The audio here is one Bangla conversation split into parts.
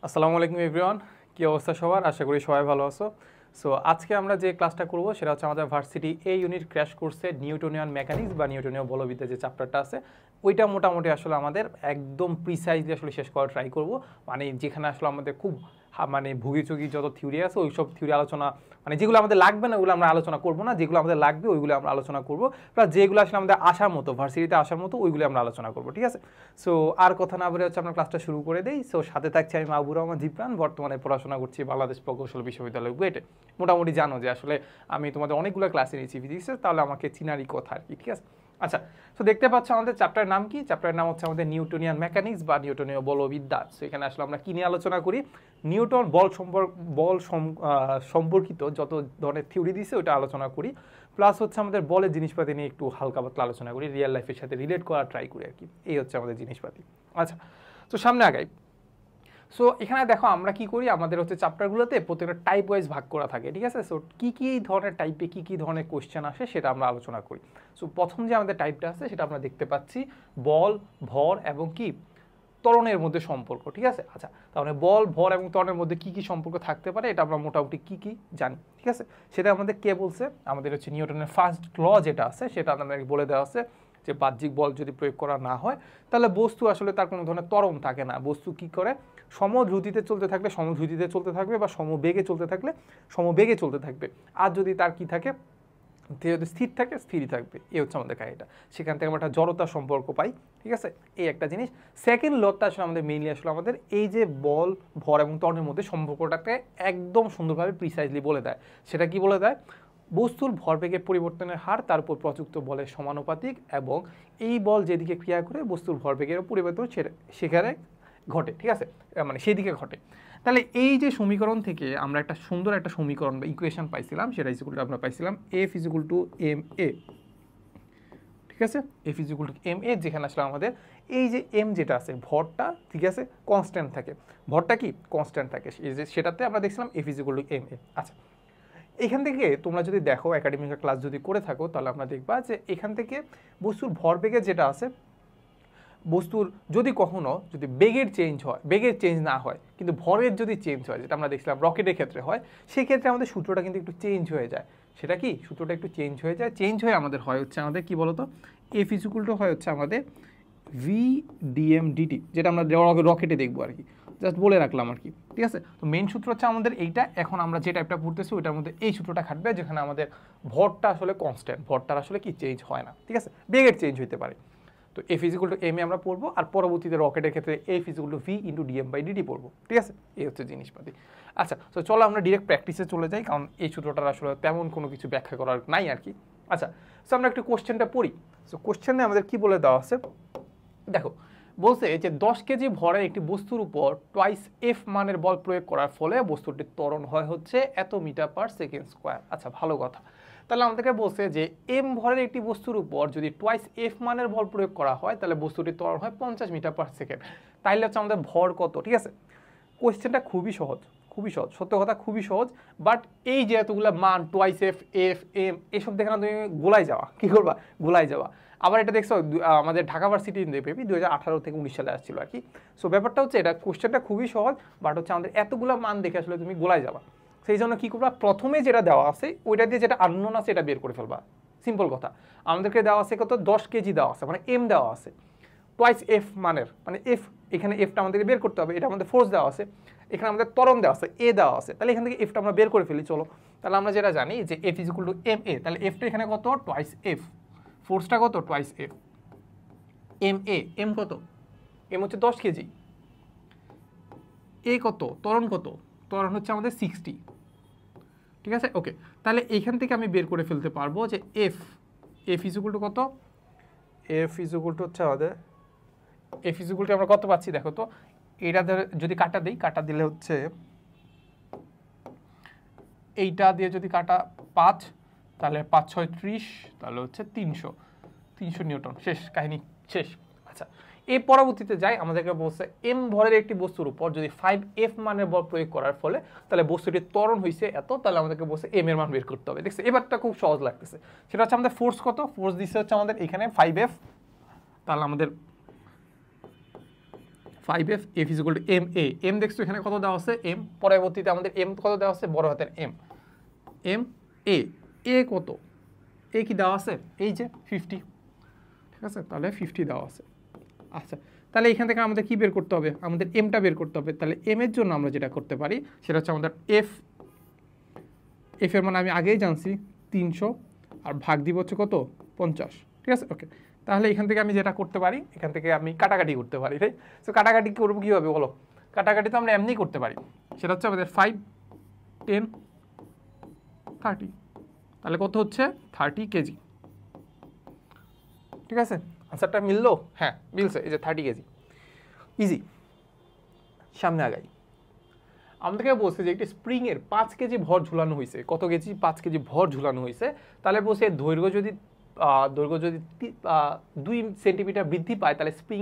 আসসালামু আলাইকুম এভরিওয়ান, কি অবস্থা সবার? আশা করি সবাই ভালো আছো। সো আজকে আমরা যে ক্লাসটা করব সেটা হচ্ছে আমাদের ভার্সিটি এ ইউনিট ক্র্যাশ কোর্সে নিউটনিয়ান মেকানিক্স বা নিউটনীয় বলবিদ্যা যে চ্যাপ্টারটা আছে ওইটা মোটামুটি আসলে আমাদের একদম প্রিসাইজলি আসলে শেষ করার ট্রাই করব। মানে যেখানে আসলে আমাদের খুব মানে ভুগিচুগি যত থিওরি আছে ওই সব থিওরি আলোচনা, মানে যেগুলো আমাদের লাগবে না ওগুলো আমরা আলোচনা করব না, যেগুলো আমাদের লাগবে ওইগুলো আমরা আলোচনা করব, প্লাস যেগুলো আসলে আমাদের আসার মতো ভার্সিটিতে আসার মতো ওইগুলো আমরা আলোচনা করব। ঠিক আছে? সো আর কথা না বলে হচ্ছে আমরা ক্লাসটা শুরু করে দেই। সো সাথে থাকছি আমি মাহবুর রহমান জিপ্রান, বর্তমানে পড়াশোনা করছি বাংলাদেশ প্রকৌশল বিশ্ববিদ্যালয় বুয়েটে। মোটামুটি জানো যে আসলে আমি তোমাদের অনেকগুলো ক্লাসে নিয়েছি ফিজিক্সের, তাহলে আমাকে চিনারই কথা আর কি। ঠিক আছে? আচ্ছা, তো দেখতে পাচ্ছ আমাদের চ্যাপ্টারের নাম কি? চ্যাপ্টারের নাম হচ্ছে আমাদের নিউটনিয়ান মেকানিক্স বা নিউটনীয় বলবিদ্যা। সো এখানে আসলে আমরা কি নিয়ে আলোচনা করি? নিউটন বল সম্পর্কিত যত ধরনের থিওরি দিয়েছে ওইটা আলোচনা করি, প্লাস হচ্ছে আমাদের বলের জিনিসপাতি নিয়ে একটু হালকা পাতলা আলোচনা করি, রিয়েল লাইফের সাথে রিলেট করার ট্রাই করি আর কি। এই হচ্ছে আমাদের জিনিসপাতি। আচ্ছা, তো সামনে আগাই। সো এখানে দেখো আমরা কি করি, আমাদের হচ্ছে চ্যাপ্টারগুলোতে প্রত্যেকটা টাইপ ওয়াইজ ভাগ করা থাকে। ঠিক আছে? সো কী ধরনের টাইপে কী ধরনের কোয়েশ্চেন আসে সেটা আমরা আলোচনা করি। সো প্রথম যে আমাদের টাইপটা আছে সেটা আমরা দেখতে পাচ্ছি বল, ভর এবং কি ত্বরণের মধ্যে সম্পর্ক। ঠিক আছে? আচ্ছা, তাহলে বল, ভর এবং ত্বরণের মধ্যে কী সম্পর্ক থাকতে পারে এটা আমরা মোটামুটি কী জানি। ঠিক আছে? সেটা আমাদের কে বলছে? আমাদের হচ্ছে নিউটনের ফার্স্ট ল যেটা আছে সেটা আমাদের বলে দেওয়া আছে যে বাহ্যিক বল যদি প্রয়োগ করা না হয় তাহলে বস্তু আসলে তার কোনো ধরনের ত্বরণ থাকে না। বস্তু কি করে? সমদ্রুতিতে চলতে থাকলে সমদ্রুতিতে চলতে থাকবে, বা সমবেগে চলতে থাকলে সমবেগে চলতে থাকবে। আর যদি তার কি থাকে, যদি স্থির থাকে স্থিরই থাকবে। এই হচ্ছে আমাদের কাহিনীটা। সেখান থেকে আমরা একটা জড়তার সম্পর্ক পাই। ঠিক আছে? এই একটা জিনিস। সেকেন্ড লটা আসলে আমাদের মেইনলি আসলে আমাদের এই যে বল, ভর এবং ত্বরণের মধ্যে সম্পর্কটাকে একদম সুন্দরভাবে প্রিসাইজলি বলে দেয়। সেটা কি বলে দেয়? বস্তুর ভরবেগের পরিবর্তনের হার তার উপর প্রযুক্ত বলের সমানুপাতিক, এবং এই বল যেদিকে ক্রিয়া করে বস্তুর ভরবেগের পরিবর্তন সেখানে ঘটে। ঠিক আছে? মানে সেই দিকে ঘটে। তাহলে এই যে সমীকরণ থেকে আমরা একটা সুন্দর একটা সমীকরণ বা ইকুয়েশন পাইছিলাম, সেটা ইকুয়াল টু আমরা পাইছিলাম F is equal to M a. ঠিক আছে? F is equal to M a, যেখানে আসলে আমাদের এই যে এম যেটা আছে ভরটা, ঠিক আছে, কনস্ট্যান্ট থাকে। ভরটা কি কনস্ট্যান্ট থাকে, এই যে সেটাতে আমরা দেখছিলাম F is equal to M a. আচ্ছা, এখান থেকে তোমরা যদি দেখো একাডেমিক ক্লাস যদি করে থাকো তাহলে আমরা দেখবা যে এখান থেকে বস্তুর ভরবেগে যেটা আছে, বস্তুর যদি কখনো যদি বেগের চেঞ্জ না হয় কিন্তু ভরের যদি চেঞ্জ হয়, যেটা আমরা দেখছিলাম রকেটের ক্ষেত্রে হয়, সেক্ষেত্রে আমাদের সূত্রটা কিন্তু একটু চেঞ্জ হয়ে যায়। সেটা কি? সূত্রটা একটু চেঞ্জ হয়ে যায়। চেঞ্জ হয়ে আমাদের হয় হচ্ছে আমাদের কি বলতো, এফ ইকুয়াল টু হয় হচ্ছে আমাদের ভি ডিএম ডিটি, যেটা আমরা রকেটে দেখবো আর কি। জাস্ট বলে রাখলাম আর কি। ঠিক আছে? তো মেন সূত্র হচ্ছে আমাদের এইটা। এখন আমরা যে টাইপটা পড়তেছি ওইটার মধ্যে এই সূত্রটা খাটবে, যেখানে আমাদের ভরটা আসলে কনস্ট্যান্ট, ভরটার আসলে কি চেঞ্জ হয় না। ঠিক আছে? বেগের চেঞ্জ হইতে পারে। তো F is equal to M a আমরা পড়বো, আর পরবর্তীতে রকেটের ক্ষেত্রে F is equal to v into dm by dt পড়বো। ঠিক আছে? এই হচ্ছে জিনিসপাতি। আচ্ছা, তো চলো আমরা ডিরেক্ট প্র্যাকটিসে চলে যাই, কারণ এই সূত্রটার আসলে তেমন কোনো কিছু ব্যাখ্যা করার নাই আর কি। আচ্ছা, সো আমরা একটু কোশ্চেনটা পড়ি। সো কোশ্চেনে আমাদের কি বলে দেওয়া আছে দেখো, বলছে যে 10 কেজি ভরের একটি বস্তুর উপর টুয়াইস এফ মানের বল প্রয়োগ করার ফলে বস্তুটির ত্বরণ হয় হচ্ছে এত মিটার পার সেকেন্ড স্কোয়ার। আচ্ছা, ভালো কথা। তাহলে আমাদেরকে বলছে যে এম ভরের একটি বস্তুর উপর যদি টুয়াইস এফ মানের বল প্রয়োগ করা হয় তাহলে বস্তুটির ত্বরণ হয় 50 মিটার পার সেকেন্ড। তাইলে হচ্ছে আমাদের ভর কত? ঠিক আছে? কোয়েশ্চেনটা খুবই সহজ, সত্য কথা, খুবই সহজ। বাট এই যে এতগুলো মান টুয়াইস এফ, এফ, এম, এসব দেখে না তুমি গোলাই যাওয়া, কি করবা? গোলাই যাওয়া। আবার এটা দেখছো আমাদের ঢাকা ভার্সিটি বেবি 2018 থেকে 19 সালে আসছিল আর কি। সো ব্যাপারটা হচ্ছে এটা, কোয়েশ্চেনটা খুবই সহজ, বাট হচ্ছে আমাদের এতগুলো মান দেখে আসলে তুমি গোলাই যাবা। সেই জন্য কী করবা, প্রথমে যেটা দেওয়া আছে ওইটা দিয়ে যেটা আননোন আছে এটা বের করে ফেলবা। সিম্পল কথা। আমাদেরকে দেওয়া আছে কত? 10 কেজি দেওয়া আছে, মানে এম দেওয়া আছে টুয়াইস এফ মানের, মানে এফ, এখানে এফটা আমাদেরকে বের করতে হবে। এটা আমাদের ফোর্স দেওয়া আছে, এখানে আমাদের ত্বরণ দেওয়া আছে, এ দেওয়া আছে। তাহলে এখান থেকে এফটা আমরা বের করে ফেলি। চলো, তাহলে আমরা যেটা জানি যে F is equal to M A, তাহলে এফটা এখানে কত? Twice F. ফোর্সটা কত? Twice F. এম এ, এম কত? এম হচ্ছে 10 কেজি। এ কত? ত্বরণ কত? ত্বরণ হচ্ছে আমাদের 60। ঠিক আছে? ওকে, তাহলে এইখান থেকে আমি বের করে ফেলতে পারবো যে এফ ইজ ইকুয়াল টু কত? এফ ইজ ইকুয়াল টু হচ্ছে আমাদের এফ ইজ ইকুয়াল টু আমরা কত পাচ্ছি দেখো তো। এটা যদি কাটা দিই, কাটা দিলে হচ্ছে এইটা দিয়ে যদি কাটা 5, তাহলে 5 6 30, তাহলে হচ্ছে 300 নিউটন। শেষ, কাহিনী শেষ। আচ্ছা, এই পরবর্তীতে যাই, আমাদেরকে বলছে এম ভরের একটি বস্তুর উপর যদি 5 এফ মানের বল প্রয়োগ করার ফলে তাহলে বস্তুটির ত্বরণ হয়েছে এত, তাহলে আমাদেরকে বলছে এম এর মান বের করতে হবে। দেখছে এবারটা খুব সহজ লাগতেছে। সেটা হচ্ছে আমাদের ফোর্স কত? ফোর্স দিচ্ছে হচ্ছে আমাদের এখানে 5F, তাহলে আমাদের 5f f is equal to M A. M দেখছো এখানে কত দেওয়া আছে এম, পরবর্তীতে আমাদের এম কত দেওয়া আছে বড় হাতের এম, এম এ, এ কত, এ কি দেওয়া আছে এই যে 50, ঠিক আছে, তাহলে 50 দেওয়া আছে। আচ্ছা, তাহলে এখান থেকে আমাদের কি বের করতে হবে, আমাদের এমটা বের করতে হবে। তাহলে এম এর জন্য আমরা যেটা করতে পারি সেটা হচ্ছে আমাদের এফ, এফ এর মানে আমি আগেই জানছি 300, আর ভাগ দিব হচ্ছে কত 50, ঠিক আছে। ওকে, তাহলে এখান থেকে আমি যেটা করতে পারি, এখান থেকে আমি কাটাকাটি করতে পারি, রাইট। সো কাটাকাটি করবো কীভাবে বলো, কাটাকাটি তো আমরা এমনি করতে পারি, সেটা হচ্ছে আমাদের 5, 10, 30, তাহলে কত হচ্ছে 30 কেজি, ঠিক আছে। আনসারটা মিললো, হ্যাঁ মিলছে, এই যে 30 কেজি, ইজি। সামনে আগাই, আমাদেরকে বলছে যে একটি স্প্রিংয়ের 5 কেজি ভর ঝুলানো হয়েছে, কত কেজি 5 কেজি ভর ঝুলানো হয়েছে, তাহলে বলছে দৈর্ঘ্য যদি 2 সেন্টিমিটার বৃদ্ধি পায় তাহলে স্প্রিং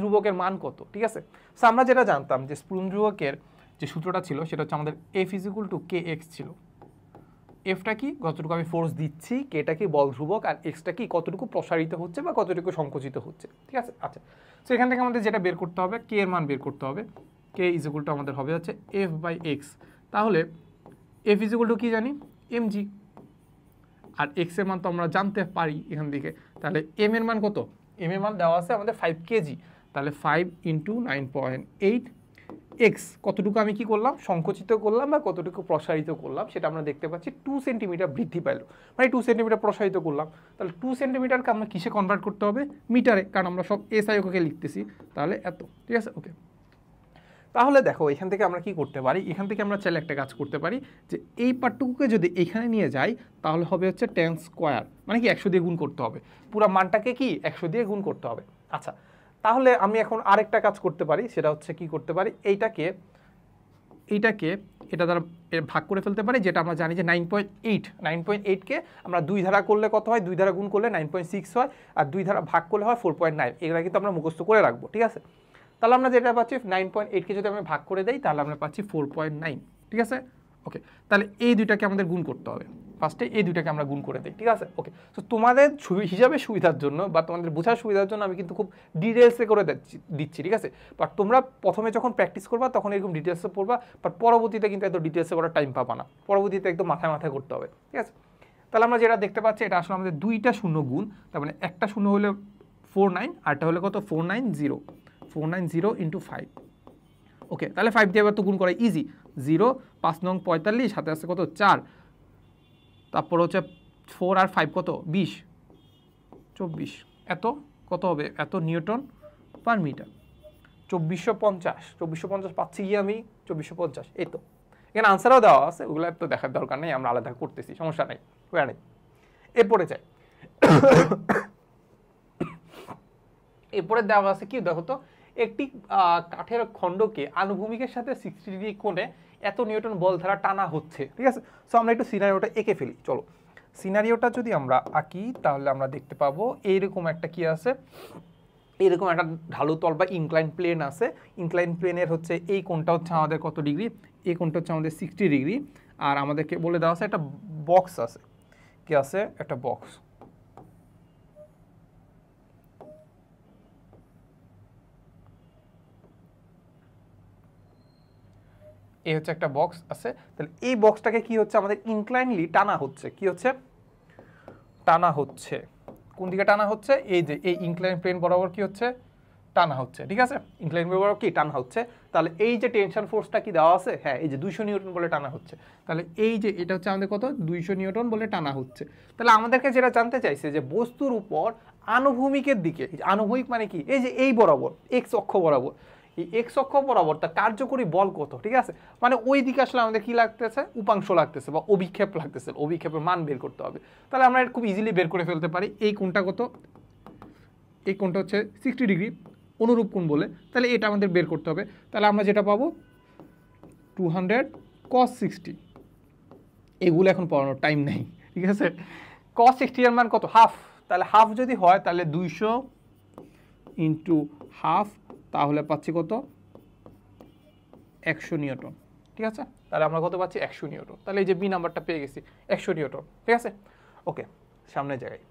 ধ্রুবকের মান কত, ঠিক আছে। সো আমরা যেটা জানতাম যে স্প্রিং ধ্রুবকের যে সূত্রটা ছিল সেটা হচ্ছে আমাদের F is equal two K x ছিল। এফটা কি, কতটুকু আমি ফোর্স দিচ্ছি, কেটা কি বল ধ্রুবক, আর এক্সটা কি কতটুকু প্রসারিত হচ্ছে বা কতটুকু সংকুচিত হচ্ছে, ঠিক আছে। আচ্ছা, সো এখান থেকে আমাদের যেটা বের করতে হবে, কে এর মান বের করতে হবে, কে ইজ ইকুয়াল টু আমাদের হবে হচ্ছে এফ বাই এক্স। তাহলে এফ ইজ ইকুয়াল টু কি জানি এম জি, আর এক্স এর মান তো আমরা জানতে পারি এখান থেকে। তাহলে এম এর মান কত, এম এর মান দেওয়া আছে আমাদের 5 কেজি, তাহলে 5 ইন্টু 9.8, এক্স কতটুকু আমি কি করলাম সংকুচিত করলাম বা কতটুকু প্রসারিত করলাম সেটা আমরা দেখতে পাচ্ছি 2 সেন্টিমিটার বৃদ্ধি পাইল, মানে 2 সেন্টিমিটার প্রসারিত করলাম। তাহলে 2 সেন্টিমিটারকে আমরা কিসে কনভার্ট করতে হবে, মিটারে, কারণ আমরা সব এসআই ওকে লিখতেছি, তাহলে এত, ঠিক আছে। ওকে, তাহলে দেখো এখান থেকে আমরা কি করতে পারি, এখান থেকে আমরা চাইলে একটা কাজ করতে পারি যে এই পার্টটুকুকে যদি এখানে নিয়ে যাই তাহলে হবে হচ্ছে 10 স্কোয়ার, মানে কি 100 দিয়ে গুণ করতে হবে, পুরো মানটাকে কি 100 দিয়ে গুণ করতে হবে। আচ্ছা, তাহলে আমি এখন আরেকটা কাজ করতে পারি, সেটা হচ্ছে কি করতে পারি, এইটাকে এটা দ্বারা ভাগ করে ফেলতে পারি, যেটা আমরা জানি যে 9.8কে আমরা 2 ধারা করলে কত হয়, 2 ধারা গুণ করলে 9.6 হয়, আর 2 ধারা ভাগ করলে হয় 4.9, এগুলো কিন্তু আমরা মুখস্থ করে রাখবো, ঠিক আছে। তাহলে আমরা যেটা পাচ্ছি 9.8কে যদি আমরা ভাগ করে দেই তাহলে আমরা পাচ্ছি 4.9, ঠিক আছে। ওকে, তাহলে এই দুইটাকে আমাদের গুণ করতে হবে, ফার্স্টে এই দুইটাকে আমরা গুণ করে দিই, ঠিক আছে। ওকে, তো তোমাদের হিসাবে সুবিধার জন্য বা তোমাদের বোঝার সুবিধার জন্য আমি কিন্তু খুব ডিটেলসে করে দিচ্ছি, ঠিক আছে। বাট তোমরা প্রথমে যখন প্র্যাকটিস করবা তখন এরকম ডিটেলসে পড়বা, বাট পরবর্তীতে কিন্তু এত ডিটেলসে করার টাইম পাবা না, পরবর্তীতে একদম মাথায় মাথায় করতে হবে, ঠিক আছে। তাহলে আমরা যেটা দেখতে পাচ্ছি এটা আসলে আমাদের 2টা শূন্য গুণ, তার মানে একটা শূন্য হলে 49, আরটা হলে কত 490 ইন্টু 5। ওকে, তাহলে 5 দিয়ে এবার তো গুণ করা ইজি, 0 5 নং 45, সাথে আছে কত 4, তারপর হচ্ছে 4 আর 5 কত 20, 24, এত কত হবে, এত নিউটন পার মিটার, 2450 পাচ্ছি কি আমি 2450, এই তো এখানে আনসারও দেওয়া আছে, ওগুলো তো দেখার দরকার নেই, আমরা আলাদা করতেছি, সমস্যা নেই, ওয়া নেই। এরপরে যাই, এরপরে দেওয়া আছে কি দেখো তো, একটি কাঠের খণ্ডকে আনুভূমিকের সাথে 60 ডিগ্রি কোণে এত নিউটন বল ধারা টানা হচ্ছে, ঠিক আছে। সো আমরা একটু সিনারিওটা এঁকে ফেলি, চলো। সিনারিওটা যদি আমরা আঁকি তাহলে আমরা দেখতে পাবো এইরকম একটা কি আছে, এরকম একটা ঢালু তল বা ইনক্লাইন প্লেন আছে, ইনক্লাইন প্লেনের হচ্ছে এই কোণটা হচ্ছে আমাদের কত ডিগ্রি, এই কোণটা হচ্ছে আমাদের 60 ডিগ্রি, আর আমাদেরকে বলে দেওয়া আছে একটা বক্স আছে, কি আছে একটা বক্স, এই হচ্ছে একটা বক্স আছে। তাহলে এই বক্সটাকে কি হচ্ছে আমাদের ইনক্লাইনলি টানা হচ্ছে, কি হচ্ছে টানা হচ্ছে, কোন দিকে টানা হচ্ছে, এই যে এই ইনক্লাইন প্লেন বরাবর কি হচ্ছে টানা হচ্ছে, ঠিক আছে, ইনক্লাইন প্লেন বরাবর কি টানা হচ্ছে। তাহলে এই যে টেনশন ফোর্সটা কি দেওয়া আছে, হ্যাঁ এই যে 200 নিউটন বলে টানা হচ্ছে, তাহলে এই যে এটা হচ্ছে আমাদের কত 200 নিউটন বলে টানা হচ্ছে। তাহলে আমাদেরকে যেটা জানতে চাইছে যে বস্তুর উপর আনুভূমিকের দিকে, আনুভূমিক মানে কি, এই যে এই বরাবর এক্স অক্ষ বরাবর, এই এক্স অক্ষ বরাবর তার কার্যকরী বল কত, ঠিক আছে, মানে ওই দিকে আসলে আমাদের কি লাগতেছে উপাংশ লাগতেছে বা অভিক্ষেপ লাগতেছে, অভিক্ষেপের মান বের করতে হবে। তাহলে আমরা খুব ইজিলি বের করে ফেলতে পারি, এই কোণটা কত, এই কোণটা হচ্ছে 60 ডিগ্রি, অনুরূপ কোণ বলে, তাহলে এটা আমাদের বের করতে হবে। তাহলে আমরা যেটা পাবো 200 cos 60, এগুলো এখন পড়ানোর টাইম নেই, ঠিক আছে। cos 60 এর মান কত হাফ, তাহলে হাফ যদি হয় তাহলে 200 ইন্টু হাফ, তাহলে পাচ্ছি কত 100 নিউটন, ঠিক আছে। তাহলে আমরা কত পাচ্ছি 100 নিউটন, তাহলে এই যে বি নাম্বারটা পেয়ে গেছি 100 নিউটন, ঠিক আছে। ওকে, সামনের জায়গায়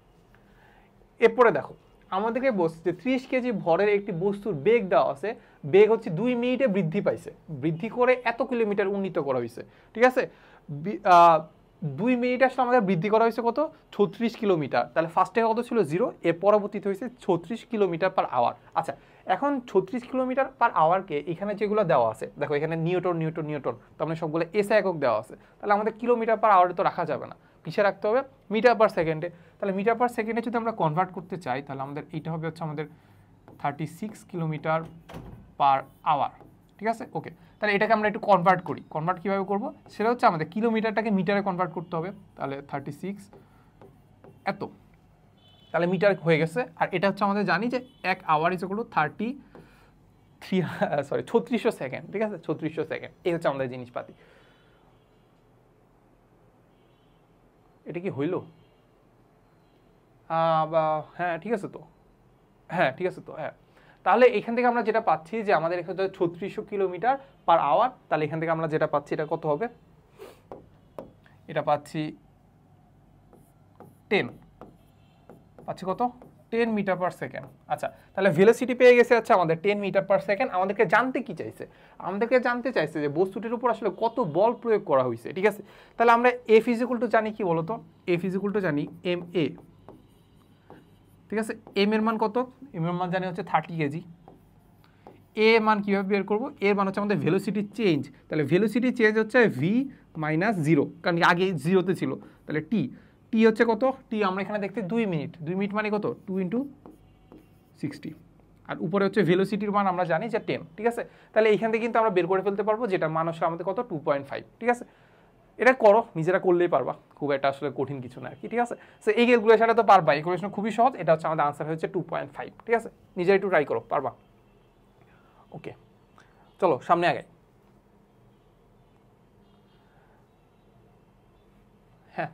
এরপরে দেখো আমাদেরকে বলছে যে 30 কেজি ভরের একটি বস্তুর বেগ দেওয়া আছে, বেগ হচ্ছে 2 মিনিটে বৃদ্ধি পাইছে, বৃদ্ধি করে এত কিলোমিটার উন্নীত করা হয়েছে, ঠিক আছে। 2 মিনিটে আসলে আমাদের বৃদ্ধি করা হয়েছে কত, 36 কিলোমিটার। তাহলে ফার্স্টে কত ছিল 0, এর পরবর্তীতে হয়েছে 36 কিলোমিটার পার আওয়ার। আচ্ছা, এখন 36 কিলোমিটার পার আওয়ারকে এখানে যেগুলো দেওয়া আছে, দেখো এখানে নিউটন নিউটন নিউটন, তার মানে সবগুলো এসআই একক দেওয়া আছে। তাহলে আমাদের কিলোমিটার পার আওয়ারে তো রাখা যাবে না, কিসে রাখতে হবে, মিটার পার সেকেন্ডে। তাহলে মিটার পার সেকেন্ডে যদি আমরা কনভার্ট করতে চাই, তাহলে আমাদের এইটা হবে হচ্ছে আমাদের 36 কিলোমিটার পার আওয়ার, ঠিক আছে। ওকে, তাহলে এটাকে আমরা একটু কনভার্ট করি। কনভার্ট কীভাবে করবো, সেটা হচ্ছে আমাদের কিলোমিটারটাকে মিটারে কনভার্ট করতে হবে। তাহলে 36 এত, তাহলে মিটার হয়ে গেছে। আর এটা হচ্ছে আমাদের জানি যে 1 hour is equal to 3600 second, ঠিক আছে, 3600 সেকেন্ড। এই হচ্ছে আমাদের জিনিসপাতি। এটা কি হইল? হ্যাঁ ঠিক আছে তো, হ্যাঁ ঠিক আছে তো, হ্যাঁ। তাহলে এখান থেকে আমরা যেটা পাচ্ছি যে আমাদের এখানে 3600 কিলোমিটার পার আওয়ার। তাহলে এখান থেকে আমরা যেটা পাচ্ছি এটা কত হবে, এটা পাচ্ছি 10, পাচ্ছি কত, 10 মিটার পার সেকেন্ড। আচ্ছা, তাহলে ভেলোসিটি পেয়ে গেছে হচ্ছে আমাদের 10 মিটার পার সেকেন্ড। আমাদেরকে জানতে কি চাইছে, আমাদেরকে জানতে চাইছে যে বস্তুটির উপর আসলে কত বল প্রয়োগ করা হয়েছে, ঠিক আছে। তাহলে আমরা এফ ইজ ইকুয়াল টু জানি কি বলতো, এফ ইজ ইকুয়াল টু জানি এম এ, ঠিক আছে। এম এর মান কত, এম এর মান জানি হচ্ছে 30 কেজি। এ মান কীভাবে বের করবো, এর মান হচ্ছে আমাদের ভেলোসিটি চেঞ্জ। তাহলে ভেলোসিটি চেঞ্জ হচ্ছে ভি মাইনাস 0, কারণ আগে 0-তে ছিল। তাহলে টি, টি হচ্ছে কত, টি আমরা এখানে দেখতে 2 মিনিট, 2 মিনিট মানে কত, 2 × 60। আর উপরে হচ্ছে ভেলোসিটির মান আমরা জানি যে 10, ঠিক আছে। তাহলে এইখান থেকে কিন্তু আমরা বের করে ফেলতে পারবো যেটা মান আসলে আমাদের কত, 2.5, ঠিক আছে। এটা করো, নিজেরা করলেই পারবা, খুব একটা আসলে কঠিন কিছু না আর কি, ঠিক আছে। সো এই ক্যালকুলেশনটা তো পারবা, ইকুয়েশন খুবই সহজ। এটা হচ্ছে আমাদের আনসার হচ্ছে 2.5, ঠিক আছে। নিজেরা একটু ট্রাই করো, পারবা। ওকে, চলো সামনে আগাই। হ্যাঁ,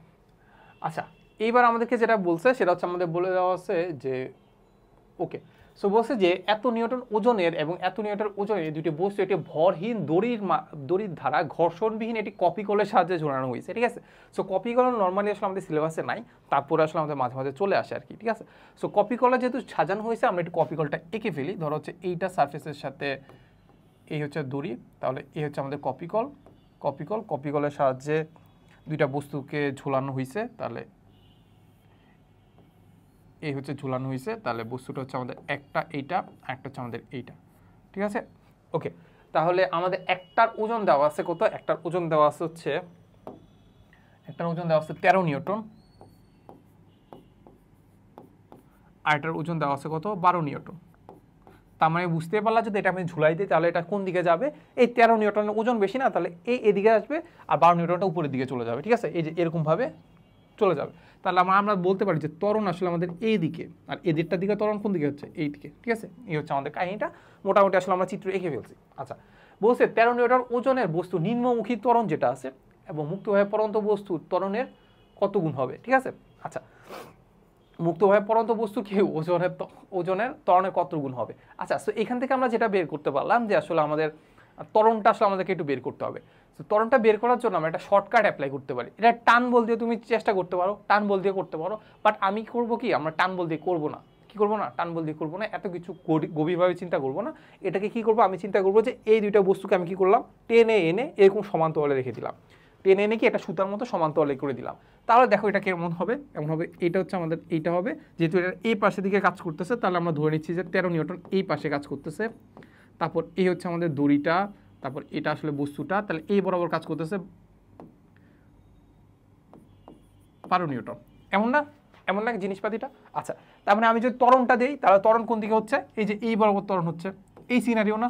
আচ্ছা, এইবার আমাদেরকে যেটা বলছে সেটা হচ্ছে আমাদের বলে দেওয়া আছে যে, ওকে, সো বলছে যে এত নিউটন ওজনের এবং এত নিউটন ওজনের দুটি বস্তু একটি ভরহীন দড়ির দ্বারা ঘর্ষণবিহীন একটি কপি কলের সাহায্যে ঝোলানো হয়েছে, ঠিক আছে। সো কপি কল নর্মালি আসলে আমাদের সিলেবাসে নাই, তারপরে আসলে আমাদের মাঝে মাঝে চলে আসে আর কি, ঠিক আছে। সো কপি কলা যেহেতু সাজানো হয়েছে, আমরা একটু কপি কলটা এঁকে ফেলি। ধরো হচ্ছে এইটা সারফেসের সাথে এই হচ্ছে দড়ি, তাহলে এই হচ্ছে আমাদের কপি কল। কপি কলের সাহায্যে দুইটা বস্তুকে ঝোলানো হয়েছে, তাহলে এই হচ্ছে ঝুলানো হয়েছে। তাহলে বস্তুটা হচ্ছে আমাদের একটা এইটা, একটা হচ্ছে আমাদের এইটা, ঠিক আছে। ওকে, তাহলে আমাদের একটার ওজন দেওয়া আছে কত, একটার ওজন দেওয়া আছে হচ্ছে, একটার ওজন দেওয়া আছে 13 নিউটন, আর এটার ওজন দেওয়া আছে কত, 12 নিউটন। তার মানে বুঝতে পারলাম যদি এটা আমি ঝুলাই দিই তাহলে এটা কোন দিকে যাবে, এই 13 নিউটনের ওজন বেশি না, তাহলে এই এদিকে আসবে, আর 12 নিউটনটা উপরের দিকে চলে যাবে, ঠিক আছে। এই যে এরকমভাবে চলে যাবে। তাহলে আমরা বলতে পারি যে ত্বরণ আসলে আমাদের এই দিকে, আর এদিকটার দিকে ত্বরণ কোন দিকে হচ্ছে, এই দিকে, ঠিক আছে। এই হচ্ছে আমাদের কাহিনীটা, মোটামুটি আসলে আমরা চিত্র এঁকে ফেলছি। আচ্ছা, বলছে 13 নিউটন ওজনের বস্তু নিম্নমুখী ত্বরণ যেটা আছে এবং মুক্তভাবে পড়ন্ত বস্তু ত্বরণের কত গুণ হবে, ঠিক আছে। আচ্ছা, মুক্তভাবে পড়ন্ত বস্তু কি ওজনের ত্বরণের কত গুণ হবে। আচ্ছা, সো এখান থেকে আমরা যেটা বের করতে পারলাম যে আসলে আমাদের ত্বরণটা আসলে আমাদেরকে একটু বের করতে হবে। তো ত্বরণটা বের করার জন্য আমরা একটা শর্টকাট অ্যাপ্লাই করতে পারি। এটা টান বল দিয়ে তুমি চেষ্টা করতে পারো, টান বল দিয়ে করতে পারো, বাট আমি করবো কি, আমরা টান বল দিয়ে করবো না। কি করবো না, টান বল দিয়ে করবো না, এত কিছু গভীরভাবে চিন্তা করবো না। এটাকে কি করবো, আমি চিন্তা করবো যে এই দুইটা বস্তুকে আমি কি করলাম, টেনে এনে এরকম সমান্তরালে রেখে দিলাম, টেনে এনে কি একটা সুতার মতো সমান্তরালে করে দিলাম। তাহলে দেখো এটা কেমন হবে, এমন হবে, এইটা হচ্ছে আমাদের এইটা হবে, যেহেতু এটা এই পাশের দিকে কাজ করতেছে, তাহলে আমরা ধরে নিচ্ছি যে 13 নিউটন এই পাশে কাজ করতেছে। তারপর এই হচ্ছে আমাদের দড়িটা, তারপর এটা আসলে বস্তুটা, তাহলে এই বরাবর কাজ করতেছে 12 নিউটন, এমন না, এমন না জিনিসপাতিটা। আচ্ছা, তার মানে আমি যদি ত্বরণটা দিই, তাহলে ত্বরণ কোন দিকে হচ্ছে, এই যে এই বরাবর ত্বরণ হচ্ছে, এই সিনারিও না,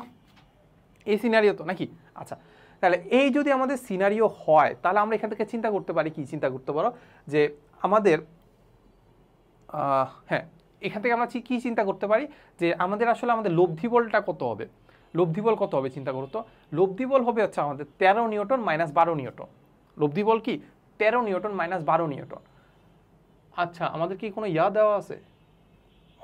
এই সিনারিও তো নাকি। আচ্ছা, তাহলে এই যদি আমাদের সিনারিও হয়, তাহলে আমরা এখান থেকে চিন্তা করতে পারি, কি চিন্তা করতে পারো যে আমাদের, হ্যাঁ, এখান থেকে আমরা কি চিন্তা করতে পারি যে আমাদের আসলে আমাদের লব্ধি বলটা কত হবে, লব্ধি বল কত হবে চিন্তা করো তো। লব্ধি বল হবে হচ্ছে আমাদের 13 নিউটন মাইনাস 12 নিউটন। লব্ধি বল কি, 13 নিউটন মাইনাস 12 নিউটন। আচ্ছা, আমাদের কি কোনো দেওয়া আছে,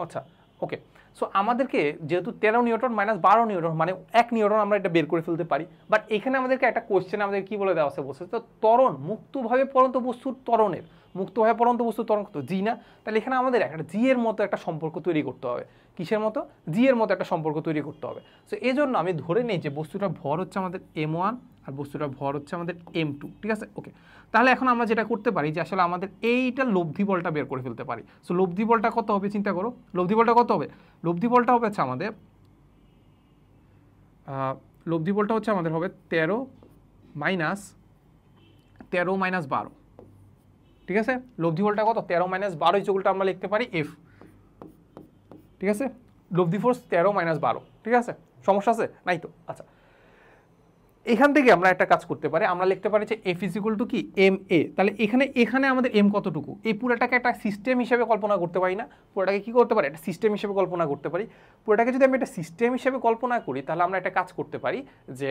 আচ্ছা ওকে। সো আমাদেরকে যেহেতু 13 নিউটন মাইনাস 12 নিউটন মানে 1 নিউটন আমরা এটা বের করে ফেলতে পারি, বাট এখানে আমাদেরকে একটা কোশ্চেন আমাদের কি বলে দেওয়া আছে, বলছে তো ত্বরণ মুক্তভাবে পড়ন্ত বস্তুর ত্বরণের, মুক্তভাবে পড়ন্ত বস্তু ত্বরণ কত, জি না? তাহলে এখানে আমাদের একটা জি এর মতো একটা সম্পর্ক তৈরি করতে হবে। কিসের মতো? জি এর মতো একটা সম্পর্ক তৈরি করতে হবে। সো এই জন্য আমি ধরে নিই যে বস্তুটার ভর হচ্ছে আমাদের m1 আর বস্তুটার ভর হচ্ছে আমাদের m2, ঠিক আছে? ওকে, তাহলে এখন আমরা যেটা করতে পারি যে আসলে আমাদের এইটা লব্ধি বলটা বের করে ফেলতে পারি। সো লব্ধি বলটা কত হবে চিন্তা করো, লব্ধি বলটা কত হবে? লব্ধি বলটা হবে হচ্ছে আমাদের লব্ধি বলটা হচ্ছে আমাদের হবে 13 মাইনাস 12, ঠিক আছে? লব্ধি বলটা কত? 13 - 12 যেগুলোটা আমরা লিখতে পারি এফ, ঠিক আছে? লব্ধি ফোর্স 13 - 12, ঠিক আছে? সমস্যা আছে নাই তো? আচ্ছা, এখান থেকে আমরা একটা কাজ করতে পারি, আমরা লিখতে পারি যে এফ ইজ ইকুয়াল টু কি এম এ। তাহলে এখানে আমাদের এম কতটুকু, এই পুরোটাকে একটা সিস্টেম হিসেবে কল্পনা করতে পারি না? পুরোটাকে কি করতে পারি? একটা সিস্টেম হিসেবে কল্পনা করতে পারি। পুরোটাকে যদি আমি একটা সিস্টেম হিসেবে কল্পনা করি তাহলে আমরা একটা কাজ করতে পারি যে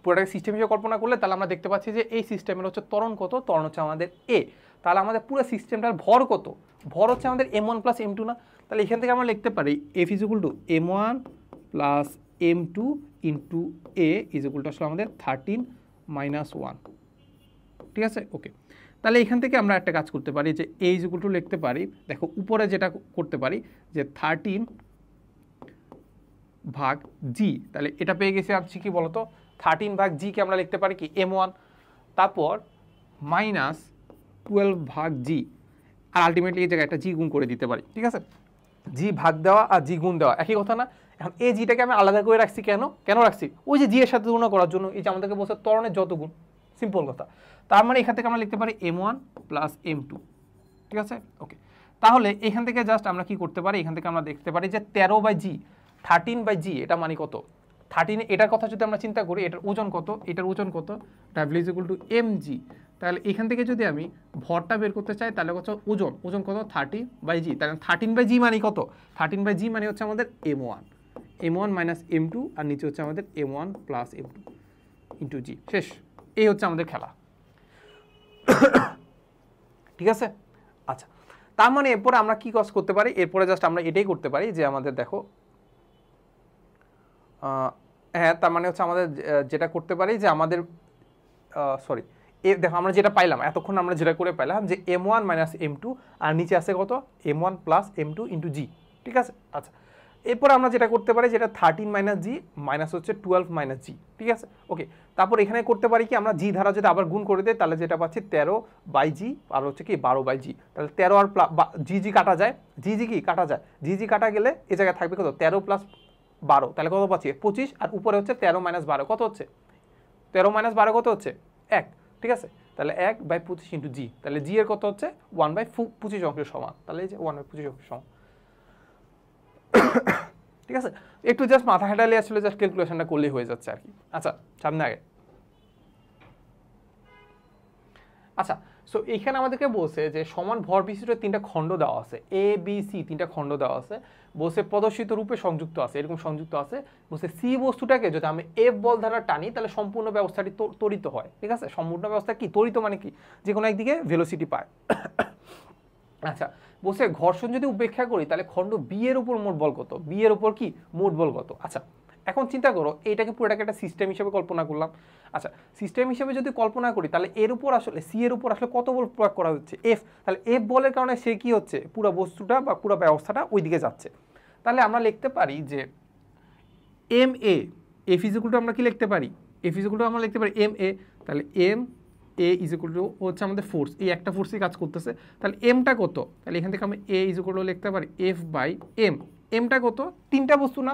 পুরোটাকে সিস্টেম হিসেবে কল্পনা করলে তাহলে আমরা দেখতে পাচ্ছি যে এই সিস্টেমের হচ্ছে ত্বরণ কত? ত্বরণ হচ্ছে আমাদের এ। তাহলে আমাদের পুরো সিস্টেমটার ভর কত? ভর হচ্ছে আমাদের m1 + m2 না? তাহলে এখান থেকে আমরা লিখতে পারি F is equal two m1 + m2 into A is equal to আসলে আমাদের 13 - 1, ঠিক আছে? ওকে, তাহলে এখান থেকে আমরা একটা কাজ করতে পারি যে এ ইজ ইকুয়াল টু লিখতে পারি, দেখো উপরে যেটা করতে পারি যে 13 ভাগ জি, তাহলে এটা পেয়ে গেছি আসছি কি বলতো, 13 ভাগ জি কে আমরা লিখতে পারি কি m1, তারপর -12 ভাগ জি, আর আলটিমেটলি এই জায়গায় একটা জি গুণ করে দিতে পারি, ঠিক আছে? জি ভাগ দেওয়া আর জি গুণ দেওয়া একই কথা না? এখন এই জিটাকে আমি আলাদা করে রাখছি কেন রাখছি? ওই যে জি এর সাথে তুলনা করার জন্য, এই যে আমাদেরকে বলছে ত্বরণের যত গুণ, সিম্পল কথা। তার মানে এখান থেকে আমরা লিখতে পারি m1 + m2, ঠিক আছে? ওকে, তাহলে এখান থেকে জাস্ট আমরা কি করতে পারি, এখান থেকে আমরা দেখতে পারি যে 13/g 13/g এটা মানে কত? 13, এটার কথা যদি আমরা চিন্তা করি, এটার ওজন কত? এটার ওজন কত? W = mg। তাহলে এখান থেকে যদি আমি ভরটা বের করতে চাই তাহলে কত? ওজন কত? 30/g। তাহলে 13/g মানে কত? 13/g মানে হচ্ছে আমাদের m1 - m2, আর নিচে হচ্ছে আমাদের m1 + m2 ইন্টু জি। শেষ, এই হচ্ছে আমাদের খেলা, ঠিক আছে? আচ্ছা, তার মানে এরপরে আমরা কি কাজ করতে পারি? এরপরে জাস্ট আমরা এটাই করতে পারি যে আমাদের দেখো হ্যাঁ, তার মানে হচ্ছে আমাদের যেটা করতে পারি যে আমাদের সরি, দেখো আমরা যেটা পাইলাম এতক্ষণ, আমরা যেটা করে পাইলাম যে m1 - m2 আর নিচে আছে কত? m1 + m2 ইন্টু জি, ঠিক আছে? আচ্ছা, এরপর আমরা যেটা করতে পারি যেটা 13 - জি মাইনাস হচ্ছে 12 - জি, ঠিক আছে? ওকে, তারপর এখানে করতে পারি কি আমরা জি ধারা যদি আবার গুণ করে দেই তাহলে যেটা পাচ্ছি 13/জি আর হচ্ছে কি 12/জি। তাহলে 13 আর জি কাটা যায়, জি কি কাটা যায়, জি কাটা গেলে এই জায়গায় থাকবে কত? 13 + 12, তাহলে কত পাচ্ছি? 25, আর উপরে হচ্ছে 13 - 12 কত হচ্ছে? 13 - 12 কত হচ্ছে? 1, ঠিক আছে? তাহলে 1/25 ইন্টু জি, তাহলে জি এর কত হচ্ছে? 1/25 অংশের সমান। তাহলে এই যে 1/25 অংশের সমান, ঠিক আছে? একটু জাস্ট মাথা খাটালে আসলে জাস্ট ক্যালকুলেশনটা করলেই হয়ে যাচ্ছে আর কি। আচ্ছা, সামনে আগে। আচ্ছা, সো এইখানে আমাদেরকে বলছে যে সমান ভর বিশিষ্ট 3টা খণ্ড দেওয়া আছে, এ বি সি 3টা খণ্ড দেওয়া আছে, বলছে প্রদর্শিত রূপে সংযুক্ত আছে, এরকম সংযুক্ত আছে। বলছে সি বস্তুটাকে যদি আমি এফ বল দ্বারা টানি তাহলে সম্পূর্ণ ব্যবস্থাটি ত্বরিত হয়, ঠিক আছে? সম্পূর্ণ ব্যবস্থা কি ত্বরিত মানে কি? যে কোনো একদিকে ভেলোসিটি পায়। আচ্ছা, বলছে ঘর্ষণ যদি উপেক্ষা করি তাহলে খণ্ড বি এর উপর মোট বল কত? বি এর উপর কি মোট বল কত? আচ্ছা, এখন চিন্তা করো, এইটাকে পুরোটাকে একটা সিস্টেম হিসেবে কল্পনা করলাম। আচ্ছা, সিস্টেম হিসেবে যদি কল্পনা করি তাহলে এর উপর আসলে সি এর উপর আসলে কত বল প্রয়োগ করা হচ্ছে? এফ। তাহলে এফ বলের কারণে সে কি হচ্ছে? পুরো বস্তুটা বা পুরো ব্যবস্থাটা ওই দিকে যাচ্ছে। তাহলে আমরা লিখতে পারি যে M A, F is equal to আমরা কি লিখতে পারি? এফ ইজ ইকুয়াল টু আমরা লিখতে পারি এম এ। তাহলে M A is equal to হচ্ছে আমাদের ফোর্স, এই একটা ফোর্সই কাজ করতেছে। তাহলে এমটা কত? তাহলে এখান থেকে আমি এ ইজ ইকুয়াল টু লিখতে পারি F/m। এমটা কত? 3টা বস্তু না?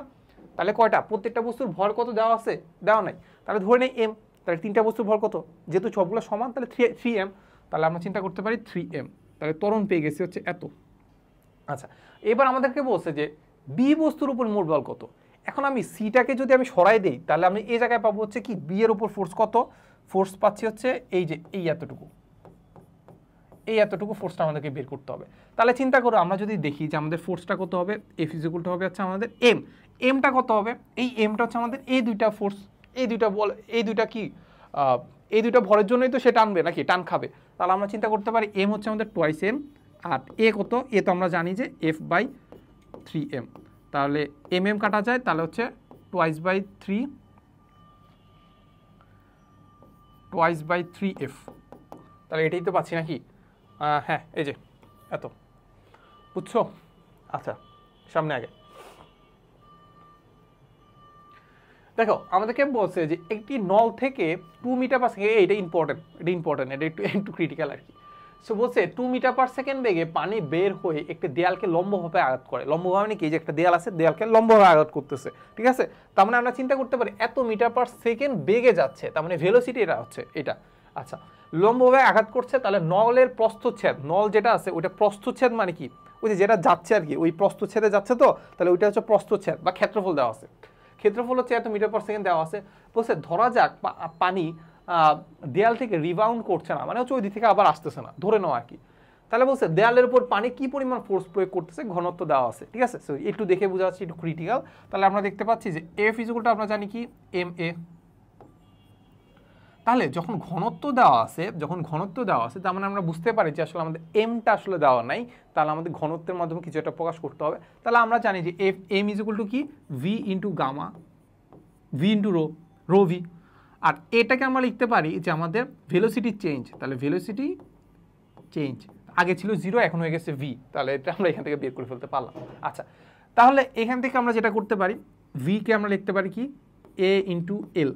তাহলে কয়টা? প্রত্যেকটা বস্তুর ভর কত দেওয়া আছে? দেওয়া নাই। তাহলে ধরে নেই এম, তাহলে 3টা বস্তুর ভর কত? যেহেতু সবগুলো সমান তাহলে 3m, তাহলে আমরা চিন্তা করতে পারি 3m। তাহলে ত্বরণ পেয়ে গেছি হচ্ছে এত। আচ্ছা, এবার আমাদেরকে বলছে যে বি বস্তুর উপর মোট বল কত? এখন আমি সিটাকে যদি আমি সরাই দেই তাহলে আমি এই জায়গায় পাবো হচ্ছে কি বি এর উপর ফোর্স কত? ফোর্স পাচ্ছি হচ্ছে এই যে এই এতটুকু ফোর্সটা আমাদেরকে বের করতে হবে। তাহলে চিন্তা করো, আমরা যদি দেখি যে আমাদের ফোর্সটা কত হবে, এফ ইজ ইকুয়াল টু হবে হচ্ছে আমাদের এম। এমটা কত হবে? এই এমটা হচ্ছে আমাদের এই দুইটা ফোর্স, এই দুইটা বল, এই দুইটা কি এই দুইটা ভরের জন্যই তো সে টানবে নাকি টান খাবে। তাহলে আমরা চিন্তা করতে পারি এম হচ্ছে আমাদের টুয়াইস এম, আর এ কত? এ তো আমরা জানি যে F/3m। তাহলে এম কাটা যায়, তাহলে হচ্ছে টুয়াইস বাই 3f, তাহলে এটাই তো পাচ্ছি নাকি? হ্যাঁ, এই যে এত, বুঝছো? আচ্ছা, সামনে আগে দেখো, আমাদেরকে বলছে যে একটি নল থেকে 2 মিটার পার সেকেন্ড, এটা ইম্পর্টেন্ট, এটা একটু ক্রিটিক্যাল আর কি। সো বলছে 2 মিটার পার সেকেন্ড বেগে পানি বের হয়ে একটি দেয়ালকে লম্বভাবে আঘাত করে। লম্বভাবে মানে কি, যে একটা দেয়াল আছে, দেয়ালকে লম্বভাবে আঘাত করতেছে, ঠিক আছে? তার মানে আমরা চিন্তা করতে পারি এত মিটার পার সেকেন্ড বেগে যাচ্ছে, তার মানে ভেলোসিটি এটা হচ্ছে এটা। আচ্ছা, লম্বভাবে আঘাত করছে, তাহলে নলের প্রস্থচ্ছেদ, নল যেটা আছে ওইটা প্রস্থচ্ছেদ মানে কি, ওই যে যেটা যাচ্ছে আর কি, ওই প্রস্থচ্ছেদে যাচ্ছে, তো তাহলে ওইটা হচ্ছে প্রস্থচ্ছেদ বা ক্ষেত্রফল দেওয়া আছে। ক্ষেত্রফল হচ্ছে এত মিটার পার সেকেন্ড দেওয়া আছে। বলছে ধরা যাক পানি দেয়াল থেকে রিবাউন্ড করছে না, মানে হচ্ছে ওই দিক থেকে আবার আসতেছে না, ধরে নাও আর কি। তাহলে বলছে দেয়ালের উপর পানি কি পরিমাণ ফোর্স প্রয়োগ করতেছে, ঘনত্ব দেওয়া আছে, ঠিক আছে? সো একটু দেখে বোঝা যাচ্ছে, একটু ক্রিটিক্যাল। তাহলে আমরা দেখতে পাচ্ছি যে এফ ইকুয়ালটা আমরা জানি কি এম এ। তাহলে যখন ঘনত্ব দেওয়া আছে, তার মানে আমরা বুঝতে পারি যে আসলে আমাদের এমটা আসলে দেওয়া নাই, তাহলে আমাদের ঘনত্বের মাধ্যমে কিছু একটা প্রকাশ করতে হবে। তাহলে আমরা জানি যে এম ইজ ইকুয়াল টু কি v into gamma, v into rho v. আর এটাকে আমরা লিখতে পারি যে আমাদের ভেলোসিটি চেঞ্জ, তাহলে ভেলোসিটি চেঞ্জ আগে ছিল 0, এখন হয়ে গেছে ভি, তাহলে এটা আমরা এখান থেকে বের করে ফেলতে পারলাম। আচ্ছা, তাহলে এখান থেকে আমরা যেটা করতে পারি, ভি কে আমরা লিখতে পারি কি এ ইন্টু এল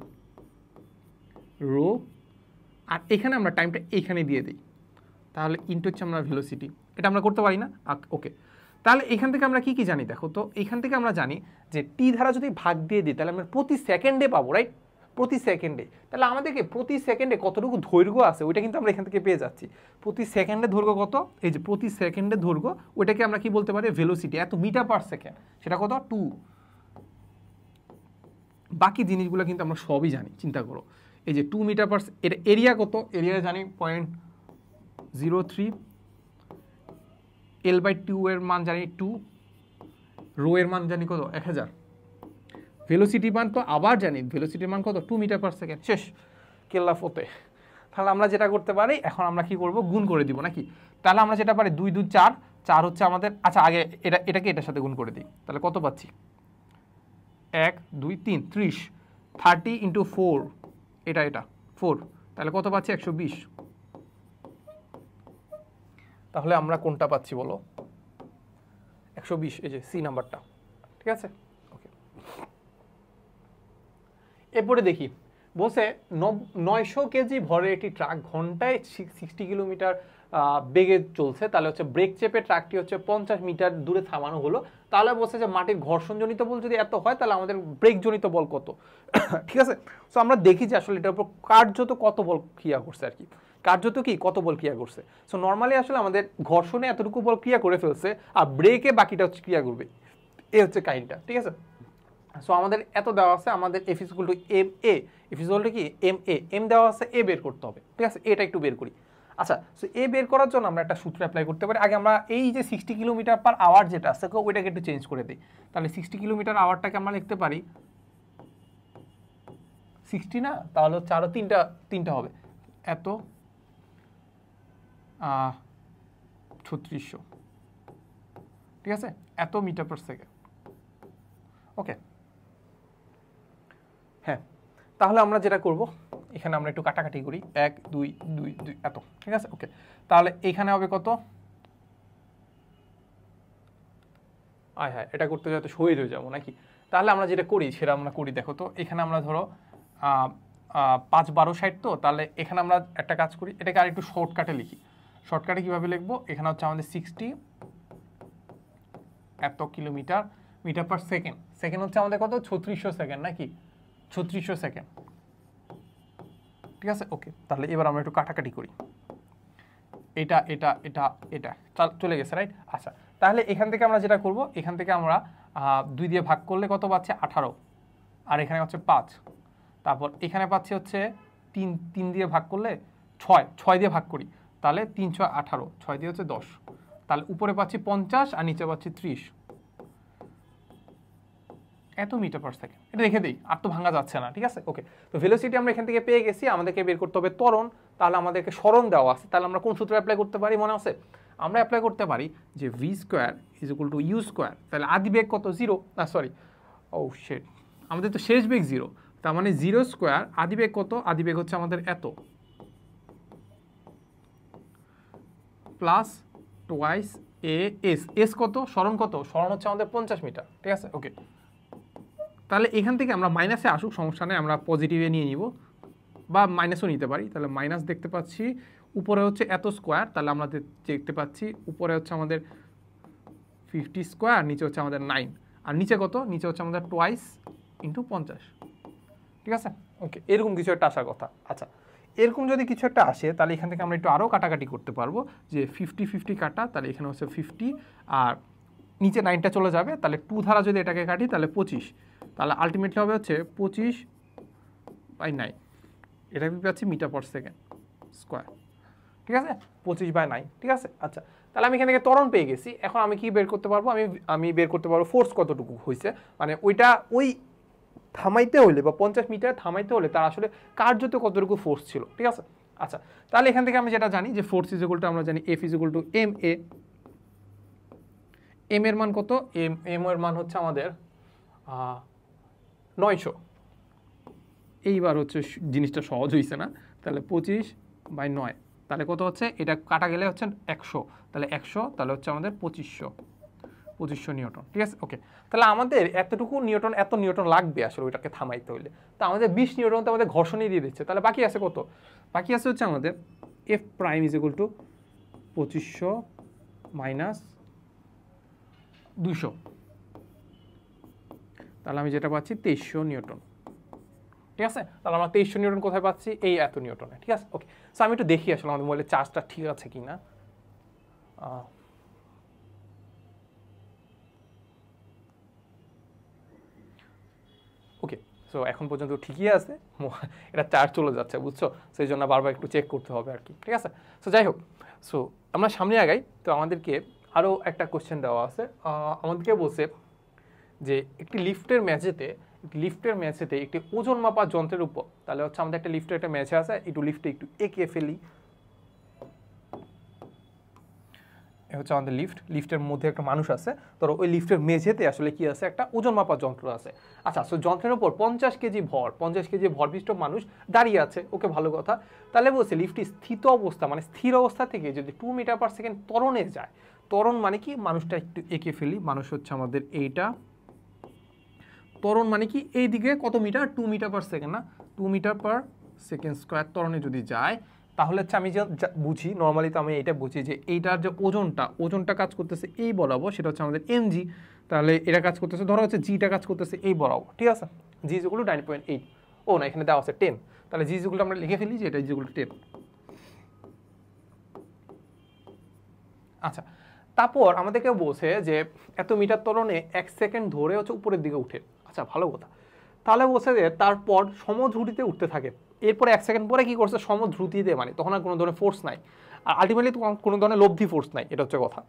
রো, আর এখানে আমরা টাইমটা এইখানে দিয়ে দিই, তাহলে ইন্টু হচ্ছে আমরা ভেলোসিটি। এটা আমরা করতে পারি না? ওকে, তাহলে এখান থেকে আমরা কি কি জানি দেখো তো। এখান থেকে আমরা জানি যে টি ধারা যদি ভাগ দিয়ে দিই তাহলে আমরা প্রতি সেকেন্ডে পাবো, রাইট? প্রতি সেকেন্ডে। তাহলে আমাদেরকে প্রতি সেকেন্ডে কতটুকু দৈর্ঘ্য আছে ওইটা কিন্তু আমরা এখান থেকে পেয়ে যাচ্ছি। প্রতি সেকেন্ডে দৈর্ঘ্য কত, এই যে প্রতি সেকেন্ডে দৈর্ঘ্য, ওইটাকে আমরা কি বলতে পারি ভেলোসিটি, এত মিটার পার সেকেন্ড, সেটা কত 2। বাকি জিনিসগুলো কিন্তু আমরা সবই জানি, চিন্তা করো। এই যে 2 মিটার পার, এর এরিয়া কত, এরিয়া জানি 0.03, L/2 এর মান জানি 2, রো এর মান জানি কত 1000, ভেলোসিটি মান তো আবার জানি, ভেলোসিটির মান কত 2 মিটার পার সেকেন্ড, শেষ কেল্লা ফতে। তাহলে আমরা যেটা করতে পারি, এখন আমরা কি করব, গুণ করে দিব নাকি? তাহলে আমরা যেটা পারি 2 2 4, 4 হচ্ছে আমাদের, আচ্ছা আগে এটাকে এটার সাথে গুণ করে দিই, তাহলে কত পাচ্ছি 1 2 3 30, 30 ইন্টু 4, এটা 4, তাহলে কত পাচ্ছি 120। তাহলে আমরা কোনটা পাচ্ছি বলো, 120, এই যে সি নাম্বারটা, ঠিক আছে? ওকে, এরপরে দেখি বলছে 900 কেজি ভরের একটি ট্রাক ঘন্টায় 60 কিলোমিটার বেগে চলছে, তাহলে হচ্ছে ব্রেক চেপে ট্রাকটি হচ্ছে 50 মিটার দূরে থামানো হলো। তাহলে বলছে যে মাটির ঘর্ষণজনিত বল যদি এত হয় তাহলে আমাদের ব্রেকজনিত বল কত? ঠিক আছে, সো আমরা দেখি যে আসলে এটার উপর কার্যত কত বল ক্রিয়া করছে আর কি, কার্যত কি কত বল ক্রিয়া করছে। সো নর্মালি আসলে আমাদের ঘর্ষণে এতটুকু বল ক্রিয়া করে ফেলছে, আর ব্রেকে বাকিটা হচ্ছে ক্রিয়া করবে, এই হচ্ছে কাহিনীটা, ঠিক আছে? সো আমাদের এত দেওয়া আছে, আমাদের F is equal to M A, F is equal to কি এম এ, এম দেওয়া আছে, এ বের করতে হবে, ঠিক আছে? এটা একটু বের করি। আচ্ছা, সো এ বের করার জন্য আমরা একটা সূত্র অ্যাপ্লাই করতে পারি। আগে আমরা এই যে 60 কিলোমিটার পার আওয়ার যেটা আছে ওইটাকে একটু চেঞ্জ করে দিই। তাহলে 60 কিলোমিটার আওয়ারটাকে আমরা লিখতে পারি 60 না, তাহলে হচ্ছে আরও তিনটা হবে, এত 3600, ঠিক আছে? এত মিটার পার সেকেন্ড, ওকে। হ্যাঁ, তাহলে আমরা যেটা করব, এখানে আমরা একটু কাটাকাটি করি, 1 2 2 2 এত, ঠিক আছে? ওকে, তাহলে এখানে হবে কত, হ্যাঁ এটা করতে যাতে শহীদ হয়ে যাবো নাকি? তাহলে আমরা যেটা করি সেটা আমরা করি, দেখো তো এখানে আমরা ধরো 5 12 60, তো তাহলে এখানে আমরা একটা কাজ করি, এটাকে আর একটু শর্টকাটে লিখি। শর্টকাটে কীভাবে লিখবো, এখানে হচ্ছে আমাদের 60 এত kilometre metre per second, second হচ্ছে আমাদের কত 3600 সেকেন্ড নাকি, 3600 সেকেন্ড, ঠিক আছে? ওকে, তাহলে এবার আমরা একটু কাটাকাটি করি, এটা এটা এটা এটা চলে গেছে, রাইট? আচ্ছা, তাহলে এখান থেকে আমরা যেটা করব, এখান থেকে আমরা 2 দিয়ে ভাগ করলে কত পাচ্ছে 18, আর এখানে হচ্ছে 5, তারপর এখানে পাচ্ছি হচ্ছে 3 দিয়ে ভাগ করলে 6 দিয়ে ভাগ করি, তাহলে 3 6 18, 6 দিয়ে হচ্ছে 10, তাহলে উপরে পাচ্ছি 50 আর নিচে পাচ্ছি 30, এত মিটার পার সেকেন্ড। এটা রেখে দিই, আর তো ভাঙা যাচ্ছে না, ঠিক আছে? ওকে, তো ভেলোসিটি আমরা এখান থেকে পেয়ে গেছি, আমাদেরকে বের করতে হবে ত্বরণ। তাহলে আমাদেরকে সরণ দেওয়া আছে, তাহলে আমরা কোন সূত্র অ্যাপ্লাই করতে পারি মনে আছে? আমরা অ্যাপ্লাই করতে পারি যে V square is equal to U square, তাহলে আদি বেগ কত 0, না সরি, ও শেট, আমাদের তো শেষ বেগ 0, তার মানে 0 স্কোয়ার, আদি বেগ কত, আদি বেগ হচ্ছে আমাদের এত, plus twice A S, S কত, স্মরণ কত, স্মরণ হচ্ছে আমাদের 50 মিটার, ঠিক আছে। ওকে, তাহলে এখান থেকে আমরা মাইনাসে আসুক সমস্যা নেই, আমরা পজিটিভে নিয়ে নিব বা মাইনাসও নিতে পারি। তাহলে মাইনাস দেখতে পাচ্ছি, উপরে হচ্ছে এত স্কোয়ার, তাহলে আমরা দেখতে পাচ্ছি উপরে হচ্ছে আমাদের 50 স্কোয়ার, নিচে হচ্ছে আমাদের 9, আর নিচে কত, নিচে হচ্ছে আমাদের টোয়াইস ইন্টু 50, ঠিক আছে। ওকে, এরকম কিছু একটা আসার কথা। আচ্ছা, এরকম যদি কিছু একটা আসে তাহলে এখান থেকে আমরা একটু আরও কাটাকাটি করতে পারবো, যে 50-50 কাটা, তাহলে এখানে হচ্ছে 50 আর নিচে 9টা চলে যাবে, তাহলে 2 ধারা যদি এটাকে কাটি তাহলে 25, তাহলে আলটিমেটলি হবে হচ্ছে 25/9, এটা আমি পাচ্ছি মিটার পার সেকেন্ড স্কোয়ার, ঠিক আছে, 25/9, ঠিক আছে। আচ্ছা, তাহলে আমি এখান থেকে ত্বরণ পেয়ে গেছি। এখন আমি কি বের করতে পারবো, আমি বের করতে পারবো ফোর্স কতটুকু হয়েছে, মানে ওইটা ওই থামাইতে হলে বা 50 মিটার থামাইতে হলে তার আসলে কার্যত কতটুকু ফোর্স ছিল, ঠিক আছে। আচ্ছা, তাহলে এখান থেকে আমি যেটা জানি যে ফোর্স ইজ ইকুয়াল টু, আমরা জানি F is equal to M A, M এর মান কত, এম এর মান হচ্ছে আমাদের 900। এইবার হচ্ছে জিনিসটা সহজ হয়েছে না, তাহলে 25/9, তাহলে কত হচ্ছে, এটা কাটা গেলে হচ্ছে 100, তাহলে 100, তাহলে হচ্ছে আমাদের 2500 নিউটন, ঠিক আছে। ওকে, তাহলে আমাদের এতটুকু নিউটন, এত নিউটন লাগবে আসলে ওইটাকে থামাইতে হইলে, তো আমাদের 20 নিউটন তো আমাদের ঘর্ষণই দিয়ে দিচ্ছে, তাহলে বাকি আছে কত, বাকি আছে হচ্ছে আমাদের F prime is equal two 2500 minus 200, তাহলে আমি যেটা পাচ্ছি 2300 নিউটন, ঠিক আছে। তাহলে আমরা 2300 নিউটন কোথায় পাচ্ছি, এই এত নিউটনে, ঠিক আছে। ওকে, সো আমি একটু দেখি আসলে আমাদের মোবাইলের চার্জটা ঠিক আছে কি না। ওকে, সো এখন পর্যন্ত ঠিকই আছে, এটা চার্জ চলে যাচ্ছে, বুঝছো, সেই জন্য বারবার একটু চেক করতে হবে আর কি, ঠিক আছে। সো যাই হোক, সো আমরা সামনে আগাই। তো আমাদেরকে আরও একটা কোশ্চেন দেওয়া আছে, আমাদেরকে বলছে যে একটি লিফটের ম্যাচেতে একটি ওজন মাপার যন্ত্রের উপর, তাহলে হচ্ছে আমাদের একটা লিফটের একটা ম্যাচে আছে, একটু লিফটে একটু এঁকে ফেলি, হচ্ছে আমাদের লিফটের মধ্যে একটা মানুষ আছে, ধরো ওই লিফটের মেঝেতে আসলে কি আছে, একটা ওজন মাপার যন্ত্র আছে। আচ্ছা, সো যন্ত্রের উপর 50 কেজি ভরবিষ্ট মানুষ দাঁড়িয়ে আছে, ওকে, ভালো কথা। তাহলে বলছে লিফটটি স্থিত অবস্থা, মানে স্থির অবস্থা থেকে যদি 2 মিটার পার সেকেন্ড ত্বরণে যায়, ত্বরণ মানে কি, মানুষটা একটু এঁকে ফেলি, মানুষ হচ্ছে আমাদের এইটা, ত্বরণ মানে কি, এই দিকে কত মিটার, 2 মিটার পার সেকেন্ড, না 2 মিটার পার সেকেন্ড স্কোয়ার ত্বরণে যদি যায়, তাহলে হচ্ছে আমি যা বুঝি, নর্মালি তো আমি এটা বুঝি যে এইটার যে ওজনটা কাজ করতেছে এই বরাবর, সেটা হচ্ছে আমাদের এমজি, তাহলে এটা কাজ করতেছে, ধরো হচ্ছে জিটা কাজ করতেছে এই বরাবর, ঠিক আছে, জি ইজ ইকুয়াল টু 9.8, ও না এখানে দেওয়া আছে 10, তাহলে জি ইজ ইকুয়াল টু আমরা লিখে ফেলি যে এটা ইজ ইকুয়াল টু 10। আচ্ছা, তারপর আমাদেরকে বলছে যে এত মিটার ত্বরণে 1 সেকেন্ড ধরে হচ্ছে উপরের দিকে উঠে। আচ্ছা, ভালো কথা। তাহলে বলছে যে তারপর সমদ্রুতিতে উঠতে থাকে, এরপরে 1 সেকেন্ড পরে কি করছে, সমদ্রুতিতে, মানে তখন আর কোনো ধরনের ফোর্স নাই, আর আলটিমেটলি কোনো ধরনের লব্ধি ফোর্স নাই, এটা হচ্ছে কথা।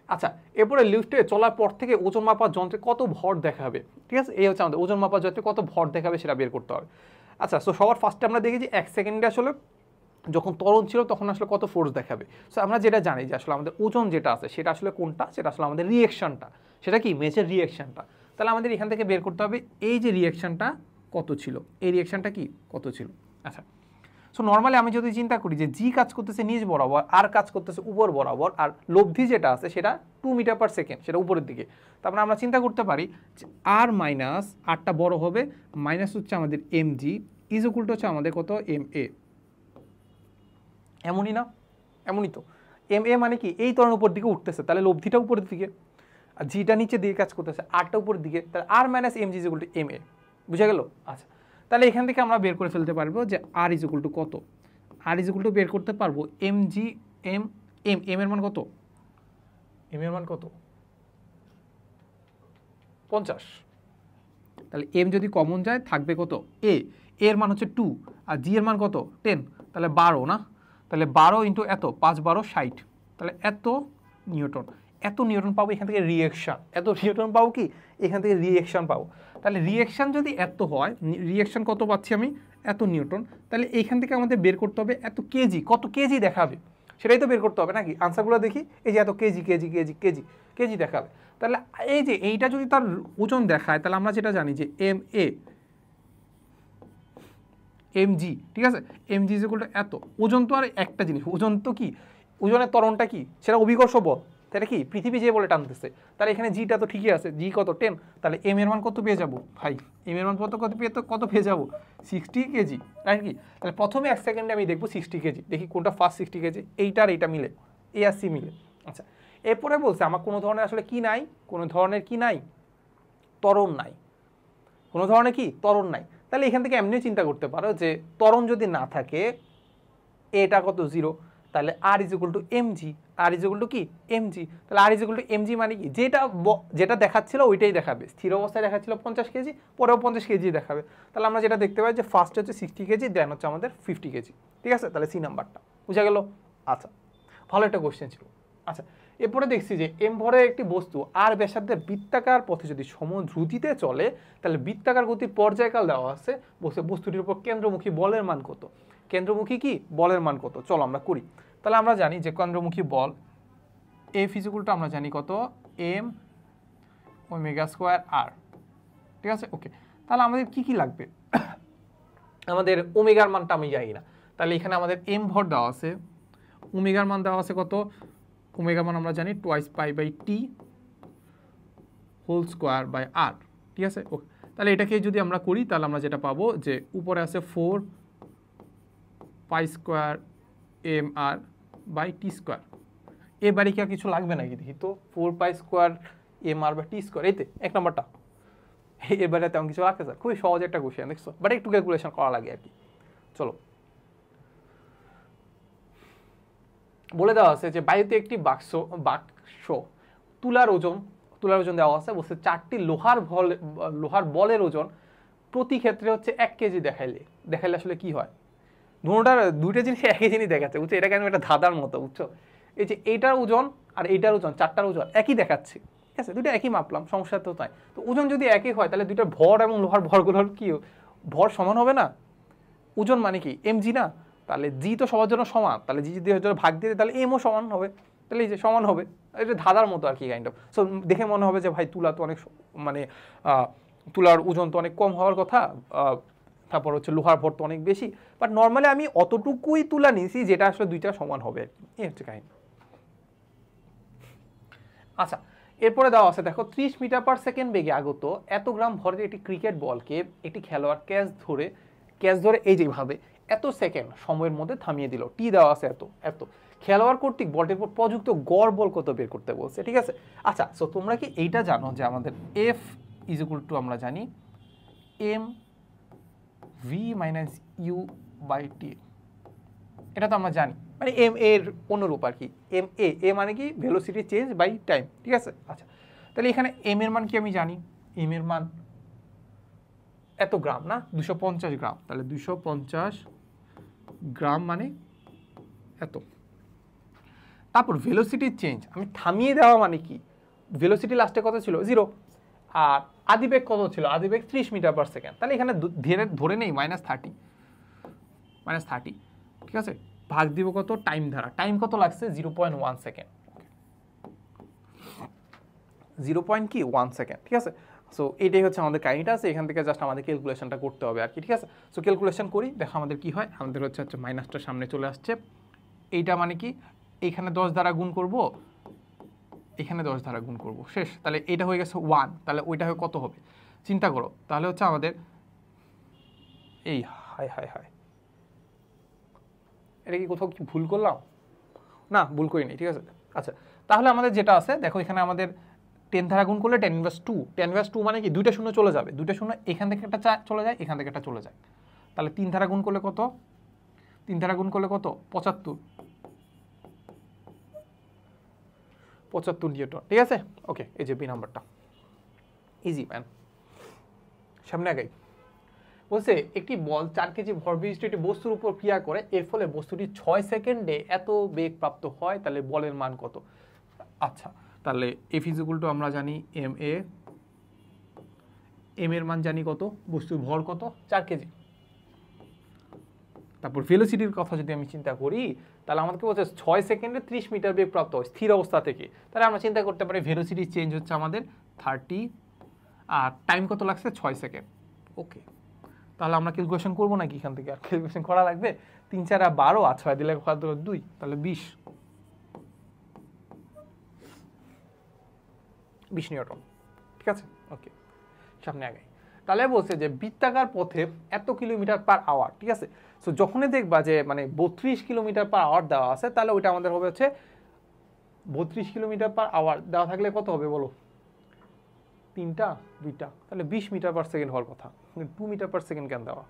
আচ্ছা, এরপরে লিফটে চলার পর থেকে ওজন মাপার যন্ত্রে কত ভর দেখাবে, ঠিক আছে, এই হচ্ছে আমাদের ওজন মাপার যন্ত্রে কত ভর দেখাবে সেটা বের করতে হবে। আচ্ছা, সো সবার ফার্স্টে আমরা দেখি যে 1 সেকেন্ডে আসলে যখন ত্বরণ ছিল তখন আসলে কত ফোর্স দেখাবে। সো আমরা যেটা জানি যে আসলে আমাদের ওজন যেটা আছে সেটা আসলে কোনটা, সেটা আসলে আমাদের রিয়েকশনটা, সেটা কি মেজর রিয়েকশনটা। তাহলে আমাদের এখান থেকে বের করতে হবে এই যে রিয়েকশনটা কত ছিল, এই রিয়েকশনটা কি কত ছিল। আচ্ছা, সো নর্মালি আমি যদি চিন্তা করি যে জি কাজ করতেছে নিচ বরাবর, আর কাজ করতেছে উপর বরাবর, আর লব্ধি যেটা আছে সেটা 2 মিটার পার সেকেন্ড, সেটা উপরের দিকে, তারপরে আমরা চিন্তা করতে পারি যে আর মাইনাস আরটা বড় হবে, মাইনাস হচ্ছে আমাদের M G is equal to হচ্ছে আমাদের কত এম এ, এমনই না, এমনই তো, এম এ মানে কি এই ত্বরণ উপর দিকে উঠতেছে, তাহলে লব্ধিটা উপরের দিকে, আর জিটা নিচে দিকে কাজ করতেছে, আরটা উপরের দিকে, তাহলে R minus m G is equal to M a, বুঝা গেল। আচ্ছা, তাহলে এখান থেকে আমরা বের করে ফেলতে পারবো যে আর ইজ ইকুয়াল টু কত, আর ইজ ইকুয়াল টু বের করতে পারবো M G M M M এর মান কত, এম এর মান কত 50, তাহলে এম যদি কমন যায় থাকবে কত এ, এর মান হচ্ছে 2, আর জি এর মান কত 10, তাহলে 12 না, তাহলে 12 ইন্টু এত 5 12 60, তাহলে এত নিউটন পাবো এখান থেকে রিয়েকশন, এত নিউটন পাবো কি এখান থেকে রিয়েকশন পাবো। তাহলে রিয়েকশন যদি এত হয়, রিয়েকশন কত পাচ্ছি আমি, এত নিউটন, তাহলে এইখান থেকে আমাদের বের করতে হবে এত কেজি, কত কেজি দেখাবে সেটাই তো বের করতে হবে নাকি। আনসারগুলো দেখি, এই যে এত KG KG KG KG KG দেখাবে, তাহলে এই যে এইটা যদি তার ওজন দেখায়, তাহলে আমরা যেটা জানি যে এম এ এম জি, ঠিক আছে, M G is equal to এত, ওজন তো আর একটা জিনিস, ওজন তো কি ওজনের ত্বরণটা কি, সেটা অভিকর্ষ বল, সেটা কি পৃথিবী যে বলে টানতেছে। তাহলে এখানে জিটা তো ঠিকই আছে, জি কত 10, তাহলে এম এর মান কত পেয়ে যাবো ভাই, এম এর মান কত পেয়ে যাবো 60 কেজি, রাইট কি। তাহলে প্রথমে 1 সেকেন্ডে আমি দেখবো 60 কেজি, দেখি কোনটা ফার্স্ট 60 কেজি, এইটা আর এইটা মিলে, এ আর সি মিলে। আচ্ছা, এরপরে বলছে আমার কোনো ধরনের আসলে কি নাই, কোনো ধরনের কি নাই, ত্বরণ নাই, কোনো ধরনের কি ত্বরণ নাই। তাহলে এখান থেকে এমনি চিন্তা করতে পারো যে ত্বরণ যদি না থাকে, এটা কত 0, তাহলে R is equal to m g, R is equal to কি এম জি। তাহলে R is equal to m g মানে কি, যেটা দেখাচ্ছিল ওইটাই দেখাবে, স্থির অবস্থায় দেখাচ্ছিল 50 কেজি, পরেও 50 কেজি দেখাবে। তাহলে আমরা যেটা দেখতে পাই যে ফার্স্ট হচ্ছে 60 কেজি, দেন হচ্ছে আমাদের 50 কেজি, ঠিক আছে। তাহলে সি নাম্বারটা বুঝা গেল। আচ্ছা, ভালো একটা কোশ্চেন ছিল। আচ্ছা, এরপরে দেখছি যে এম ভরের একটি বস্তু আর ব্যাসার্ধের বৃত্তাকার পথে যদি সমদ্রুতিতে চলে, তাহলে বৃত্তাকার গতির পর্যায়কাল দেওয়া আছে, বস্তুটির উপর কেন্দ্রমুখী বলের মান কত, কেন্দ্রমুখী কি বলের মান কত, চলো আমরা করি। তাহলে আমরা জানি যে কেন্দ্রমুখী বল এফ ইজ ইকুয়াল টু আমরা জানি কত, এম ওমেগা স্কোয়ার আর, ঠিক আছে। ওকে, তাহলে আমাদের কি কি লাগবে, আমাদের ওমেগার মানটা আমি জানি না, তাহলে এখানে আমাদের এম ভর দেওয়া আছে, ওমেগার মান দেওয়া আছে কত, ওমেগার মান আমরা জানি twice pi by T whole square by R, ঠিক আছে। ওকে, তাহলে এটাকে যদি আমরা করি তাহলে আমরা যেটা পাবো যে উপরে আছে 4 pi square m R by T square, এবারে কি আর কিছু লাগবে নাকি দেখি তো, 4 pi square m R by T square, এইতে এক নম্বরটা, এবারে তেমন কিছু লাগছে স্যার, খুবই সহজ একটা কোশ্চেন দেখছো, বাট একটু ক্যালকুলেশন করা লাগে আর কি। চলো, বলে দেওয়া আছে যে বায়ুতে একটি বাক্স তুলার ওজন দেওয়া আছে, বলছে 4টি লোহার বলের ওজন প্রতি ক্ষেত্রে হচ্ছে 1 কেজি দেখাইলে আসলে কি হয়। দুইটা জিনিস একই জিনিস দেখাচ্ছে, বুঝছো, এটা কেন একটা ধাঁধার মতো, বুঝছো। এই যে এইটার ওজন আর এইটার ওজন, 4টার ওজন একই দেখাচ্ছে, ঠিক আছে, দুইটা একই মাপলাম, সমস্যা তো তাই। তো ওজন যদি একই হয় তাহলে দুইটার ভর এবং লোহার ভরগুলোর কি ভর সমান হবে না, ওজন মানে কি এমজি না, তাহলে জি তো সবার জন্য সমান, তাহলে জি যদি ভাগ দিয়ে তাহলে এমও সমান হবে, তাহলে এই যে সমান হবে, এটা ধাঁধার মতো আর কি কাইন্ড অফ। সো দেখে মনে হবে যে ভাই তুলা তো অনেক মানে তুলার ওজন তো অনেক কম হওয়ার কথা, তারপর হচ্ছে লোহার ভর তো অনেক বেশি, বাট নর্মালি আমি অতটুকুই তুলা নিয়েছি যেটা আসলে দুইটা সমান হবে আর কি, এই হচ্ছে কাহিনী। আচ্ছা, এরপরে দেওয়া আছে দেখো 30 মিটার পার সেকেন্ড বেগে আগত এত গ্রাম ভরের একটি ক্রিকেট বলকে একটি খেলোয়াড় ক্যাচ ধরে এই যেভাবে এত সেকেন্ড সময়ের মধ্যে থামিয়ে দিল, টি দেওয়া আছে এত খেলোয়াড় কর্তৃক বলটির উপর প্রযুক্ত গড় বল কত বের করতে বলছে, ঠিক আছে। আচ্ছা, সো তোমরা কি এইটা জানো যে আমাদের এফ ইজ ইকুয়াল টু আমরা জানি m V minus u by t, এটা তো আমরা জানি, মানে এম এর অনুরূপ আর কি, এ মানে কি ভেলোসিটি চেঞ্জ বাই টাইম, ঠিক আছে। আচ্ছা, তাহলে এখানে এম এর মান কি আমি জানি, এম এর মান এত গ্রাম না, 250 গ্রাম, তাহলে 250 গ্রাম মানে এত। তারপর ভেলোসিটি চেঞ্জ আমি থামিয়ে দেওয়া মানে কি, ভেলোসিটি লাস্টে কত ছিল 0, আর আদিবেগ কত ছিল, আদিবেগ 30 মিটার পার সেকেন্ড, তাহলে এখানে ধরে নেই -30, ঠিক আছে, ভাগ দিব কত টাইম দ্বারা, টাইম কত লাগছে 0.1 সেকেন্ড, 0.1 সেকেন্ড, ঠিক আছে। সো এটাই হচ্ছে আমাদের কাহিনীটা আছে, এখান থেকে জাস্ট আমাদের ক্যালকুলেশনটা করতে হবে আর কি, ঠিক আছে। সো ক্যালকুলেশন করি, দেখো আমাদের কি হয়, আমাদের হচ্ছে মাইনাসটা সামনে চলে আসছে, এইটা মানে কি এইখানে 10 দ্বারা গুণ করব, এখানে 10 দ্বারা গুণ করব, শেষ। তাহলে এটা হয়ে গেছে 1, তাহলে ওইটা হয়ে কত হবে চিন্তা করো, তাহলে হচ্ছে আমাদের এই হাই এটা কি কোথাও কি ভুল করলাম, না ভুল করিনি, ঠিক আছে। আচ্ছা, তাহলে আমাদের যেটা আছে দেখো এখানে আমাদের 10 দ্বারা গুণ করলে 10 মানে কি দুইটা শূন্য চলে যাবে, দুইটা শূন্য এখান থেকে একটা চলে যায়, এখান থেকে একটা চলে যায়, তাহলে 3 দ্বারা গুণ করলে কত, 3 দ্বারা গুণ করলে কত 75 নিউটন, ঠিক আছে। ওকে, এই যে বি নাম্বারটা ইজি ম্যান, সামনে আগাই। বলছে একটি বল 4 কেজি ভর বিশিষ্ট একটি বস্তুর উপর ক্রিয়া করে, এর ফলে বস্তুটি 6 সেকেন্ডে এত বেগ প্রাপ্ত হয়, তাহলে বলের মান কত। আচ্ছা, তাহলে এফ ইজ ইকুয়াল টু আমরা জানি এম এর মান জানি কত, বস্তুর ভর কত 4 কেজি, তারপর ভেলোসিটির কথা যদি আমি চিন্তা করি তাহলে আমাদেরকে বলছে 6 সেকেন্ডে 30 মিটার বেগ প্রাপ্ত হয় স্থির অবস্থা থেকে, তাহলে আমরা চিন্তা করতে পারি ভেলোসিটি চেঞ্জ হচ্ছে আমাদের 30, আর টাইম কত লাগছে 6 সেকেন্ড। ওকে, তাহলে আমরা ক্যালকুলেশন করবো নাকি এখান থেকে, আর ক্যালকুলেশন করা লাগবে, 3 4 12, আর 6 দিলে 2, তাহলে 20, 20 নিউটন। ঠিক আছে, ওকে, সামনে আগে। তাহলে বলছে যে বৃত্তাকার পথে এত কিলোমিটার পার আওয়ার। ঠিক আছে, সো যখনই দেখবা যে মানে 32 কিলোমিটার পার আওয়ার দেওয়া আছে, তাহলে ওইটা আমাদের হবে হচ্ছে 32 কিলোমিটার পার আওয়ার দেওয়া থাকলে কত হবে বলো, 3টা 2টা, তাহলে 20 মিটার পার সেকেন্ড হওয়ার কথা, 2 মিটার পার সেকেন্ড কেন দেওয়া?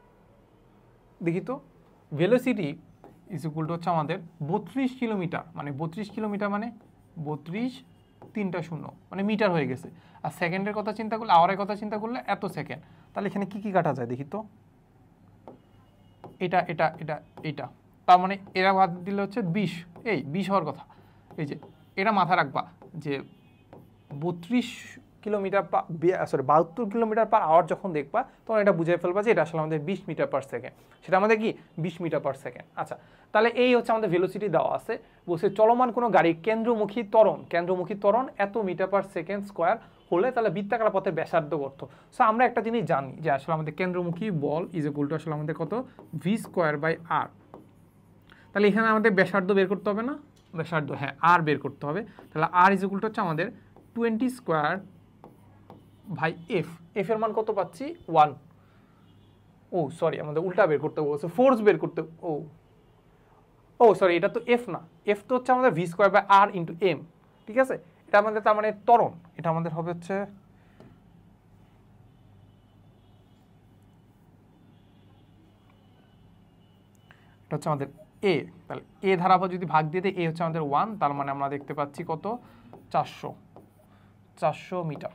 দেখি তো, ভেলোসিটি ইজ ইকুয়াল টু হচ্ছে আমাদের 32 কিলোমিটার, মানে 32 কিলোমিটার মানে 32 3টা 0 মানে মিটার হয়ে গেছে। আর সেকেন্ডের কথা চিন্তা করলে, আওয়ারের কথা চিন্তা করলে এত সেকেন্ড। তাহলে এখানে কি কি কাটা যায় দেখি তো, এটা এটা এটা এটা, তার মানে এরা বাদ দিলে হচ্ছে 20, এই 20 হওয়ার কথা। এই যে এটা মাথা রাখবা যে 32 kilometre sorry 72 kilometre per hour যখন দেখবা, তখন এটা বুঝে ফেলবা যে এটা আসলে আমাদের 20 মিটার পার সেকেন্ড, সেটা আমাদের কি 20 মিটার পার সেকেন্ড। আচ্ছা, তাহলে এই হচ্ছে আমাদের ভেলোসিটি দেওয়া আছে। বলছে চলমান কোনো গাড়ির কেন্দ্রমুখী ত্বরণ এত মিটার পার সেকেন্ড স্কোয়ার হলে তাহলে বৃত্তাকার পথের ব্যাসার্ধ কত। সো আমরা একটা জিনিস জানি যে আসলে আমাদের কেন্দ্রমুখী বল ইজ ইকুয়াল টু আসলে আমাদের কত, ভি স্কোয়ার বাই আর। তাহলে এখানে আমাদের ব্যাসার্ধ বের করতে হবে না, ব্যাসার্ধ হ্যাঁ আর বের করতে হবে। তাহলে আর ইজ ইকুয়াল টু হচ্ছে আমাদের 20 স্কোয়ার ভাই এফ। এফ এর মান কত পাচ্ছি 1। ও সরি, আমাদের উল্টা বের করতে বলছে, ফোর্স বের করতে। ও সরি, এটা তো এফ না, এফ তো হচ্ছে আমাদের V square by R into M. ঠিক আছে, এটা আমাদের তার মানে ত্বরণ, এটা আমাদের হবে হচ্ছে এটা হচ্ছে আমাদের এ। তাহলে এ ধারা যদি ভাগ দিয়ে দেয়, এ হচ্ছে আমাদের 1, তার মানে আমরা দেখতে পাচ্ছি কত 400 মিটার।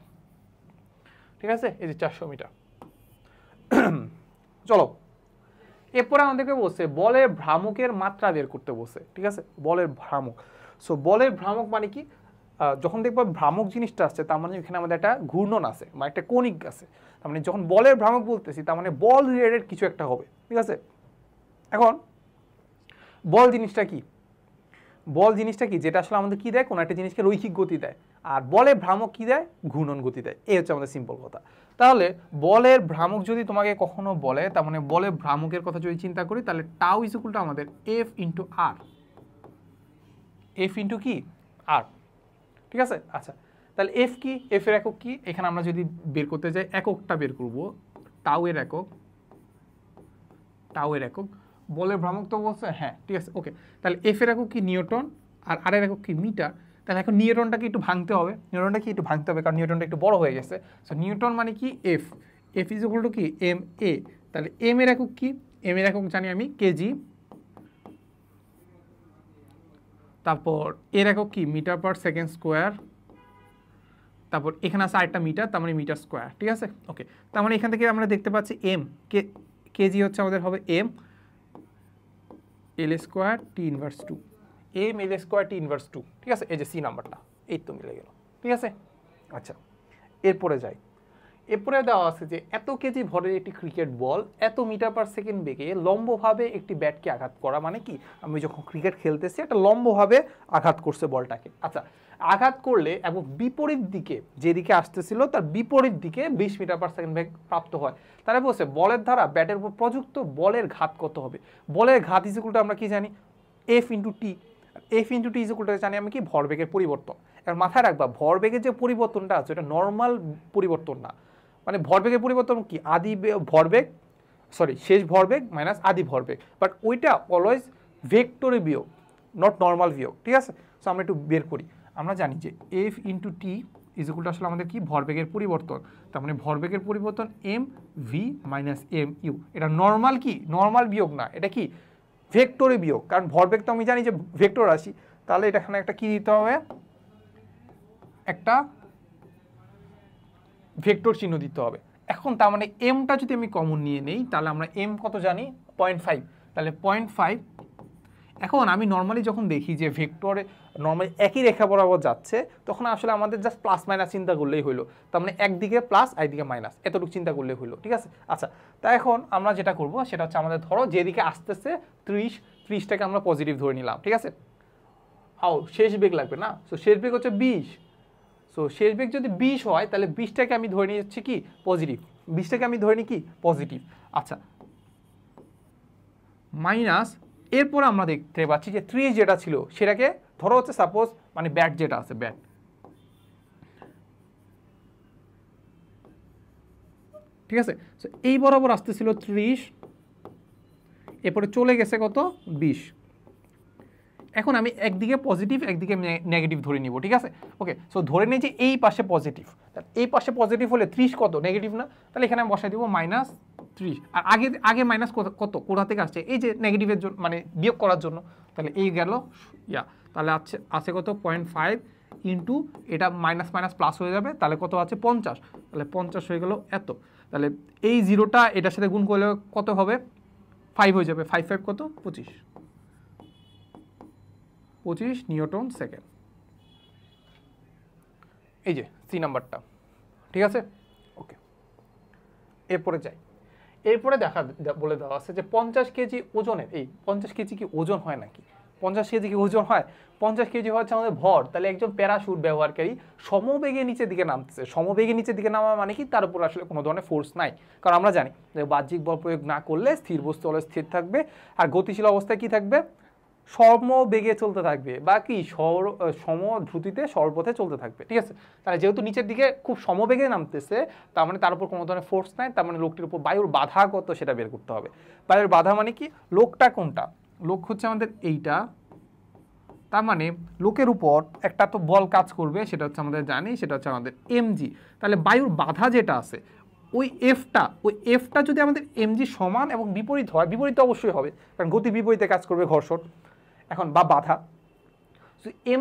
ঠিক আছে, এই যে 400 মিটার। চলো এরপরে আমাদেরকে বলছে বলের ভ্রামকের মাত্রা বের করতে বলছে। ঠিক আছে, বলের ভ্রামক। সো বলের ভ্রামক মানে কি, যখন দেখবো ভ্রামক জিনিসটা আসছে, তার মানে এখানে আমাদের একটা ঘূর্ণন আছে বা একটা কণিক আছে। তার মানে যখন বলের ভ্রামক বলতেছি, তার মানে বল রিলেটেড কিছু একটা হবে। ঠিক আছে, এখন বল জিনিসটা কি, বল জিনিসটা কি, যেটা আসলে আমাদের কি দেয়, কোনো একটা জিনিসকে রৈখিক গতি দেয়। আর বলের ভ্রামক কি দেয়, ঘূর্ণন গতি দেয়। এই হচ্ছে আমাদের সিম্পল কথা। তাহলে বলের ভ্রামক যদি তোমাকে কখনো বলে, তার মানে বলের ভ্রামকের কথা যদি চিন্তা করি, তাহলে টাউ ইজ ইকুয়াল টু আমাদের এফ ইন্টু আর, এফ ইন্টু কি আর। ঠিক আছে, আচ্ছা তাহলে এফ কি, এফ এর একক কি, এখানে আমরা যদি বের করতে যাই এককটা বের করব, টাউ এর একক, টাউ এর একক। বলের ভ্রামক তো বলছে, হ্যাঁ ঠিক আছে ওকে। তাহলে এফ এর একক কি নিউটন, আর আর এর একক কি মিটার। তাহলে এখন নিউটনটাকে একটু ভাঙতে হবে, কারণ নিউটনটা একটু বড় হয়ে গেছে। সো নিউটন মানে কি F, F is equal to কি এম এ। তাহলে এম এর একক কি, এম এর একক জানি আমি কেজি, তারপর এর একক কি মিটার পার সেকেন্ড স্কোয়ার, তারপর এখানে আছে আরেকটা মিটার, তার মানে মিটার স্কোয়ার। ঠিক আছে ওকে, তার মানে এখান থেকে আমরা দেখতে পাচ্ছি এম কেজি হচ্ছে আমাদের হবে M L square T inverse 2, M L square T inverse 2। ঠিক আছে, এই যে সি নাম্বারটা, এই তো মিলে গেল। ঠিক আছে, আচ্ছা এরপরে যাই। এরপরে দেওয়া আছে যে এত কেজি ভরের একটি ক্রিকেট বল এত মিটার পার সেকেন্ড বেগে লম্বভাবে একটি ব্যাটকে আঘাত করা, মানে কি আমি যখন ক্রিকেট খেলতেছি একটা লম্বভাবে আঘাত করছে বলটাকে। আচ্ছা, আঘাত করলে এবং বিপরীত দিকে যেদিকে আসতেছিল তার বিপরীত দিকে 20 মিটার পার সেকেন্ড বেগ প্রাপ্ত হয়। তারা বলছে বলের দ্বারা ব্যাটের উপর প্রযুক্ত বলের ঘাত কত হবে। বলের ঘাত ইজ ইকুয়াল টু আমরা কি জানি, F into T. F into T is equal two জানি আমি কি ভরবেগের পরিবর্তন। এবার মাথায় রাখবা ভরবেগের যে পরিবর্তনটা আছে এটা নর্মাল পরিবর্তন না, মানে ভরবেগের পরিবর্তন কি আদি ভরবেগ সরি শেষ ভরবেগ মাইনাস আদি ভরবেগ, বাট ওইটা অলওয়েজ ভেক্টরে বিয়োগ, নট নর্মাল বিয়োগ। ঠিক আছে, সো আমরা একটু বের করি। আমরা জানি যে F into T is equal to আসলে আমাদের কি ভরবেগের পরিবর্তন, তার মানে ভরবেগের পরিবর্তন M V minus M U. এটা নর্মাল কি, নর্মাল বিয়োগ না, এটা কি ভেক্টরে বিয়োগ, কারণ ভরবেগ তো আমি জানি যে ভেক্টর রাশি। তাহলে এটা এখানে একটা কি দিতে হবে, একটা ভেক্টর চিহ্ন দিতে হবে। এখন তার মানে এমটা যদি আমি কমন নিয়ে নেই, তাহলে আমরা এম কত জানি 0.5, তাহলে 0.5। এখন আমি নর্মালি যখন দেখি যে ভেক্টরে নর্মালি একই রেখা বরাবর যাচ্ছে, তখন আসলে আমাদের জাস্ট প্লাস মাইনাস চিন্তা করলেই হলো। তার মানে একদিকে প্লাস একদিকে মাইনাস, এতটুকু চিন্তা করলেই হলো। ঠিক আছে, আচ্ছা তা এখন আমরা যেটা করব সেটা হচ্ছে আমাদের ধরো যেদিকে আসতেছে 30টাকে আমরা পজিটিভ ধরে নিলাম। ঠিক আছে, শেষ বেগ লাগবে না, সো শেষ বেগ হচ্ছে 20। সো শেষ বেগ যদি 20 হয়, তাহলে 20টাকে আমি ধরে নিচ্ছি কি পজিটিভ, 20টাকে আমি ধরে নিই কি পজিটিভ। আচ্ছা মাইনাস, এরপর আমরা দেখতে পাচ্ছি যে 30 যেটা ছিল সেটাকে ধরো হচ্ছে সাপোজ মানে ব্যাট যেটা আছে ব্যাট, ঠিক আছে। সো এই বরাবর আসতেছিল 30, এরপরে চলে গেছে কত 20। এখন আমি একদিকে পজিটিভ একদিকে নেগেটিভ ধরে নিব, ঠিক আছে। ওকে, সো ধরে নিই যে এই পাশে পজিটিভ, এই পাশে পজিটিভ হলে 30 কত নেগেটিভ না, তাহলে এখানে আমি বসাই দিব -30। আর আগে আগে মাইনাস কত কোথা থেকে আসছে, এই যে নেগেটিভের জন্য মানে বিয়োগ করার জন্য, তাহলে এই গেল তাহলে আছে কত 0.5 ইন্টু এটা মাইনাস মাইনাস প্লাস হয়ে যাবে, তাহলে কত আছে 50, তাহলে 50 হয়ে গেল এত। তাহলে এই জিরোটা এটার সাথে গুণ করলে কত হবে 5 হয়ে যাবে, 5 5 কত 25 নিউটন সেকেন্ড। এই যে সি নাম্বারটা, ঠিক আছে। ওকে, এরপরে যাই। এরপরে বলে দেওয়া আছে যে 50 কেজি ওজনের, এই 50 কেজি কি ওজন হয় নাকি? 50 কেজি কি ওজন হয়? 50 কেজি হচ্ছে আমাদের ভর। তাহলে একজন প্যারাশুট ব্যবহারকারী সমবেগে নিচের দিকে নামতেছে। সমবেগে নিচের দিকে নামা মানে কি, তার উপর আসলে কোনো ধরনের ফোর্স নাই। কারণ আমরা জানি যে বাহ্যিক বল প্রয়োগ না করলে স্থির বস্তু হলে স্থির থাকবে, আর গতিশীল অবস্থায় কি থাকবে, সমবেগে চলতে থাকবে, বা কি সমদ্রুতিতে সরলপথে চলতে থাকবে, ঠিক আছে। তাহলে যেহেতু নিচের দিকে খুব সমবেগে নামতেছে, তার মানে তার উপর কোনো ধরনের ফোর্স নাই, তার মানে লোকটির উপর বায়ুর বাধা কত সেটা বের করতে হবে। বায়ুর বাধা মানে কি, লোকটা কোনটা, লোক হচ্ছে আমাদের এইটা, তার মানে লোকের উপর একটা তো বল কাজ করবে, সেটা হচ্ছে আমাদের জানি, সেটা হচ্ছে আমাদের mg। তাহলে বায়ুর বাধা যেটা আছে ওই এফটা যদি আমাদের mg সমান এবং বিপরীত হয়, বিপরীত অবশ্যই হবে কারণ গতি বিপরীতে কাজ করবে, ঘর্ষণ এখন বা বাধা।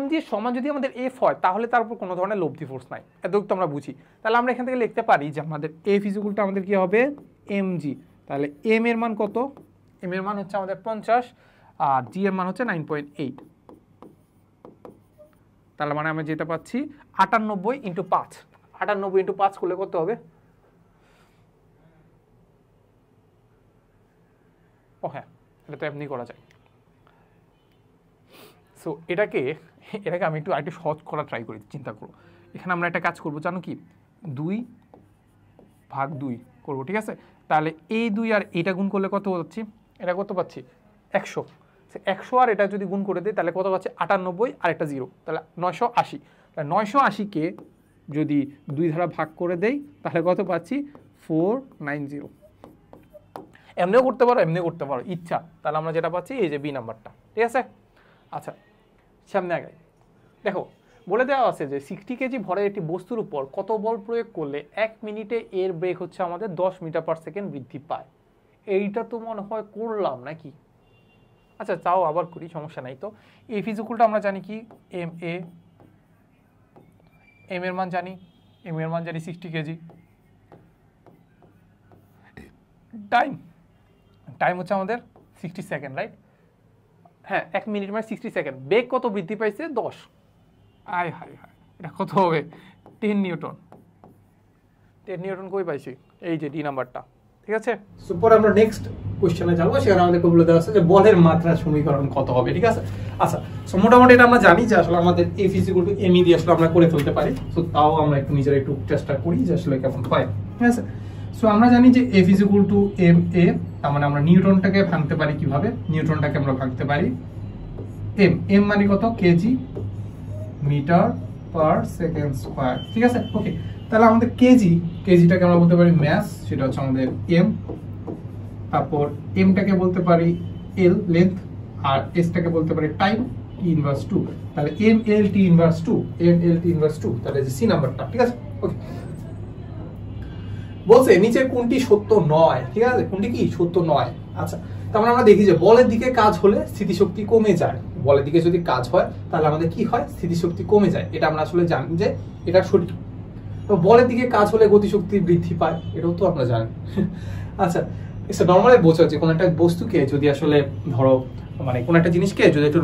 mg সমান যদি আমাদের এফ হয়, তাহলে তার উপর কোনো ধরনের লব্ধি ফোর্স নাই, এতটুকু তো আমরা বুঝি। তাহলে আমরা এখান থেকে লিখতে পারি যে আমাদের এফ ইকুয়ালটা আমাদের কি হবে mg। তাহলে m এর মান কত, m এর মান হচ্ছে আমাদের 50 আর g এর মান হচ্ছে 9.8। তাহলে মানে আমরা যেটা পাচ্ছি 98 × 5, 98 × 5 করলে কত হবে, ও হ্যাঁ এটা তো এমনি করা যায়। সো এটাকে আমি একটু সহজ করা ট্রাই করি, চিন্তা করো। এখানে আমরা একটা কাজ করব, জানো কি, 2/2 করবো, ঠিক আছে। তাহলে এই 2 আর এটা গুণ করলে কত পাচ্ছি, এটা কত পাচ্ছি 100। 100 আর এটা যদি গুণ করে দিই তাহলে কত পাচ্ছি 98 আর একটা 0, তাহলে 980। তাহলে 980-কে যদি 2 দ্বারা ভাগ করে দেই তাহলে কত পাচ্ছি 490। এমনিও করতে পারো, এমনিও করতে পারো, ইচ্ছা। তাহলে আমরা যেটা পাচ্ছি এই যে বি নাম্বারটা, ঠিক আছে। আচ্ছা সামনে আগে দেখো, বলে দেওয়া আছে যে 60 কেজি ভরের একটি বস্তুর উপর কত বল প্রয়োগ করলে 1 মিনিটে এর বেগ হচ্ছে আমাদের 10 মিটার/সেকেন্ড বৃদ্ধি পায়। এইটা তো মনে হয় করলাম নাকি, আচ্ছা তাও আবার করি, সমস্যা নাই। তো এই ফিজিক্যালটা আমরা জানি কি, এম এর মান জানি, এম এর মান জানি 60 কেজি। টাইম হচ্ছে আমাদের 60 সেকেন্ড, রাইট? হ্যাঁ, 1 মিনিট মানে 60 সেকেন্ড। বেগ কত বৃদ্ধি পাইছে 10। আয় হায় হায়, এটা কত হবে 10 নিউটন। 10 নিউটন কই পাইছি, এই যে ডি নাম্বারটা, ঠিক আছে। সুপার আমরা নেক্সট কোশ্চেনে যাব, সেখানে আমাদেরকে বলে দেওয়া আছে যে বলের মাত্রা সমীকরণ কত হবে, ঠিক আছে। আচ্ছা সো মোটামুটি এটা আমরা জানি যে আসলে আমাদের F is equal to M E দিয়ে আসলে আমরা করে ফেলতে পারি। সো তাও আমরা একটু নিজেরা একটু চেষ্টা করি যে আসলে কেমন হয়, ঠিক আছে। সো আমরা জানি যে F is equal to M a, তার মানে আমরা নিউটনটাকে ভাঙতে পারি কিভাবে, নিউটনটাকে আমরা ভাঙতে পারি এম মানে কত, কেজি মিটার/সেকেন্ড স্কয়ার, ঠিক আছে। ওকে, তাহলে আমাদের কেজিটাকে আমরা বলতে পারি ম্যাস, সেটা হচ্ছে আমাদের এম। তারপর এমটাকে বলতে পারি এল লেন্থ, আর এসটাকে বলতে পারি টাইম টি ইনভার্স 2। তাহলে M L T inverse 2, M L T inverse 2, তাহলে যে সি নাম্বারটা, ঠিক আছে। ওকে, বলছে নিচে কোনটি সত্য নয়, ঠিক আছে, কোনটি কি সত্য নয়। আচ্ছা তারপর আমরা দেখি যে বলের দিকে কাজ হলে স্থিতিশক্তি কমে যায়, বলের দিকে যদি কাজ হয় তাহলে আমাদের কি হয়, স্থিতিশক্তি কমে যায়। এটা আমরা আসলে জানি যে এটা সঠিক। তো বলের দিকে কাজ হলে গতিশক্তি বৃদ্ধি পায়, এটাও তো আমরা জানি। আচ্ছা এটা নরমালি বোঝা যাচ্ছে কোন একটা বস্তুকে যদি আসলে ধরো মানে কোন একটা জিনিসকে যদি একটু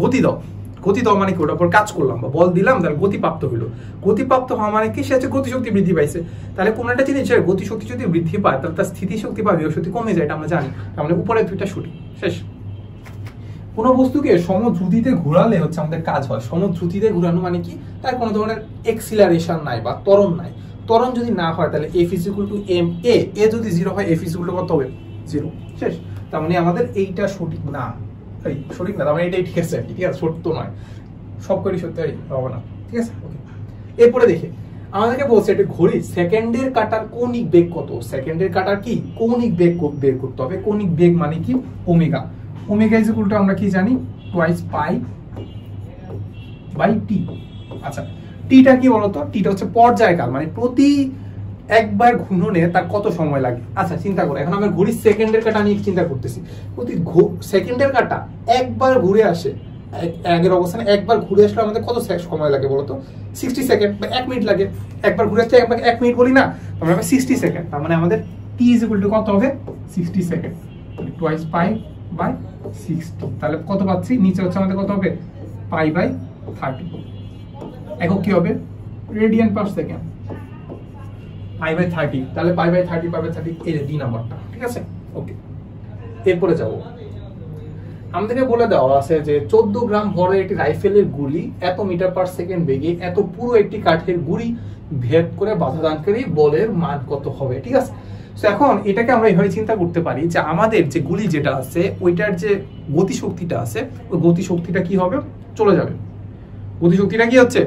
গতি দাও মানে কি, ওটার উপর কাজ করলাম বা বল দিলাম, তাহলে গতিপ্রাপ্ত হইলো। গতিপ্রাপ্ত হওয়া মানে কি, সে হচ্ছে গতিশক্তি বৃদ্ধি পাইছে। তাহলে কোন একটা জিনিসের গতিশক্তি যদি বৃদ্ধি পায় তাহলে তার স্থিতিশক্তি বা বিভব কমে যায়, এটা আমরা জানি। তার মানে উপরে দুইটা সঠিক, শেষ। কোন বস্তুকে সমদ্রুতিতে ঘোরালে হচ্ছে আমাদের কাজ হয়। সমদ্রুতিতে ঘোরানো মানে কি, তার কোনো ধরনের এক্সিলারেশন নাই বা ত্বরণ নাই। ত্বরণ যদি না হয় তাহলে F is equal to M a, যদি 0 হয় এফ ইজ ইকুয়াল টু কত হবে 0, শেষ। তার মানে আমাদের এইটা সঠিক না, সঠিক না, তার মানে এটাই ঠিক আছে, ঠিক আছে, সত্য নয়, সব করি সত্য হবে না, ঠিক আছে। ওকে, এরপরে দেখি আমাদেরকে বলছে একটা ঘড়ি সেকেন্ডের কাঁটার কৌণিক বেগ কত, সেকেন্ডের কাঁটার কি কৌণিক বেগ বের করতে হবে। কৌণিক বেগ মানে কি omega, omega is equal to আমরা কি জানি টুয়াইস পাই বাই টি। আচ্ছা টিটা কি বলতো, টিটা হচ্ছে পর্যায়কাল, মানে প্রতি একবার ঘূর্ণনে তার কত সময় লাগে। আচ্ছা চিন্তা করো, এখন আমরা ঘড়ির সেকেন্ডের কাঁটা নিয়ে চিন্তা করতেছি, প্রতি সেকেন্ডের কাঁটা একবার ঘুরে আসে, আগের অবস্থানে একবার ঘুরে আসলে আমাদের কত সময় লাগে বলতো, 60 সেকেন্ড বা 1 মিনিট লাগে। একবার ঘুরে আসলে একবার 1 মিনিট বলি না, আমরা 60 সেকেন্ড, তার মানে আমাদের টি ইজ ইকুয়াল টু কত হবে 60 সেকেন্ড, টুয়াইস পাই বাই 60। তাহলে কত পাচ্ছি, নিচে হচ্ছে আমাদের কত হবে পাই বাই 30, একক কি হবে radian per second, pi by 30, তাহলে পাই বাই 30 পাই বাই 30 এই যে 2 নাম্বারটা, ঠিক আছে। ওকে এরপরে যাব, আমাদেরকে বলে দেওয়া আছে যে 14 গ্রাম ভরের একটি রাইফেলের গুলি এত মিটার পার সেকেন্ড বেগে এত পুরো একটি কাঠের গুলি ভেদ করে বাধাদানকারী বলের মান কত হবে, ঠিক আছে। তো এখন এটাকে আমরা এইভাবে চিন্তা করতে পারি যে আমাদের যে গুলি যেটা আছে ওইটার যে গতিশক্তিটা আছে ওই গতিশক্তিটা কি হবে, চলে যাবে। গতিশক্তিটা কি হচ্ছে,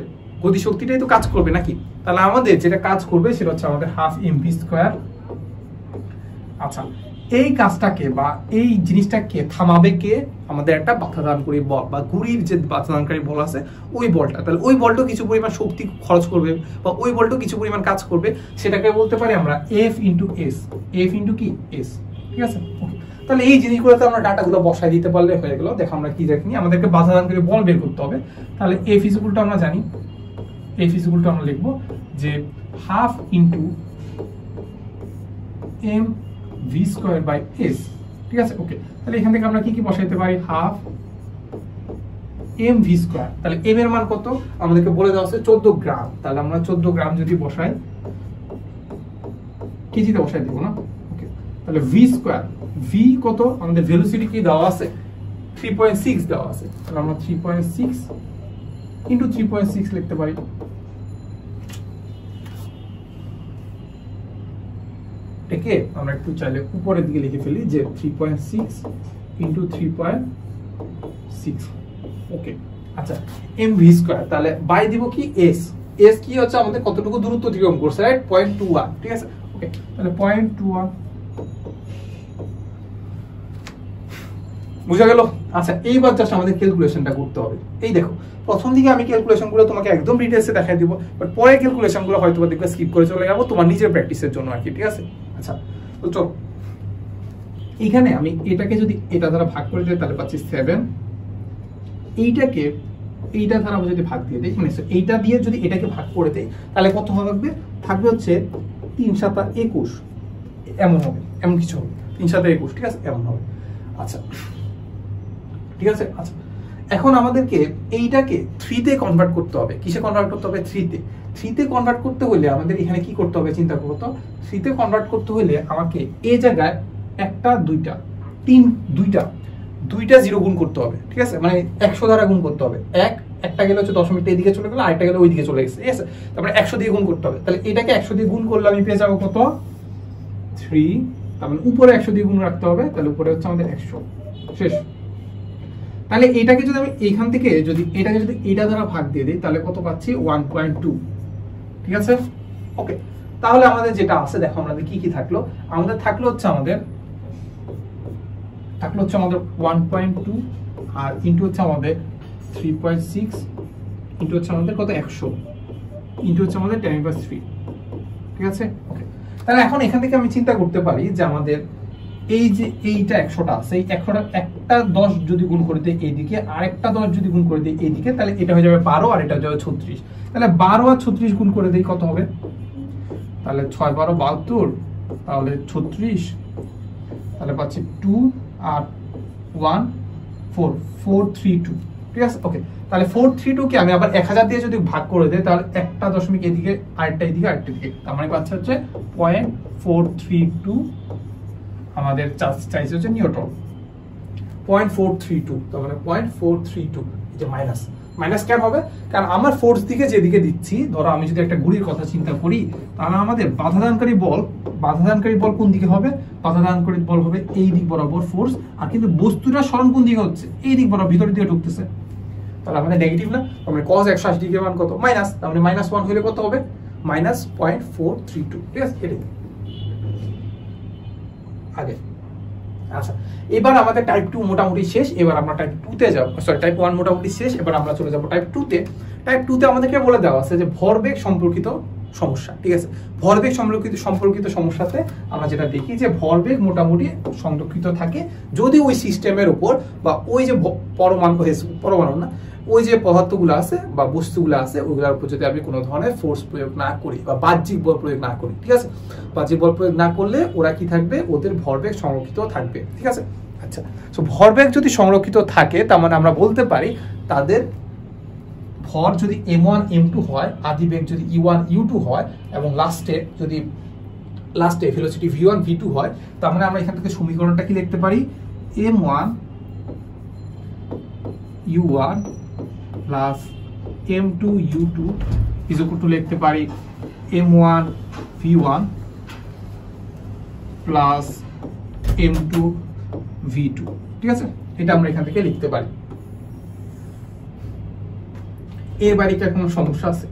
গতিশক্তিটাই তো কাজ করবে নাকি, তাহলে আমাদের যেটা কাজ করবে সেটা হচ্ছে আমাদের হাফ এমভি স্কয়ার। আচ্ছা এই কাজটাকে বা এই জিনিসটাকে থামাবে কে, আমাদের একটা বাধাদানকারী বল বা ঘুড়ির যে বাধাদানকারী বল আছে ওই বলটা, তাহলে ওই বলটা কিছু পরিমাণ শক্তি খরচ করবে বা ওই বলটা কিছু পরিমাণ কাজ করবে, সেটাকে বলতে পারি আমরা F into S, F into কি এস, ঠিক আছে। তাহলে এই জিনিসগুলোতে আমরা ডাটাগুলো বসাই দিতে পারলে হয়ে গেল। দেখো আমরা কি দেখিনি, আমাদেরকে বাধাদানকারী বল বের করতে হবে, তাহলে এফ ইজ ইকুয়াল টু আমরা জানি, এফ ইজ ইকুয়াল টু আমরা লিখবো যে half into M V square by S, ঠিক আছে। ওকে তাহলে এখান থেকে আমরা কি কি বসাইতে পারি, হাফ এম ভি স্কয়ার, তাহলে এম এর মান কত আমাদেরকে বলে দেওয়া আছে 14 গ্রাম, তাহলে আমরা 14 গ্রাম যদি বসাই কেজিতে বসাই দেবো না। ওকে তাহলে ভি স্কয়ার, ভি কত আমাদের ভেলোসিটি কি দেওয়া আছে 3.6 দেওয়া আছে, তাহলে আমরা 3.6 ইন্টু 3.6 লিখতে পারি। একে আমরা একটু চাইলে উপরের দিকে লিখে ফেলি যে 3.6 ইন্টু 3.6। ওকে আচ্ছা এম ভি স্কয়ার, তাহলে বাই দিব কি এস, এস কি হচ্ছে আমাদের কতটুকু দূরত্ব অতিক্রম করছে, রাইট 0.21, ঠিক আছে। ওকে তাহলে 0.21 বুঝা গেল। আচ্ছা এইবার জাস্ট আমাদের ক্যালকুলেশনটা করতে হবে। এই দেখো প্রথম দিকে আমি ক্যালকুলেশনগুলো তোমাকে একদম ডিটেইলসে দেখাই দিব, বাট পরে ক্যালকুলেশনগুলো হয়তো দেখবে স্কিপ করে চলে যাবো তোমার নিজের প্র্যাকটিসের জন্য আর কি, ঠিক আছে। আচ্ছা তো চলো এখানে আমি এটাকে যদি এটা দ্বারা ভাগ করে দিই তাহলে পাচ্ছি 7, এইটাকে এইটা দ্বারা যদি ভাগ দিয়ে দিই মানে এইটা দিয়ে যদি এটাকে ভাগ করে দেই তাহলে কত হবে, থাকবে হচ্ছে 3 × 7 = 21, এমন হবে, এমন কিছু হবে 3 × 7 = 21, ঠিক আছে এমন হবে। আচ্ছা ঠিক আছে। আচ্ছা এখন আমাদেরকে এইটাকে 3 তে কনভার্ট করতে হবে, কিসে কনভার্ট করতে হবে 3 তে। 3 তে কনভার্ট করতে হলে আমাদের এখানে কি করতে হবে চিন্তা করো তো, 3 তে কনভার্ট করতে হলে আমাকে এই জায়গায় একটা দুইটা দুইটা 0 গুণ করতে হবে, ঠিক আছে, মানে 100 দ্বারা গুণ করতে হবে। একটা গেলে হচ্ছে দশমিকটা এদিকে চলে গেল, আরেকটা গেলে ওইদিকে চলে গেছে, ঠিক আছে। তারপরে 100 দিয়ে গুণ করতে হবে, তাহলে এটাকে 100 দিয়ে গুণ করলে আমি পেয়ে যাবো কত 3, তার মানে উপরে 100 দিয়ে গুণ রাখতে হবে, তাহলে উপরে হচ্ছে আমাদের 100, শেষ। তাহলে এটাকে যদি আমি এইখান থেকে যদি এটাকে যদি এটা দ্বারা ভাগ দিয়ে দিই তাহলে কত পাচ্ছি 1.2, ঠিক আছে। ওকে তাহলে আমাদের যেটা আছে দেখো আমাদের কি কি থাকলো, আমাদের থাকলো হচ্ছে আমাদের 1.2 আর ইনটু হচ্ছে আমাদের 3.6 ইনটু হচ্ছে আমাদের কত 100 ইনটু হচ্ছে আমাদের 10^3, ঠিক আছে। ওকে তাহলে এখন এখান থেকে আমি চিন্তা করতে পারি যে আমাদের এই যে এইটা 100টা আছে, এই 100টা একটা 10 যদি গুণ করে দিই এইদিকে আর একটা 10 যদি গুণ করে দিই এইদিকে তাহলে এটা হয়ে যাবে 12 আর এটা হয়ে যাবে 36, তাহলে 12 আর 36 গুণ করে দিই কত হবে, তাহলে 6 12 72, তাহলে 36, তাহলে পাচ্ছি 2 আর 1 4 432, ঠিক আছে। ওকে তাহলে 432 কে আমি আবার 1000 দিয়ে যদি ভাগ করে দেই তাহলে একটা দশমিক এদিকে আরেকটা এদিকে আরেকটা এদিকে, তার মানে পাচ্ছি হচ্ছে 0.432 আমাদের চাইছে হচ্ছে নিউটন, 0.432, তার মানে 0.432, এটা মাইনাস কেন হবে, কারণ আমার ফোর্স দিকে যেদিকে দিচ্ছি, ধরো আমি যদি একটা ঘুড়ির কথা চিন্তা করি তাহলে আমাদের বাধাদানকারী বল কোন দিকে হবে, বাধাদানকারী বল হবে এই দিক বরাবর ফোর্স, আর কিন্তু বস্তুটা সরণ কোন দিকে হচ্ছে এই দিক বরাবর ভিতরের দিকে ঢুকতেছে, তাহলে আমাদের নেগেটিভ না, তার মানে cos 180 ডিগ্রি মান কত মাইনাস, তার মানে -1 হলে কত হবে মাইনাস 0.432, ঠিক আছে এটাই আগে। আচ্ছা এবার আমাদের টাইপ 2 মোটামুটি শেষ, এবার আমরা টাইপ 2 তে যাব, সরি টাইপ 1 মোটামুটি শেষ, এবার আমরা চলে যাব টাইপ 2 তে। টাইপ 2 তে আমাদেরকে বলে দেওয়া আছে যে ভরবেগ সম্পর্কিত সমস্যা, ঠিক আছে। ভরবেগ সম্পর্কিত সমস্যাতে আমরা যেটা দেখি যে ভরবেগ মোটামুটি সংরক্ষিত থাকে যদি ওই সিস্টেমের উপর বা ওই যে পরমাণু না, ওই যে পদার্থগুলো আছে বা বস্তুগুলো আছে ওইগুলোর উপর যদি আমি কোনো ধরনের ফোর্স প্রয়োগ না করি বা বাহ্যিক বল প্রয়োগ না করি, ঠিক আছে। বাহ্যিক বল প্রয়োগ না করলে ওরা কি থাকবে, ওদের ভরবেগ সংরক্ষিত থাকবে, ঠিক আছে। আচ্ছা তো ভরবেগ যদি সংরক্ষিত থাকে তার মানে আমরা বলতে পারি তাদের ভর যদি m1 m2 হয়, আদিবেগ যদি e1 u2 হয় এবং লাস্টে ভেলোসিটি v1 v2 হয়, তার মানে আমরা এখান থেকে সমীকরণটা কি লিখতে পারি, m1 u1 plus m2 u2 is equal two লিখতে পারি m1 v1 plus m2 v2, ঠিক আছে। এটা আমরা এখান থেকে লিখতে পারি। এর বাইরে কি কোনো সমস্যা আছে?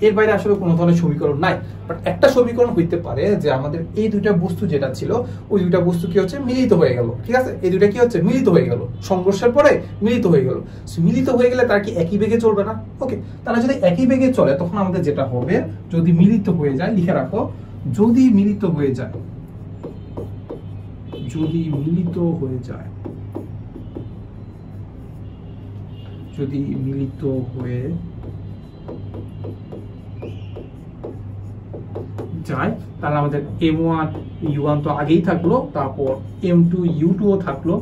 এর বাইরে আসলে কোনো ধরনের সমীকরণ নাই, বাট একটা সমীকরণ হইতে পারে যে আমাদের এই দুইটা বস্তু যেটা ছিল ওই দুইটা বস্তু কি হচ্ছে, মিলিত হয়ে গেল, ঠিক আছে। এই দুইটা কি হচ্ছে, মিলিত হয়ে গেল, সংঘর্ষের পরে মিলিত হয়ে গেল। মিলিত হয়ে গেলে তারা কি একই বেগে চলবে না? ওকে, তারা যদি একই বেগে চলে তখন আমাদের যেটা হবে, যদি মিলিত হয়ে যায়, লিখে রাখো, যদি মিলিত হয়ে যায়, যদি মিলিত হয়ে যায়, যদি মিলিত হয়ে যায় তাহলে আমাদের m1 u1 তো আগেই থাকলো, তারপর m2 u2 ও থাকলো,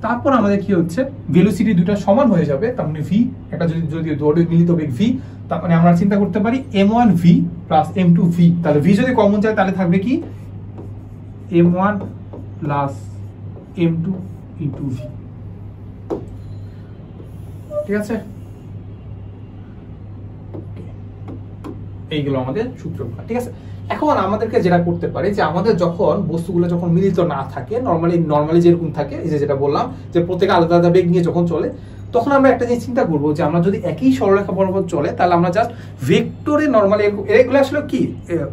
তারপর আমাদের কি হচ্ছে, ভেলোসিটি দুটো সমান হয়ে যাবে, তার মানে v, এটা যদি দৌড়ে মিলিত বেগ v, তার মানে আমরা চিন্তা করতে পারি m1 v plus m2 v, তাহলে v যদি কমন যায় তাহলে থাকবে কি m1 plus m2 into v, ঠিক আছে। এইগুলো আমাদের সূত্রগুলো, ঠিক আছে। এখন আমাদেরকে যেটা করতে পারি যে আমাদের যখন বস্তুগুলো যখন মিলিত না থাকে, নরমালি যেরকম থাকে, এই যে যেটা বললাম যে প্রত্যেকে আলাদা আলাদা বেগ নিয়ে যখন চলে, তখন আমরা একটা জিনিস চিন্তা করবো যে আমরা যদি একই সরলরেখা বরাবর চলে তাহলে আমরা জাস্ট ভেক্টরে নরমালি, এগুলো আসলে কি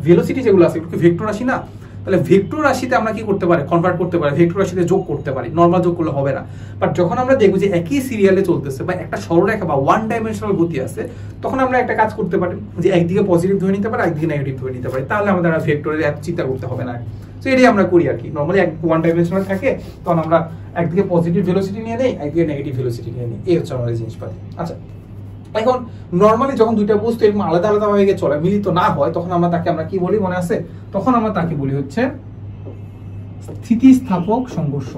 ভেলোসিটি যেগুলো আছে এগুলো কি ভেক্টর রাশি না, তাহলে ভেক্টর রাশিতে আমরা কি করতে পারি, কনভার্ট করতে পারি, ভেক্টর রাশিতে যোগ করতে পারি, নরমাল যোগ করলে হবে না। বাট যখন আমরা দেখবো যে একই সিরিয়ালে চলতেছে বা একটা সরলরেখা বা ওয়ান ডাইমেনশনাল গতি আছে, তখন আমরা একটা কাজ করতে পারি যে একদিকে পজিটিভ ধরে নিতে পারি, একদিকে নেগেটিভ ধরে নিতে পারি, তাহলে আমাদের আর ভেক্টরের এত চিন্তা করতে হবে না। তো এটাই আমরা করি আর কি, নরমালি ওয়ান ডাইমেনশনাল থাকে তখন আমরা একদিকে পজিটিভ ভেলোসিটি নিয়ে নেই, একদিকে নেগেটিভ ভেলোসিটি নিয়ে নিই, এই হচ্ছে আমাদের জিনিসপাতি। আচ্ছা এখন নরমালি যখন দুইটা বস্তু এরকম আলাদা আলাদা ভাবে চলে, মিলিত না হয়, তখন আমরা কি বলি মনে আছে, তখন আমরা তাকে বলি হচ্ছে স্থিতিস্থাপক সংঘর্ষ।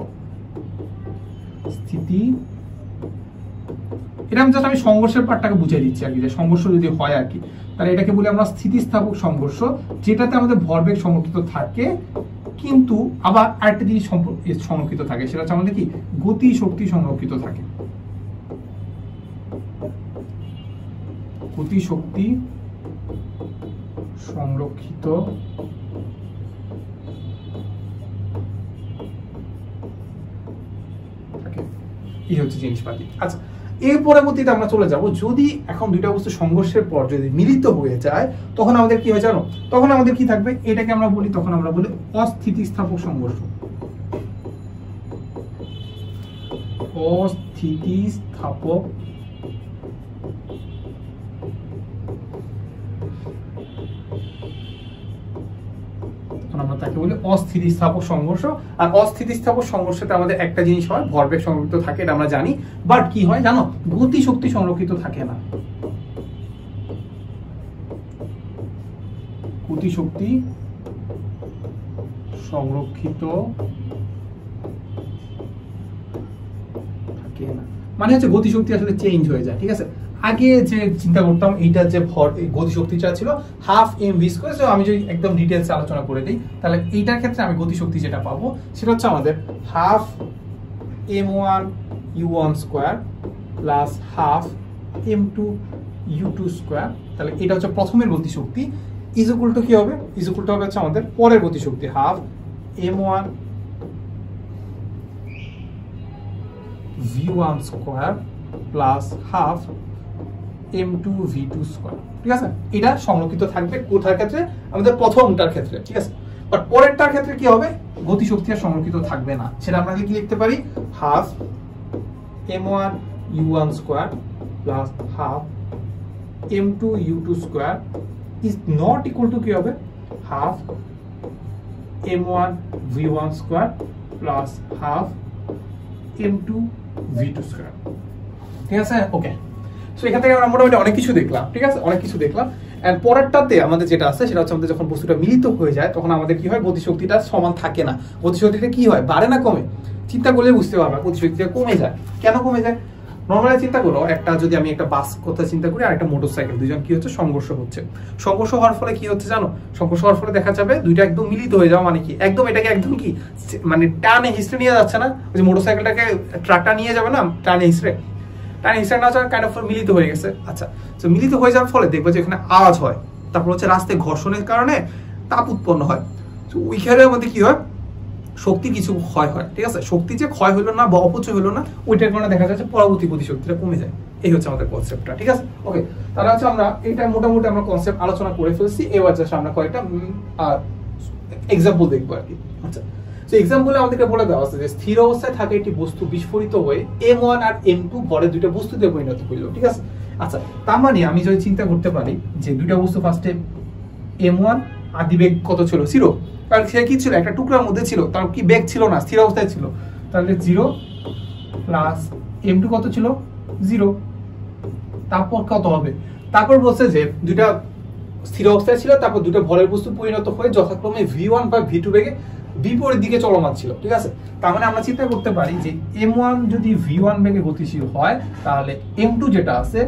এটা আমি সংঘর্ষের পার্টটাকে বুঝিয়ে দিচ্ছি আর কি, যে সংঘর্ষ যদি হয় আর কি, তাহলে এটাকে বলি আমরা স্থিতিস্থাপক সংঘর্ষ, যেটাতে আমাদের ভরবেগ সংরক্ষিত থাকে, কিন্তু আবার আরেকটা জিনিস সংরক্ষিত থাকে, সেটা হচ্ছে আমাদের কি গতি শক্তি সংরক্ষিত থাকে। গতি শক্তি সংরক্ষিত থাকে, এই হচ্ছে জিনিসপাতি। আচ্ছা এর পরবর্তীতে আমরা চলে যাব, যদি এখন দুইটা বস্তু সংঘর্ষের পর যদি মিলিত হয়ে যায় তখন আমাদের কি হয় জানো, তখন আমাদের কি থাকবে, এটাকে আমরা বলি, তখন আমরা বলি অস্থিতিস্থাপক সংঘর্ষ। অস্থিতিস্থাপক আমরা তাকে বলি অস্থিতিস্থাপক সংঘর্ষ। আর অস্থিতিস্থাপক সংঘর্ষতে আমাদের একটা জিনিস হয়, ভরবেগ সংরক্ষিত থাকে, এটা আমরা জানি, বাট কি হয় জানো, গতি শক্তি সংরক্ষিত থাকে না। গতি শক্তি সংরক্ষিত থাকে না, মানে হচ্ছে গতি শক্তি আসলে চেঞ্জ হয়ে যায়, ঠিক আছে। আগে যে চিন্তা করতাম এইটা যে গতি শক্তিটা ছিল হাফ mv স্কয়ার, সো আমি যদি একদম ডিটেইলস আলোচনা করে দিই তাহলে এইটার ক্ষেত্রে আমি গতি শক্তি যেটা পাবো সেটা হচ্ছে আমাদের half m1 u1 square plus half m2 u2 square, তাহলে এটা হচ্ছে প্রথমের গতি শক্তি, ইজ ইকুয়াল টু কি হবে, ইজ ইকুয়াল টু হবে হচ্ছে আমাদের পরের গতি শক্তি half m1 v1 square plus half m2 v2 square, ঠিক আছে? এটা সংরক্ষিত থাকবে কোথার ক্ষেত্রে? আমাদের প্রথমটার ক্ষেত্রে, ঠিক আছে? বাট পরেরটার ক্ষেত্রে কি হবে? গতিশক্তি আর সংরক্ষিত থাকবে না। সেটা আমরা কি লিখতে পারি? Half m1 u1 square plus half m2 u2 square is not equal to কি হবে? Half m1 v1 square plus half m2 v2 square, ঠিক আছে? ওকে, সো এখান থেকে আমরা মোটামুটি অনেক কিছু দেখলাম, ঠিক আছে? অনেক কিছু দেখলাম। এন্ড পরেরটাতে আমাদের যেটা আছে সেটা হচ্ছে আমাদের যখন বস্তুটা মিলিত হয়ে যায় তখন আমাদের কি হয়? গতিশক্তিটা সমান থাকে না। গতিশক্তিটা কি হয়? বাড়ে না কমে? চিন্তা করলে বুঝতে পারবে গতিশক্তিটা কমে যায়। কেন কমে যায়? নরমালি চিন্তা করো, একটা যদি আমি একটা বাস কথা চিন্তা করি আর একটা মোটরসাইকেল, দুইজন কি হচ্ছে? সংঘর্ষ হচ্ছে। সংঘর্ষ হওয়ার ফলে কি হচ্ছে জানো? সংঘর্ষ হওয়ার ফলে দেখা যাবে দুইটা একদম মিলিত হয়ে যাওয়া, মানে কি একদম এটাকে একদম কি মানে টানে হিস্ট্রে নিয়ে যাচ্ছে না? ওই যে মোটরসাইকেলটাকে ট্রাকটা নিয়ে যাবে না টানে হিস্ট্রে, না কাইন্ড অফ মিলিত হয়ে গেছে। আচ্ছা, তো মিলিত হয়ে যাওয়ার ফলে দেখবো যে এখানে আওয়াজ হয়, তারপর হচ্ছে রাস্তায় ঘর্ষণের কারণে তাপ উৎপন্ন হয়। তো ওইখানের মধ্যে কি হয়? শক্তি কিছু ক্ষয় হয়, ঠিক আছে? শক্তি যে ক্ষয় হলো না বা অপচয় হলো না, ওইটার কারণে দেখা যাচ্ছে পরবর্তী গতিশক্তিটা কমে যায়। এই হচ্ছে আমাদের কনসেপ্টটা, ঠিক আছে? ওকে, তাহলে হচ্ছে আমরা এটা মোটামুটি আমরা কনসেপ্ট আলোচনা করে ফেলছি। এবার জাস্ট আমরা কয়েকটা এক্সাম্পল দেখবো আর কি। আচ্ছা, তো এক্সাম্পলে আমাদেরকে বলে দেওয়া আছে যে স্থির অবস্থায় থাকে একটি বস্তু বিস্ফোরিত হয়ে m1 আর m2 ভরে দুইটা বস্তুতে পরিণত হইল, ঠিক আছে? আচ্ছা, তার মানে আমি যদি চিন্তা করতে পারি যে দুইটা বস্তু ফার্স্টে m1 আদি বেগ কত ছিল? 0, কারণ সে কি ছিল? একটা টুকরার মধ্যে ছিল, তার কি বেগ ছিল না, স্থির অবস্থায় ছিল। তাহলে 0 প্লাস m2 কত ছিল? 0। তারপর কত হবে? তারপর বলছে যে দুইটা স্থির অবস্থায় ছিল, তারপর দুটো ভরের বস্তু পরিণত হয়ে যথাক্রমে v1 বা v2 বেগে বিপরীত দিকে চলমান ছিল, ঠিক আছে? তার মানে আমরা চিন্তা করতে পারি যে m1 যদি v1 বেগে গতিশীল হয় তাহলে m2 যেটা আছে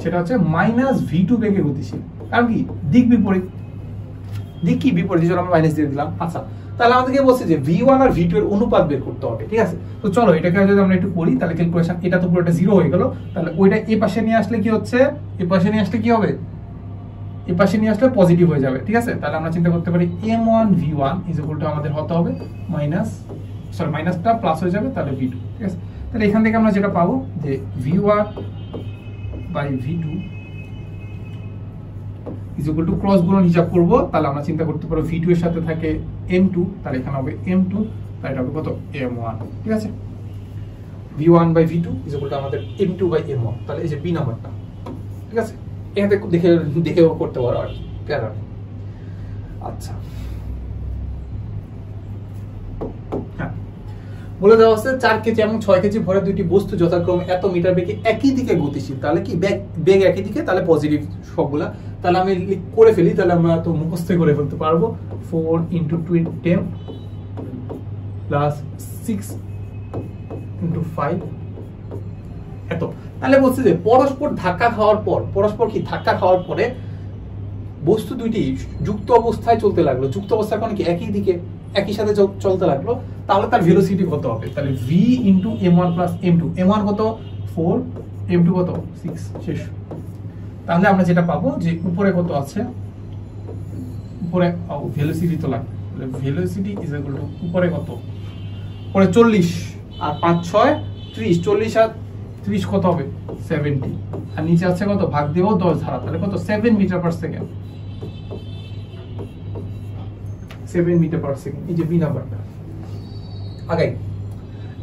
সেটা হচ্ছে -v2 বেগে গতিশীল। কারণ কি? দিক বিপরীত। দিক কি বিপরীত? চলো আমরা মাইনাস দিয়ে দিলাম। আচ্ছা, তাহলে আমাদেরকে বলছে যে v1 আর v2 এর অনুপাত বের করতে হবে, ঠিক আছে? তো চলো এটাকে যদি আমরা একটু করি তাহলে ক্যালকুলেশন, এটা তো পুরোটা 0 হয়ে গেল। তাহলে ওইটা এই পাশে নিয়ে আসলে কি হচ্ছে? এই পাশে নিয়ে আসলে কি হবে? এই পাশে নিয়ে আসলে পজিটিভ হয়ে যাবে, ঠিক আছে? তাহলে আমরা চিন্তা করতে পারি m1 v1 is equal to আমাদের হতে হবে মাইনাসটা প্লাস হয়ে যাবে, তাহলে v2, ঠিক আছে? তাহলে এখান থেকে আমরা যেটা পাবো যে v1 by v2 is equal to cross গুণন হিসাব করব, তাহলে আমরা চিন্তা করতে পারবো v2 এর সাথে থাকে m2, তাহলে এখানে হবে m2, তাহলে এটা হবে কত? m1, ঠিক আছে? v1 by v2 is equal to আমাদের m2 বাই m1, তাহলে এই যে b নাম্বারটা, ঠিক আছে? এখানে দেখে করতে পারো আর কি। আচ্ছা, হ্যাঁ, বলে দেওয়া আছে 4 কেজি এবং 6 কেজি ভরে দুইটি বস্তু যথাক্রমে এত মিটার বেগে একই দিকে গতিশীল। তাহলে কি বেগ একই দিকে, তাহলে পজিটিভ সবগুলা। তাহলে আমি করে ফেলি, তাহলে আমরা তো মুখস্থ করে ফেলতে পারবো। 4 × 10 প্লাস 6 × 5 এত। তাহলে বলছে যে পরস্পর ধাক্কা খাওয়ার পরে বস্তু দুইটি যুক্ত অবস্থায় চলতে লাগলো। যুক্ত অবস্থায় কোন কি? একই দিকে, একই সাথে চলতে লাগলো। তাহলে তার ভেলোসিটি কত হবে? তাহলে v × m1 plus m2। m1 কত? 4, m2 কত? 6, শেষ। তাহলে আমরা যেটা পাবো যে উপরে কত আছে? উপরে ভেলোসিটি তো লাগবে, তাহলে ভেলোসিটি ইজ ইকুয়াল টু উপরে কত? উপরে 40 আর 5 6 30, 40 আর 30 কত হবে? 70, আর নিচে আছে কত? ভাগ দেব 10 ধারা, তাহলে কত? 7 metre per second. 7 metre per second, এই যে বি নাম্বারটা। আগাই,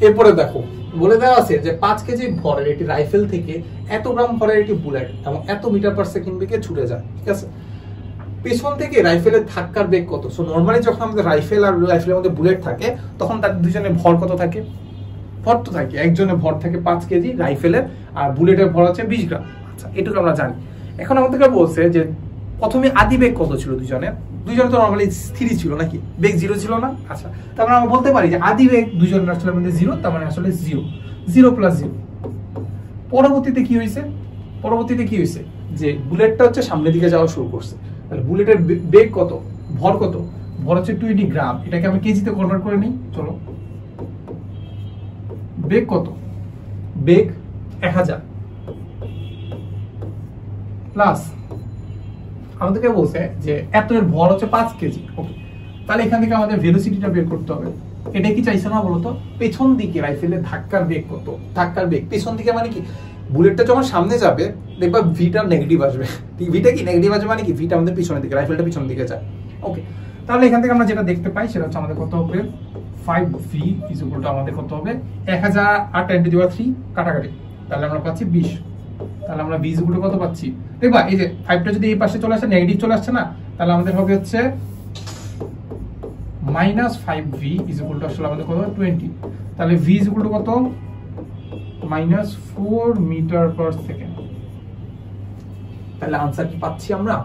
এরপরে দেখো বলে দেওয়া আছে যে 5 কেজি ভরের একটি রাইফেল থেকে এত গ্রাম ভরের একটি বুলেট এবং এত মিটার পার সেকেন্ড বেগে ছুটে যায়, ঠিক আছে? পেছন থেকে রাইফেলের ধাক্কার বেগ কত? সো নরমালি যখন আমাদের রাইফেল আর রাইফেলের মধ্যে বুলেট থাকে তখন তার দুজনের ভর কত থাকে? ভর তো থাকে, একজনের ভর থাকে 5 কেজি রাইফেলের, আর বুলেটের ভর আছে 20 গ্রাম। আচ্ছা, এটুকু আমরা জানি। এখন আমাদেরকে বলছে যে প্রথমে আদি বেগ কত ছিল দুজনের? দুইজন তো নরমালি স্থির ছিল নাকি? বেগ 0 ছিল না? আচ্ছা, তারপরে আমরা বলতে পারি যে আদি বেগ দুজনের আসলে আমাদের 0, তার মানে আসলে 0 প্লাস 0। পরবর্তীতে কি হয়েছে? যে বুলেটটা হচ্ছে সামনের দিকে যাওয়া শুরু করছে। তাহলে বুলেটের বেগ কত? ভর কত? ভর হচ্ছে 20 গ্রাম। এটাকে আমি কেজিতে কনভার্ট করে নিই, চলো। বেগ কত? বেগ 1000 প্লাস আমাদেরকে বলছে যে এত এর ভর হচ্ছে 5 কেজি। ওকে, তাহলে এখান থেকে আমাদের ভেলোসিটিটা বের করতে হবে। এটা কি চাইছে না বলতো? পেছন দিকে রাইফেলের ধাক্কার বেগ কত? ধাক্কার বেগ পেছন দিকে মানে কি? বুলেটটা যখন সামনে যাবে দেখবা ভিটা নেগেটিভ আসবে। ভিটা কি নেগেটিভ আসবে মানে কি ভিটা আমাদের পিছনের দিকে, রাইফেলটা পিছনের দিকে যায়। ওকে, তাহলে এখান থেকে আমরা যেটা দেখতে পাই সেটা হচ্ছে আমাদের কত হবে 5v ইজ ইকুয়াল টু আমাদের কত হবে 1000 আর 10⁻³ কাটাকাটি, তাহলে আমরা পাচ্ছি 20। তাহলে আমরা v ইজ ইকুয়াল টু কত পাচ্ছি দেখবা, এই যে 5টা যদি এই পাশে চলে আসে নেগেটিভ চলে আসছে না, তাহলে আমাদের হবে হচ্ছে -5v ইজ ইকুয়াল টু আসলে আমাদের কত 20। তাহলে v ইজ ইকুয়াল টু কত -4 মিটার পার সেকেন্ড। তাহলে আনসার কি পাচ্ছি আমরা?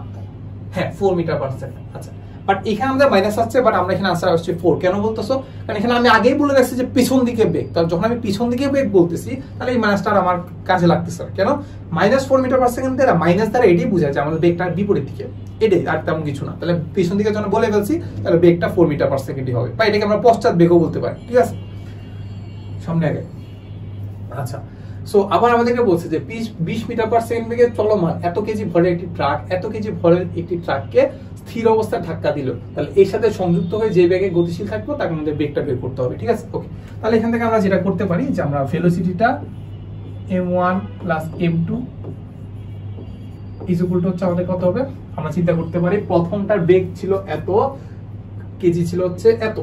হ্যাঁ 4 মিটার পার সেকেন্ড। আচ্ছা, বাট এখানে আমাদের মাইনাস আসছে, বাট আমরা এখানে আনসার আসছে 4। কেন বলতেছো? কারণ এখানে আমি আগেই বলে রাখছি যে পিছন দিকে বেগ, তাহলে যখন আমি পিছন দিকে বেগ বলতেছি তাহলে এই মাইনাসটা আমার কাজে লাগতেছে। কেন -4 মিটার পার সেকেন্ড দ্বারা মাইনাস দ্বারা এটাই বোঝায় যে আমাদের বেগটা বিপরীত দিকে, এটাই আর তেমন কিছু না। তাহলে পিছন দিকে যখন বলে ফেলছি তাহলে বেগটা 4 মিটার পার সেকেন্ডই হবে, বা এটাকে আমরা পশ্চাৎ বেগও বলতে পারি। ঠিক আছে, সামনে আগে। আচ্ছা, সো আবার আমাদেরকে বলছে যে 20 মিটার পার সেকেন্ড বেগে চলমান এত কেজি ভরের একটি ট্রাক এত কেজি ভরের একটি ট্রাককে স্থির অবস্থায় ধাক্কা দিল, তাহলে এর সাথে সংযুক্ত হয়ে যে বেগে গতিশীল থাকবে তার মধ্যে বেগটা বের করতে হবে। ঠিক আছে, ওকে। তাহলে এখান থেকে আমরা যেটা করতে পারি যে আমরা ভেলোসিটিটা m1 plus m2 is equal to হচ্ছে আমাদের কত হবে, আমরা চিন্তা করতে পারি প্রথমটার বেগ ছিল এত, কেজি ছিল হচ্ছে এত,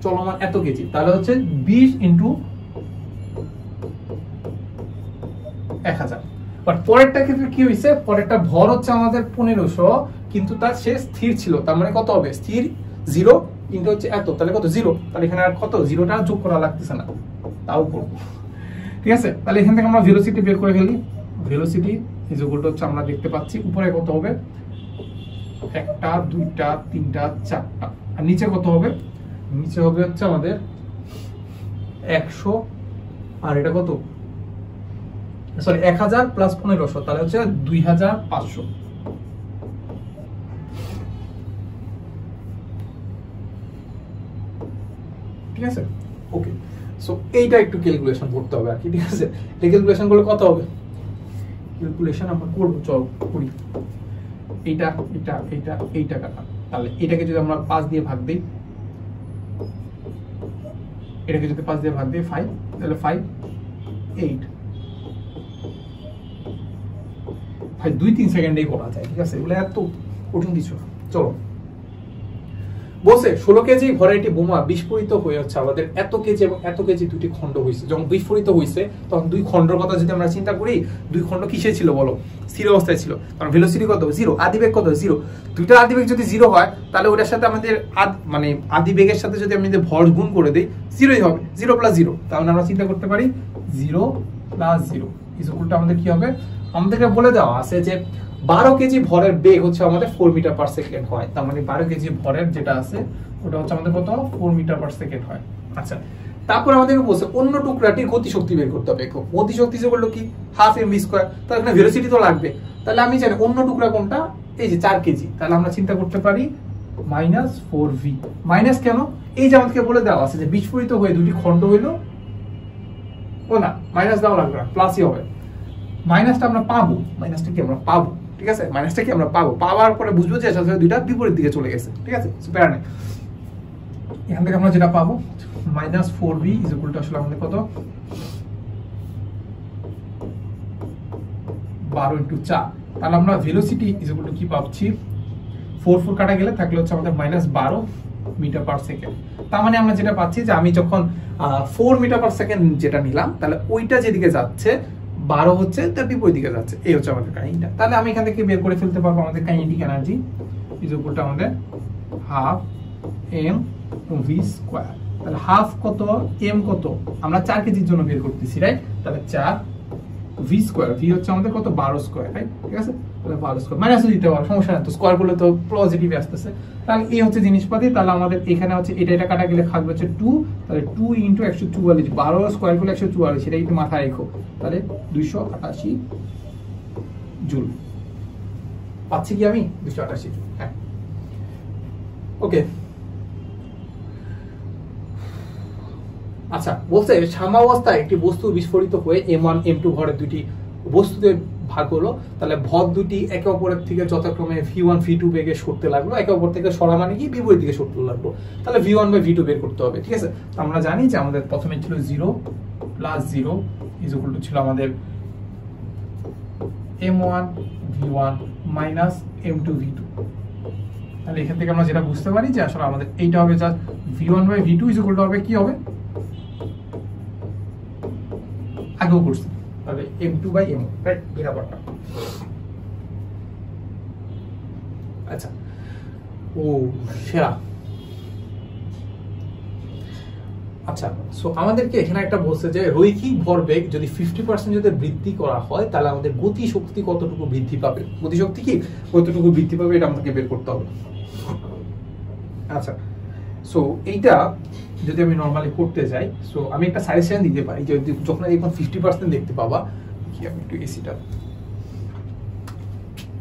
চলমান এত কেজি, তাহলে হচ্ছে 20 ইনটু 1000। বাট পরেরটার ক্ষেত্রে কি হয়েছে, পরেরটা ভর হচ্ছে আমাদের 1500, কিন্তু তার সে স্থির ছিল, তার মানে কত হবে স্থির 0 ইনটু হচ্ছে এত, তাহলে কত 0। তাহলে এখানে আর কত 0টা যোগ করা লাগতেছে না, তাও করব। ঠিক আছে, তাহলে এখান থেকে আমরা ভেলোসিটি বের করে ফেলি। ভেলোসিটি ইজ ইকুয়াল টু হচ্ছে আমরা দেখতে পাচ্ছি উপরে কত হবে 1টা 2টা 3টা 4টা, আর নিচে কত হবে, নিচে হবে হচ্ছে আমাদের 100, আর এটা কত সরি 1000 প্লাস 1500, তাহলে হচ্ছে 2500। ঠিক আছে, ওকে। সো এইটা একটু ক্যালকুলেশন করতে হবে আর কি। ঠিক আছে, এই ক্যালকুলেশন করলে কত হবে, ক্যালকুলেশন আমরা করব, চল করি। এইটা এটা এইটা এইটা কাটা, তাহলে এটাকে যদি আমরা 5 দিয়ে ভাগ দেই, এটাকে যদি 5 দিয়ে ভাগ দেই 5, তাহলে 5 8 ভাই 2-3 সেকেন্ডেই করা যায়। ঠিক আছে, এগুলো এত কঠিন কিছু না। চলো, বলছে 16 কেজি ভরের একটি বোমা বিস্ফোরিত হয়ে হচ্ছে আমাদের এত কেজি এবং এত কেজি দুটি খণ্ড হয়েছে। যখন বিস্ফোরিত হয়েছে তখন দুই খণ্ডের কথা যদি আমরা চিন্তা করি, দুই খণ্ড কিসে ছিল বলো, স্থির অবস্থায় ছিল, কারণ ভেলোসিটি কত 0, আদিবেগ কত 0। দুইটার আদিবেগ যদি 0 হয় তাহলে ওটার সাথে আমাদের মানে আদিবেগের সাথে যদি আমি ভর গুণ করে দেই 0ই হবে, 0 প্লাস 0। তাহলে আমরা চিন্তা করতে পারি 0 প্লাস 0 ইজ ইকুয়াল টু আমাদের কি হবে, আমাদেরকে বলে দেওয়া আছে যে 12 কেজি ভরের বেগ হচ্ছে আমাদের 4 মিটার পার সেকেন্ড হয়। তার মানে 12 কেজি ভরের যেটা আছে ওটা হচ্ছে আমাদের কত 4 মিটার পার সেকেন্ড হয়। আচ্ছা, তারপর আমাদেরকে বলছে অন্য টুকরাটির গতিশক্তি বের করতে হবে। গতিশক্তি যে বললো কি হাফ mv স্কয়ার, তাহলে এখানে ভেলোসিটি তো লাগবে। তাহলে আমি জানি অন্য টুকরা কোনটা, এই যে 4 কেজি, তাহলে আমরা চিন্তা করতে পারি -4v। মাইনাস কেন, এই যে আমাদেরকে বলে দেওয়া আছে যে বিস্ফোরিত হয়ে দুটি খণ্ড হইলো, ও না মাইনাস দেওয়া লাগবে না, প্লাসই হবে। মাইনাসটা আমরা পাবো, মাইনাসটা কি আমরা পাবো। ঠিক আছে, মাইনাসটা কি আমরা পাবো, পাওয়ার পরে বুঝবো যে আসলে দুইটা বিপরীত দিকে চলে গেছে। ঠিক আছে, প্যারা নেই। এখান থেকে আমরা যেটা পাবো -4v ইজ ইকুয়াল টু আসলে আমাদের কত 12 × 4। তাহলে আমরা ভেলোসিটি ইজ ইকুয়াল টু কি পাচ্ছি, 4 কাটা গেলে থাকলে হচ্ছে আমাদের -12 মিটার পার সেকেন্ড। তার মানে আমরা যেটা পাচ্ছি যে আমি যখন 4 মিটার পার সেকেন্ড যেটা নিলাম, তাহলে ওইটা যেদিকে যাচ্ছে 12 হচ্ছে তার বিপরীত দিকে যাচ্ছে, এই হচ্ছে আমাদের কাহিনীটা। তাহলে আমি এখান থেকে বের করে ফেলতে পারবো আমাদের kinetic energy is equal to আমাদের হাফ mv স্কয়ার। তাহলে হাফ কত, m কত, আমরা 4 কেজির জন্য বের করতেছি, রাইট? তাহলে 4 v স্কয়ার, v হচ্ছে আমাদের কত 12 স্কয়ার, রাইট? ঠিক আছে, তাহলে 12 স্কয়ার মাইনাসও দিতে পারো, সমস্যা নেই, তো স্কয়ার করলে তো পজিটিভ আসতেছে। তাহলে এই হচ্ছে জিনিসপাতি। তাহলে আমাদের এখানে হচ্ছে এটা কাটা গেলে থাকবে হচ্ছে 2, তাহলে 2 × 144, 12 স্কয়ার করলে 144, সেটা একটু মাথায় রেখো। তাহলে 288 জুল পাচ্ছি কি আমি, 288 জুল। হ্যাঁ, ওকে। আচ্ছা, বলছে সাম্যাবস্থায় একটি বস্তু বিস্ফোরিত হয়ে m1 m2 ভরের দুটি বস্তুতে ভাগ হলো, তাহলে ভর দুটি একে অপরের থেকে যথাক্রমে v1 v2 বেগে সরতে লাগলো। একে অপর থেকে সরা মানে কি, বিপরীত দিকে সরতে লাগলো। তাহলে v1 বাই v2 বের করতে হবে। ঠিক আছে, আমরা জানি যে আমাদের প্রথমে ছিল 0 + 0 ইজ ইকুয়াল টু ছিল আমাদের m1 v1 minus m2 v2। তাহলে এখান থেকে আমরা যেটা বুঝতে পারি যে আসলে আমাদের এইটা হবে just v1 by v2 is equal to হবে কি হবে, আগেও করছি, তাহলে m2 বাই m1, রাইট, এই ব্যাপারটা। আচ্ছা, ও সেরা। আচ্ছা, সো আমাদেরকে এখানে একটা বলছে যে রৈখিক ভরবেগ যদি 50% যদি বৃদ্ধি করা হয় তাহলে আমাদের গতি শক্তি কতটুকু বৃদ্ধি পাবে, গতি শক্তি কি কতটুকু বৃদ্ধি পাবে এটা আমাদেরকে বের করতে হবে। আচ্ছা, সো এইটা যদি আমি নরমালি করতে যাই, সো আমি একটা সাজেশন দিতে পারি যে যখন এখন 50% দেখতে পাবা, কি আমি একটু এসিটা,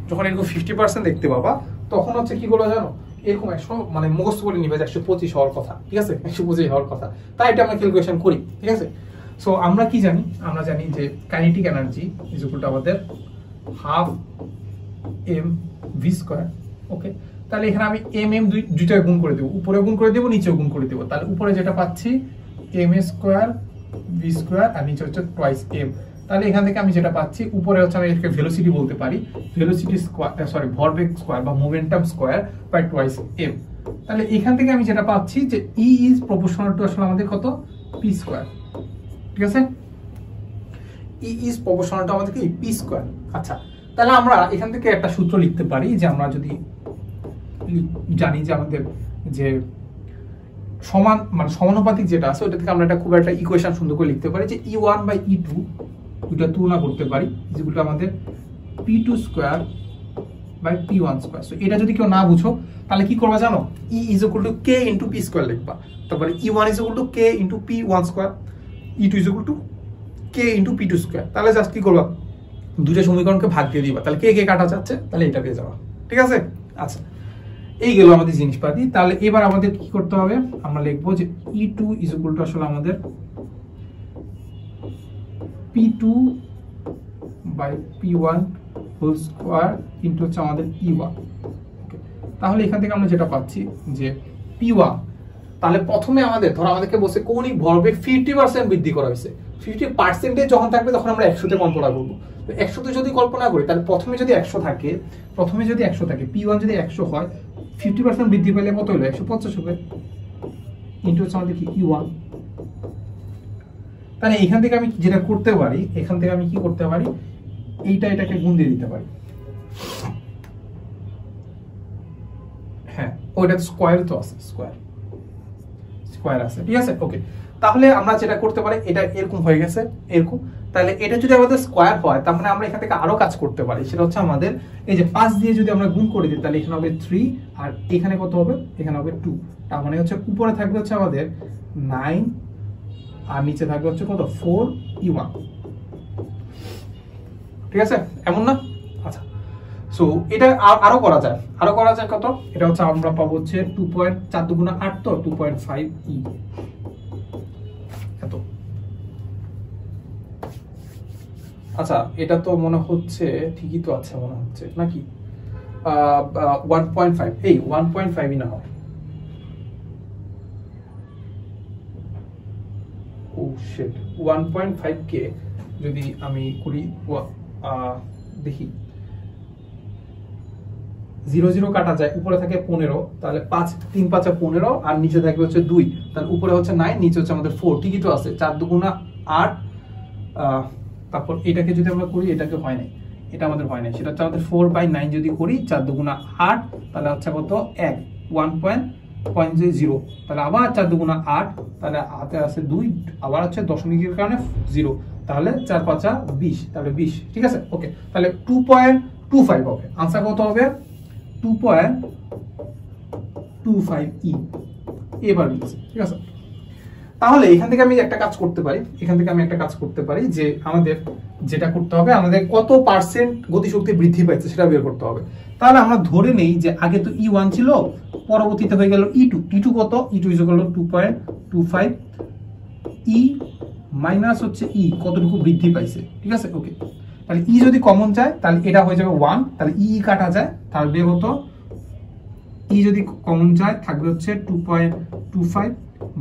যখন এরকম 50% দেখতে পাবা তখন হচ্ছে কি করবা জানো, এরকম 100 মানে মুখস্থ করে নিবে যে 125 হওয়ার কথা, ঠিক আছে, 125 হওয়ার কথা, তাই এটা আমরা ক্যালকুলেশন করি, ঠিক আছে। সো আমরা কি জানি, আমরা জানি যে kinetic energy is equal to আমাদের হাফ এম ভি স্কয়ার। ওকে, তাহলে এখানে আমি এম এম দুইটা গুণ করে দেবো, উপরে গুণ করে দেবো, নিচেও গুণ করে দেবো, তাহলে উপরে যেটা পাচ্ছি M A square V square আর নিচে হচ্ছে টুয়াইস এম। তাহলে এখান থেকে আমি যেটা পাচ্ছি, উপরে হচ্ছে আমি এটাকে ভেলোসিটি বলতে পারি, ভেলোসিটি স্কয়ার, সরি ভরবেগ স্কয়ার বা momentum square by twice M. তাহলে এখান থেকে আমি যেটা পাচ্ছি যে ই ইজ প্রপোর্শনাল টু আসলে আমাদের কত, পি স্কয়ার, ঠিক আছে, ই ইজ প্রপোর্শনাল টু আমাদের কি পি স্কয়ার। আচ্ছা, তাহলে আমরা এখান থেকে একটা সূত্র লিখতে পারি যে আমরা যদি জানি যে আমাদের যে সমান মানে সমানুপাতিক যেটা আছে ওটা থেকে আমরা একটা খুব একটা ইকুয়েশন সুন্দর করে লিখতে পারি যে E1 বাই E2 দুটো তুলনা করতে পারি, যেগুলো আমাদের P2 square by P1 square. So এটা যদি কেউ না বুঝো তাহলে কি করবা জানো, E is equal two K into P square লিখবা, তারপরে E1 is equal two K into P1 square, E2 is equal two K into P2 square. তাহলে জাস্ট কি করবা, দুটো সমীকরণকে ভাগ দিয়ে দিবা, তাহলে কে কে কাটা যাচ্ছে, তাহলে এটা পেয়ে যাবা, ঠিক আছে। আচ্ছা, এই গেল আমাদের জিনিসপাতি। তাহলে এবার আমাদের কি করতে হবে, আমরা লিখবো যে E2 ইজ ইকুয়াল টু আসলে আমাদের P2 by P1 whole square into হচ্ছে আমাদের E1। ওকে, তাহলে এখান থেকে আমরা যেটা পাচ্ছি যে P1, তাহলে প্রথমে আমাদের ধরো আমাদেরকে বলছে কৌণিক ভরবেগ 50% বৃদ্ধি করা হয়েছে, 50% যখন থাকবে তখন আমরা 100 তে কল্পনা করবো। 100 তে যদি কল্পনা করি তাহলে প্রথমে যদি 100 থাকে, P1 যদি 100 হয়, 50% বৃদ্ধি পেলে কত হলো, 150 হবে, ইনটু হচ্ছে আমাদের কি E1। তাহলে এখান থেকে আমি যেটা করতে পারি, এখান থেকে আমি কি করতে পারি, এইটা এটাকে গুণ দিয়ে দিতে পারি, হ্যাঁ ওইটা স্কয়ার তো আছে, স্কয়ার আছে, ঠিক আছে। ওকে, তাহলে আমরা যেটা করতে পারি, এটা এরকম হয়ে গেছে এরকম, তাহলে এটা যদি আমাদের স্কয়ার হয় তার মানে আমরা এখান থেকে আরো কাজ করতে পারি, সেটা হচ্ছে আমাদের এই যে 5 দিয়ে যদি আমরা গুণ করে দিই তাহলে এখানে হবে 3 আর এখানে কত হবে, এখানে হবে 2, তার মানে হচ্ছে উপরে থাকবে হচ্ছে আমাদের 9 আর নিচে থাকবে হচ্ছে কত 4 E1, ঠিক আছে, এমন না। আচ্ছা, সো এটা আরো করা যায়, কত, এটা হচ্ছে আমরা পাবো হচ্ছে 2.4 দুগুণা 8 তো 2.5 E এত। আচ্ছা, এটা তো মনে হচ্ছে ঠিকই তো আছে মনে হচ্ছে নাকি, 1.5, এই 1.5 ই না হয়, ও শিট, 1.5 কে যদি আমি করি, দেখি 0 0 কাটা যায়, উপরে থাকে 15, তাহলে 5 3 5 15 আর নিচে থাকবে হচ্ছে 2, তাহলে উপরে হচ্ছে 9, নিচে হচ্ছে আমাদের 4, ঠিকই তো আছে, 4 দুগুণা 8, তারপর এটাকে যদি আমরা করি, এটাকে হয় নাই, এটা আমাদের হয় নাই, সেটা হচ্ছে আমাদের 4/9 যদি করি, 4 দুগুণা 8, তাহলে হচ্ছে কত 1, 1.0, তাহলে আবার 4 দুগুণা 8, তাহলে হাতে আছে 2, আবার হচ্ছে দশমিকের কারণে 0, তাহলে 4 5 20, তাহলে 20, ঠিক আছে। ওকে, তাহলে 2.25 হবে, आंसर কত হবে 2.25 E, এবার মিলছে, ঠিক আছে। তাহলে এখান থেকে আমি একটা কাজ করতে পারি, যে আমাদের যেটা করতে হবে, আমাদের কত পার্সেন্ট গতিশক্তি বৃদ্ধি পাইছে সেটা বের করতে হবে। তাহলে আমরা ধরে নেই যে আগে তো E1 ছিল, পরবর্তীতে হয়ে গেল E2 কত, E2 is equal two 2.25 E minus হচ্ছে E কতটুকু বৃদ্ধি পাইছে, ঠিক আছে। ওকে, তাহলে E যদি কমন যায় তাহলে এটা হয়ে যাবে 1, তাহলে E কাটা যায়, তাহলে বের হতো E যদি কমন যায় থাকবে হচ্ছে 2.25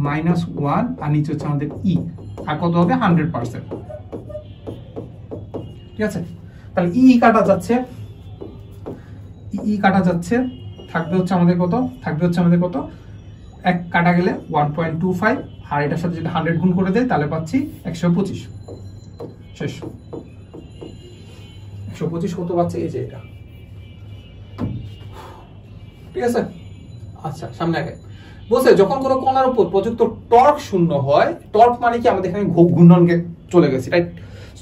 মাইনাস 1 আর নিচে হচ্ছে আমাদের E, আর কত হবে 100%, ঠিক আছে। তাহলে ই কাটা যাচ্ছে, ই কাটা যাচ্ছে, থাকবে হচ্ছে আমাদের কত, থাকবে হচ্ছে আমাদের কত, 1 কাটা গেলে 1.25, আর এটার সাথে যদি 100 গুণ করে দেয় তাহলে পাচ্ছি 125। শেষ। 125 কত পাচ্ছে, এই যে এটা, ঠিক আছে। আচ্ছা সামনে আগে বলছে যখন কোনো কণার উপর প্রযুক্ত টর্ক শূন্য হয়, টর্ক মানে কি আমাদের এখানে ঘূর্ণনকে চলে গেছি, রাইট।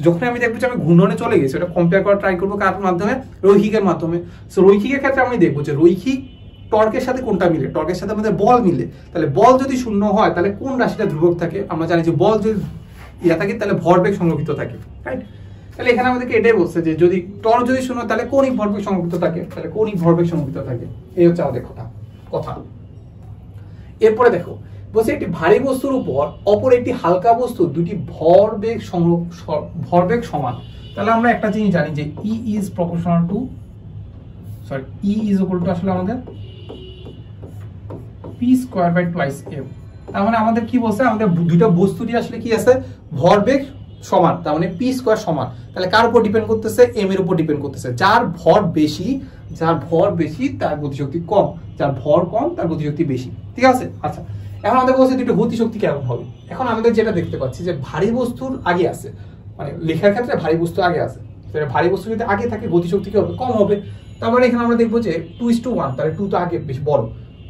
যখন আমি দেখবো যে আমি ঘূর্ণনে চলে গেছি, ওটা কম্পেয়ার করা ট্রাই করবো কার মাধ্যমে, রৈখিকের মাধ্যমে। সো রৈখিকের ক্ষেত্রে আমি দেখবো যে রৈখিক টর্কের সাথে কোনটা মিলে, টর্কের সাথে আমাদের বল মিলে। তাহলে বল যদি শূন্য হয় তাহলে কোন রাশিটা ধ্রুবক থাকে, আমরা জানি যে বল যদি ইয়া থাকে তাহলে ভরবেগ সংরক্ষিত থাকে, রাইট। তাহলে এখানে আমাদেরকে এটাই বলছে যে যদি টর্ক যদি শূন্য তাহলে কৌণিক ভরবেগ সংরক্ষিত থাকে, তাহলে কৌণিক ভরবেগ সংরক্ষিত থাকে। এই হচ্ছে আমাদের কথা। এরপরে দেখো বলছে একটি ভারী বস্তুর উপর অপর একটি হালকা বস্তু দুটি ভরবেগ সমান। তাহলে আমরা একটা জিনিস জানি যে E is proportional to, sorry, E is equal to আসলে আমাদের p square by twice m। তার মানে আমাদের কি বলছে, আমাদের দুইটা বস্তুরই আসলে কি আছে, ভরবেগ সমান, তার মানে p স্কয়ার সমান। তাহলে কার উপর ডিপেন্ড করতেছে, m এর উপর ডিপেন্ড করতেছে। যার ভর বেশি তার গতিশক্তি কম, যার ভর কম তার গতিশক্তি বেশি, ঠিক আছে। আচ্ছা এখন আমাদের বলছে দুটো গতিশক্তি কেমন হবে। এখন আমাদের যেটা দেখতে পাচ্ছি যে ভারী বস্তুর আগে আছে, মানে লেখার ক্ষেত্রে ভারী বস্তু আগে আছে, ভারী বস্তু যদি আগে থাকে গতিশক্তি কি হবে, কম হবে। তারপরে এখানে আমরা দেখবো যে 2:1, তাহলে 2 তো আগে বেশি বড়,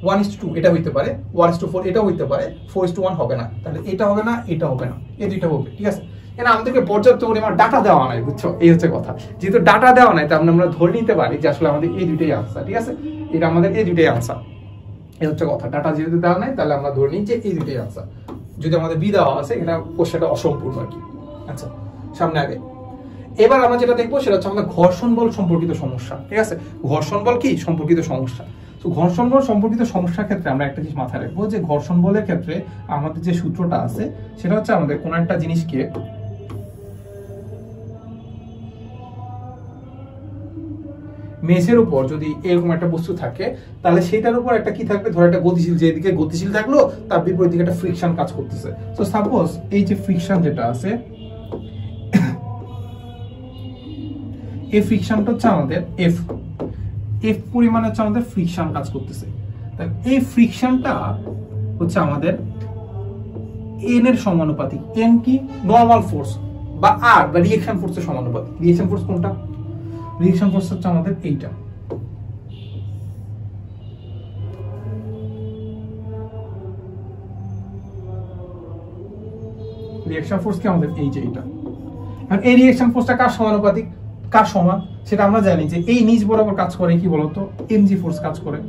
1:2 এটা হইতে পারে, 1:4 এটা হইতে পারে, 4:1 হবে না। তাহলে এটা হবে না, এটা হবে না, এই দুইটা হবে, ঠিক আছে। এখানে আমাদেরকে পর্যাপ্ত পরিমাণ ডাটা দেওয়া নাই, বুঝছো, এই হচ্ছে কথা। যেহেতু ডাটা দেওয়া নাই তাহলে আমরা ধরে নিতে পারি যে আসলে আমাদের এই দুইটাই আনসার, ঠিক আছে। এটা আমাদের এই দুইটাই আনসার, এই হচ্ছে কথা। ডাটা যেহেতু দেওয়া নাই তাহলে আমরা ধরে নিই যে এই দুইটাই আনসার। যদি আমাদের বি দেওয়া আছে এখানে কোশ্চেনটা অসম্পূর্ণ আর কি। আচ্ছা সামনে আগে এবার আমরা যেটা দেখবো সেটা হচ্ছে আমাদের ঘর্ষণ বল সম্পর্কিত সমস্যা, ঠিক আছে। ঘর্ষণ বল কি সম্পর্কিত সমস্যা। তো ঘর্ষণ বল সম্পর্কিত সমস্যার ক্ষেত্রে আমরা একটা জিনিস মাথায় রাখবো যে ঘর্ষণ বলের ক্ষেত্রে আমাদের যে সূত্রটা আছে সেটা হচ্ছে আমাদের কোন একটা জিনিসকে মেঝের উপর যদি এরকম একটা বস্তু থাকে তাহলে সেটার উপর একটা কি থাকবে, ধর একটা গতিশীল, যেদিকে গতিশীল থাকলো তার বিপরীত দিকে একটা ফ্রিকশন কাজ করতেছে। তো সাপোজ এই যে ফ্রিকশন যেটা আছে, এই ফ্রিকশনটা হচ্ছে আমাদের এফ পরিমাণ হচ্ছে আমাদের ফ্রিকশন কাজ করতেছে। তাহলে এই ফ্রিকশনটা হচ্ছে আমাদের এন এর সমানুপাতিক। এন কি, নরমাল ফোর্স বা আর বা রিঅ্যাকশন ফোর্সের সমানুপাতিক। রিঅ্যাকশন ফোর্স কোনটা, রিঅ্যাকশন ফোর্স হচ্ছে আমাদের এইটা। রিঅ্যাকশন ফোর্স কি আমাদের এই যে এইটা। আর এই রিঅ্যাকশন ফোর্সটা কার সমানুপাতিক, কার সমান সেটা আমরা জানি যে এই নিচ বরাবর কাজ করে কি বলতো, এমজি ফোর্স কাজ করে,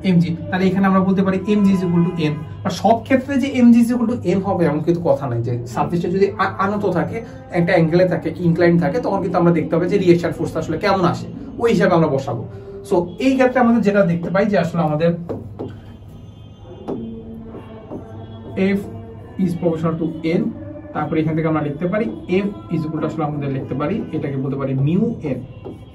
এমজি। তাহলে এখানে আমরা বলতে পারি mg is equal to N. আর সব ক্ষেত্রে যে mg is equal to N হবে এমন কিন্তু কথা নাই। যে সারফেসটা যদি আনত থাকে, একটা অ্যাঙ্গেলে থাকে, ইনক্লাইন থাকে, তখন কিন্তু আমরা দেখতে হবে যে রিঅ্যাকশন ফোর্সটা আসলে কেমন আসে, ওই হিসাবে আমরা বসাবো। সো এই ক্ষেত্রে আমাদের যেটা দেখতে পাই যে আসলে আমাদের F is proportional to N. তারপরে এখান থেকে আমরা লিখতে পারি এফ ইজ ইকুয়াল টু আসলে আমাদের লিখতে পারি, এটাকে বলতে পারি মিউ এন।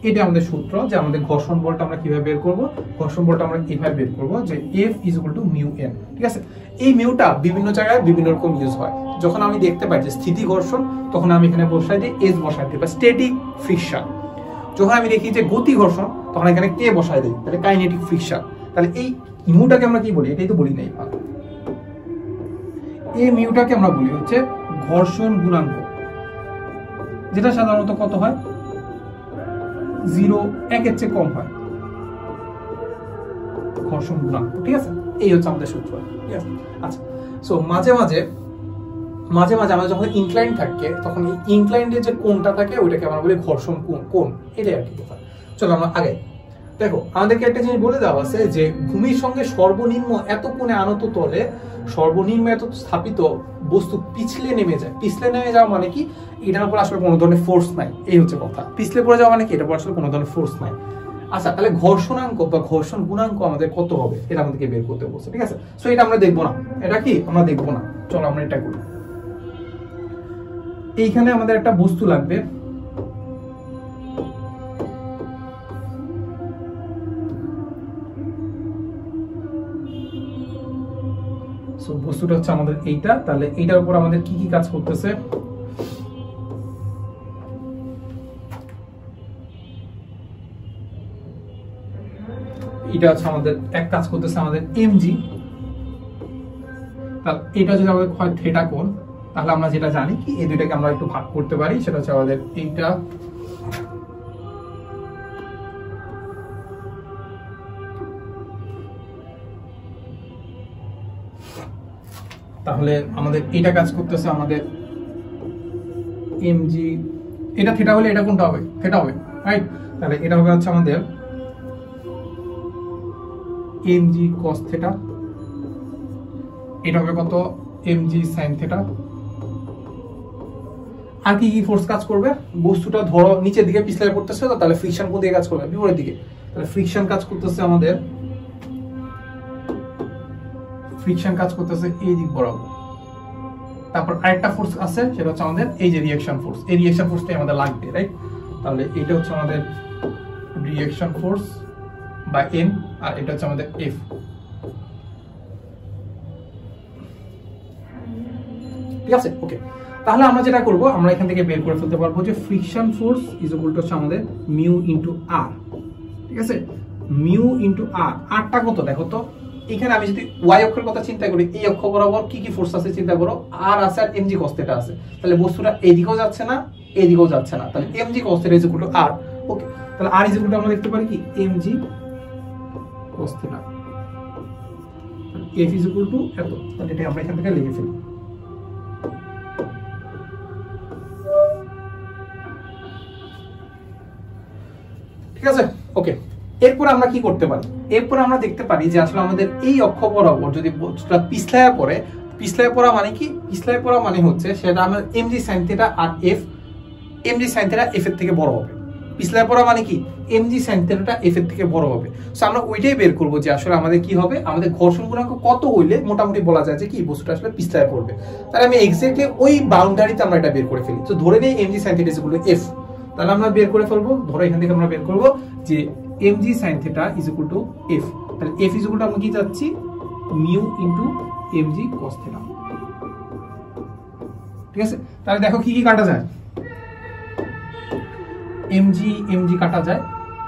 এটা আমাদের সূত্র যে আমাদের ঘর্ষণ বলটা আমরা কিভাবে বের করব। ঘর্ষণ বলটা আমরা কিভাবে বের করব যে F is equal two mu N, ঠিক আছে। এই মিউটা বিভিন্ন জায়গায় বিভিন্ন রকম ইউজ হয়। যখন আমি দেখতে পাই যে স্থিতি ঘর্ষণ তখন আমি এখানে বসাই যে এস বসাই দিই, বা স্ট্যাটিক ফ্রিকশন। যখন আমি দেখি যে গতি ঘর্ষণ তখন এখানে কে বসাই দিই, তাহলে কাইনেটিক ফ্রিকশন। তাহলে এই মিউটাকে আমরা কি বলি, এটাই তো বলি নাই, এই মিউটাকে আমরা বলি হচ্ছে ঘর্ষণ গুণাঙ্ক, যেটা সাধারণত কত হয়, 0.1 এর চেয়ে কম হয় ঘর্ষণ গুণাঙ্ক, ঠিক আছে। এই হচ্ছে আমাদের সূত্র, ঠিক আছে। আচ্ছা সো মাঝে মাঝে আমরা যখন ইনক্লাইন থাকে তখন এই ইনক্লাইনের যে কোণটা থাকে ওইটাকে আমরা বলি ঘর্ষণ কোণ, এটাই আর কি কথা। চলো আমরা আগে দেখো, আমাদেরকে একটা জিনিস বলে দেওয়া আছে যে ভূমির সঙ্গে সর্বনিম্ন এত কোণে আনত তলে সর্বনিম্ন এত স্থাপিত বস্তু পিছলে নেমে যায়। পিছলে নেমে যাওয়া মানে কি, এটার উপর আসলে কোনো ধরনের ফোর্স নাই, এই হচ্ছে কথা। পিছলে পড়ে যাওয়া মানে কি, এটার উপর আসলে কোনো ধরনের ফোর্স নাই। আচ্ছা তাহলে ঘর্ষণাঙ্ক বা ঘর্ষণ গুণাঙ্ক আমাদের কত হবে, এটা আমাদেরকে বের করতে বলছে, ঠিক আছে। সো এটা আমরা দেখবো না, এটা কি আমরা দেখবো না। চলো আমরা এটা করি। এইখানে আমাদের একটা বস্তু লাগবে, বস্তুটা হচ্ছে আমাদের এইটা। তাহলে এইটার উপর আমাদের কি কি কাজ করতেছে, এটা হচ্ছে আমাদের এক কাজ করতেছে আমাদের এমজি, তাহলে এটা যদি আমাদের হয় থিটা কোণ, তাহলে আমরা যেটা জানি কি এই দুইটাকে আমরা একটু ভাগ করতে পারি, সেটা হচ্ছে আমাদের এইটা তাহলে আমাদের এটা কাজ করতেছে আমাদের এমজি, এটা থিটা হলে এটা কোনটা হবে? থিটা হবে, রাইট? তাহলে এটা হবে হচ্ছে আমাদের এমজি কস থিটা, এটা হবে কত? MG sine theta. আর কি কি ফোর্স কাজ করবে? বস্তুটা ধরো নিচের দিকে পিছলে পড়তেছে, তো তাহলে ফ্রিকশন কোন দিকে কাজ করবে? বিপরীত দিকে। তাহলে ফ্রিকশন কাজ করতেছে আমাদের, ফ্রিকশন কাজ করতেছে এই দিক বরাবর। তারপর আরেকটা ফোর্স আছে, সেটা হচ্ছে আমাদের এই যে রিঅ্যাকশন ফোর্স, এই রিঅ্যাকশন ফোর্সটাই আমাদের লাগবে, রাইট? তাহলে এটা হচ্ছে আমাদের রিঅ্যাকশন ফোর্স বা এম, আর এটা হচ্ছে আমাদের এফ। ঠিক আছে, ওকে। তাহলে আমরা যেটা করব, আমরা এখান থেকে বের করে ফেলতে পারবো যে friction force is equal to হচ্ছে আমাদের মিউ ইনটু আর। ঠিক আছে, মিউ ইনটু আর। আরটা কত দেখো তো, এখানে আমি যদি ওয়াই অক্ষের কথা চিন্তা করি, এই অক্ষ বরাবর কি কি ফোর্স আছে চিন্তা করো, আর আছে আর এমজি কস থিটা আছে। তাহলে বস্তুটা এইদিকেও যাচ্ছে না, এইদিকেও যাচ্ছে না, তাহলে mg cos theta is equal to R. Okay, তাহলে আর ইজ ইকুয়াল টু আমরা লিখতে পারি কি mg cos theta, F is equal to এত। তাহলে এটা আমরা এখান থেকে লিখে ফেলি। ঠিক আছে, ওকে। এরপর আমরা কি করতে পারি? এরপর আমরা দেখতে পারি যে আসলে আমাদের এই অক্ষ বরাবর যদি বস্তুটা পিছলায় পড়ে, পিছলায় পড়া মানে কি? পিছলায় পড়া মানে হচ্ছে সেটা আমার এমজি সাইন থিটা আর F, mg sine theta F এর থেকে বড় হবে। পিছলায় পড়া মানে কি? এমজি সাইন থিটাটা এফ এর থেকে বড় হবে। সো আমরা ওইটাই বের করব যে আসলে আমাদের কি হবে, আমাদের ঘর্ষণ গুণাঙ্ক কত হইলে মোটামুটি বলা যায় যে কি বস্তুটা আসলে পিছলায় পড়বে। তাহলে আমি এক্স্যাক্টলি ওই বাউন্ডারিতে আমরা এটা বের করে ফেলি। তো ধরে নেই MG sine theta is equal to F, তাহলে আমরা বের করে ফেলবো। ধরো এখান থেকে আমরা বের করব যে mg sin theta is equal to f, তাহলে f is equal to আমরা কি যাচ্ছি mu into mg cos theta। ঠিক আছে, তাহলে দেখো কি কি কাটা যায়, mg mg কাটা যায়,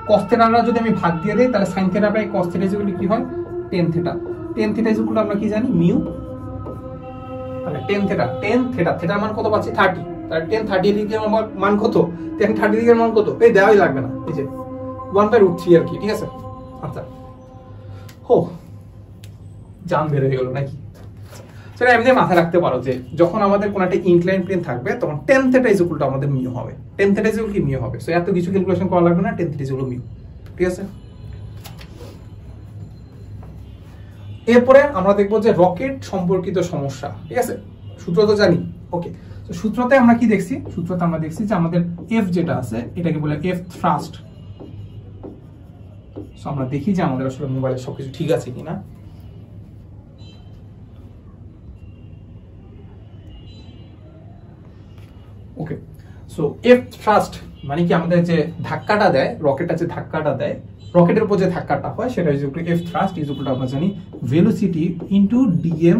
cos theta যদি আমি ভাগ দিয়ে দেই তাহলে sin theta by cos theta is equal to কি হয় tan theta, tan theta is equal to আমরা কি জানি মিউ, তাহলে tan theta, tan theta theta মান কত পাচ্ছি 30, তাহলে tan 30 এর দিকের মান কত, tan 30 দিকের মান কত, এই দেওয়াই লাগবে না, এই যে 1/√3 আর কি। ঠিক আছে, আচ্ছা হো জান বের হয়ে গেল নাকি? সেটা এমনি মাথায় রাখতে পারো যে যখন আমাদের কোন একটা ইনক্লাইন প্লেন থাকবে তখন tan theta is equal to আমাদের মিউ হবে, tan theta is equal কি মিউ হবে। সো এত কিছু ক্যালকুলেশন করা লাগবে না, tan theta is equal to mu. ঠিক আছে, এরপরে আমরা দেখবো যে রকেট সম্পর্কিত সমস্যা। ঠিক আছে, সূত্র তো জানি, ওকে। তো সূত্রতে আমরা কি দেখছি, সূত্রতে আমরা দেখছি যে আমাদের এফ যেটা আছে এটাকে বলে এফ থ্রাস্ট। সো আমরা দেখি যে আমাদের আসলে মোবাইলে সবকিছু ঠিক আছে কিনা। ওকে, সো এফ থ্রাস্ট মানে কি আমাদের যে ধাক্কাটা দেয়, রকেটটা যে ধাক্কাটা দেয়, রকেটের উপর যে ধাক্কাটা হয় সেটা is equal to F thrust is equal to আমরা জানি velocity into DM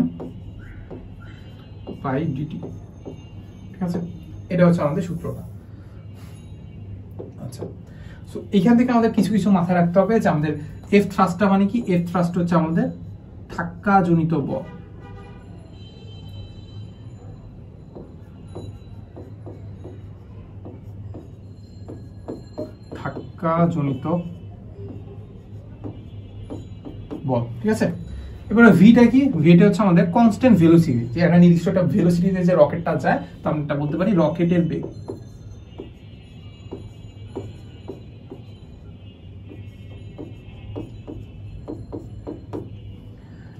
by DT. ঠিক আছে, এটা হচ্ছে আমাদের সূত্রটা। আচ্ছা, সো এখান থেকে আমাদের কিছু কিছু মাথায় রাখতে হবে যে আমাদের এফ থ্রাস্টটা মানে কি, এফ থ্রাস্ট হচ্ছে আমাদের ধাক্কাজনিত বল। ধাক্কাজনিত বল, ঠিক আছে। এবারে ভিটা কি, ভিটা হচ্ছে আমাদের কনস্ট্যান্ট ভেলোসিটি, যে একটা নির্দিষ্ট একটা ভেলোসিটিতে যে রকেটটা যায় তো আমরা এটা বলতে পারি রকেটের বেগ।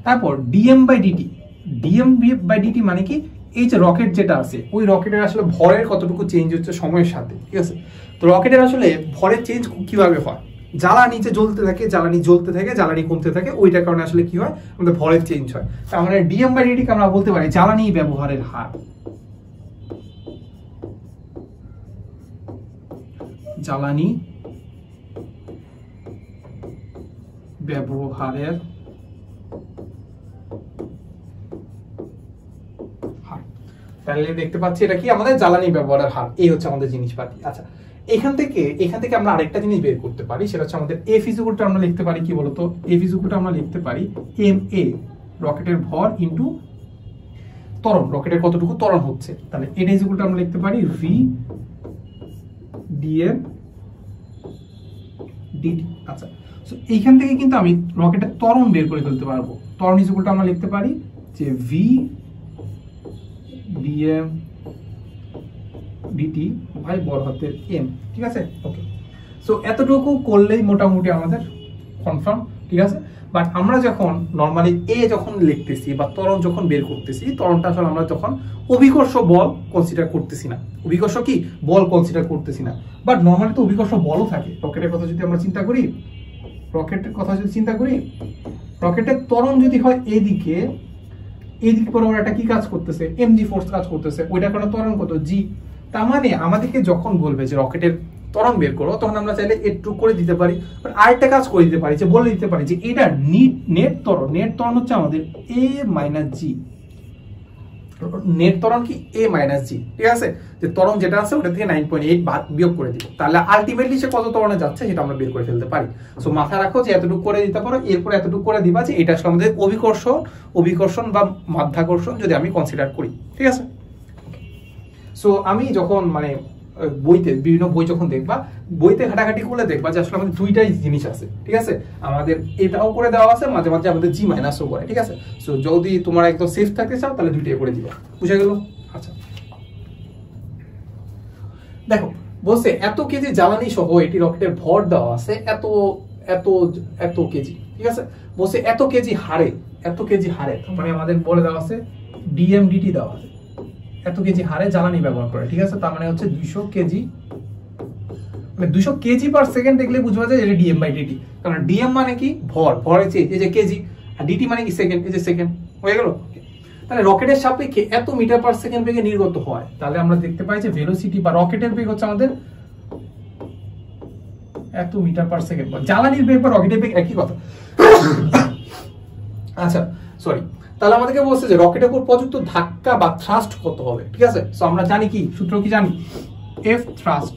তারপর DM by DT, DM by DT মানে কি, এই যে রকেট যেটা আছে ওই রকেটের আসলে ভরের কতটুকু চেঞ্জ হচ্ছে সময়ের সাথে। ঠিক আছে, তো রকেটের আসলে ভরের চেঞ্জ কিভাবে হয়, জ্বালানি যে জ্বলতে থাকে, জ্বালানি জ্বলতে থাকে, জ্বালানি কমতে থাকে, ওইটার কারণে আসলে কি হয় আমাদের ভরের চেঞ্জ হয়। তার মানে ডিএম বাই ডিটি কে আমরা বলতে পারি জ্বালানি ব্যবহারের হার, জ্বালানি ব্যবহারের হার। তাহলে দেখতে পাচ্ছি এটা কি আমাদের জ্বালানি ব্যবহারের হার, এই হচ্ছে আমাদের জিনিসপাতি। আচ্ছা, এখান থেকে আমরা আরেকটা জিনিস বের করতে পারি, সেটা হচ্ছে আমাদের এফ ইজ ইকুয়াল টু আমরা লিখতে পারি কি বলতো, এফ ইজ ইকুয়াল টু আমরা লিখতে পারি এম এ রকেটের ভর ইনটু ত্বরণ, রকেটের কতটুকু ত্বরণ হচ্ছে, তাহলে এটা ইজ ইকুয়াল টু আমরা লিখতে পারি ভি ডিএম ডিটি। আচ্ছা, সো এইখান থেকে কিন্তু আমি রকেটের ত্বরণ বের করে ফেলতে পারবো। ত্বরণ ইজ ইকুয়াল টু আমরা লিখতে পারি যে ভি ডিএম ডিটি বাই বড় হাতের এম, ঠিক আছে। ওকে, সো এতটুকু করলেই মোটামুটি আমাদের কনফার্ম, ঠিক আছে। বাট আমরা যখন নর্মালি এ যখন লিখতেছি বা ত্বরণ যখন বের করতেছি, ত্বরণটা আসলে আমরা যখন অভিকর্ষ বল কনসিডার করতেছি না, অভিকর্ষ কি বল কনসিডার করতেছি না, বাট নর্মালি তো অভিকর্ষ বলও থাকে। রকেটের কথা যদি আমরা চিন্তা করি, রকেটের ত্বরণ যদি হয় এদিকে বরাবর একটা কি কাজ করতেছে, এমজি ফোর্স কাজ করতেছে, ওইটা কোনো ত্বরণ কত জি। তার মানে আমাদেরকে যখন বলবে যে রকেটের ত্বরণ বের করো, তখন আমরা চাইলে একটু করে দিতে পারি, বাট আরেকটা কাজ করে দিতে পারি, যে বলে দিতে পারি যে এটা নেট ত্বরণ হচ্ছে আমাদের এ মাইনাস জি, নেট ত্বরণ কি এ মাইনাস জি, ঠিক আছে। যে ত্বরণ যেটা আছে ওটা থেকে 9.8 বাদ বিয়োগ করে দিব, তাহলে আলটিমেটলি সে কত ত্বরণে যাচ্ছে সেটা আমরা বের করে ফেলতে পারি। সো মাথায় রাখো যে এতটুকু করে দিতে পারো, এরপরে এতটুকু করে দিবা যে এটা আসলে আমাদের অভিকর্ষণ বা মাধ্যাকর্ষণ যদি আমি কনসিডার করি, ঠিক আছে। সো আমি যখন মানে বইতে বিভিন্ন বই যখন দেখবা, বইতে ঘাটাঘাটি করলে দেখবা যে আসলে আমাদের দুইটাই জিনিস আছে, ঠিক আছে। আমাদের এটাও করে দেওয়া আছে, মাঝে মাঝে আমাদের জি মাইনাসও করে, ঠিক আছে। সো যদি তোমরা একদম সেফ থাকতে চাও তাহলে দুইটাই করে দিবা, বুঝা গেল। আচ্ছা, দেখো বলছে এত কেজি জ্বালানি সহ এটি রকেটের ভর দেওয়া আছে এত এত এত কেজি, ঠিক আছে। বলছে এত কেজি হারে, মানে আমাদের বলে দেওয়া আছে ডিএমডিটি দেওয়া আছে, এত কেজি হারে জ্বালানি ব্যবহার করে, ঠিক আছে। তার মানে হচ্ছে 200 কেজি, মানে 200 কেজি পার সেকেন্ড দেখলে বুঝবা যায় এটা ডিএম বাই ডিটি, কারণ ডিএম মানে কি ভর, হচ্ছে এই যে কেজি, আর ডিটি মানে কি সেকেন্ড, এই যে সেকেন্ড, হয়ে গেল। তাহলে রকেটের সাপেক্ষে এত মিটার পার সেকেন্ড বেগে নির্গত হয়, তাহলে আমরা দেখতে পাই যে ভেলোসিটি বা রকেটের বেগ হচ্ছে আমাদের এত মিটার পার সেকেন্ড, জ্বালানির বেগ বা রকেটের বেগ একই কথা। আচ্ছা সরি, তাহলে আমাদেরকে বলছে যে রকেটের উপর প্রযুক্ত ধাক্কা বা থ্রাস্ট কত হবে, ঠিক আছে। সো আমরা জানি কি সূত্র কি জানি, F thrust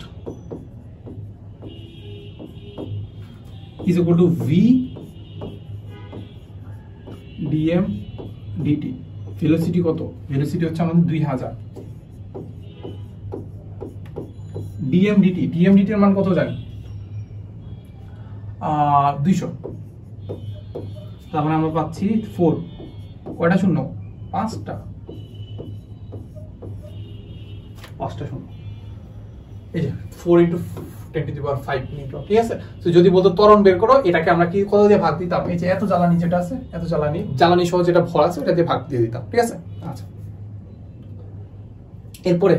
is equal to V DM DT. Velocity কত, ভেলোসিটি হচ্ছে আমাদের 2000, ডিএম ডিটি এর মান কত জানি 200, তার মানে আমরা পাচ্ছি 4, কয়টা শূন্য, 5টা শূন্য, এই যে 4 × 10⁵ নিউটন, ঠিক আছে। তো যদি বলতো ত্বরণ বের করো, এটাকে আমরা কি কত দিয়ে ভাগ দিতাম, এই যে এত জ্বালানি যেটা আছে, এত জ্বালানি সহ যেটা ভর আছে ওটা দিয়ে ভাগ দিয়ে দিতাম, ঠিক আছে। আচ্ছা, এরপরে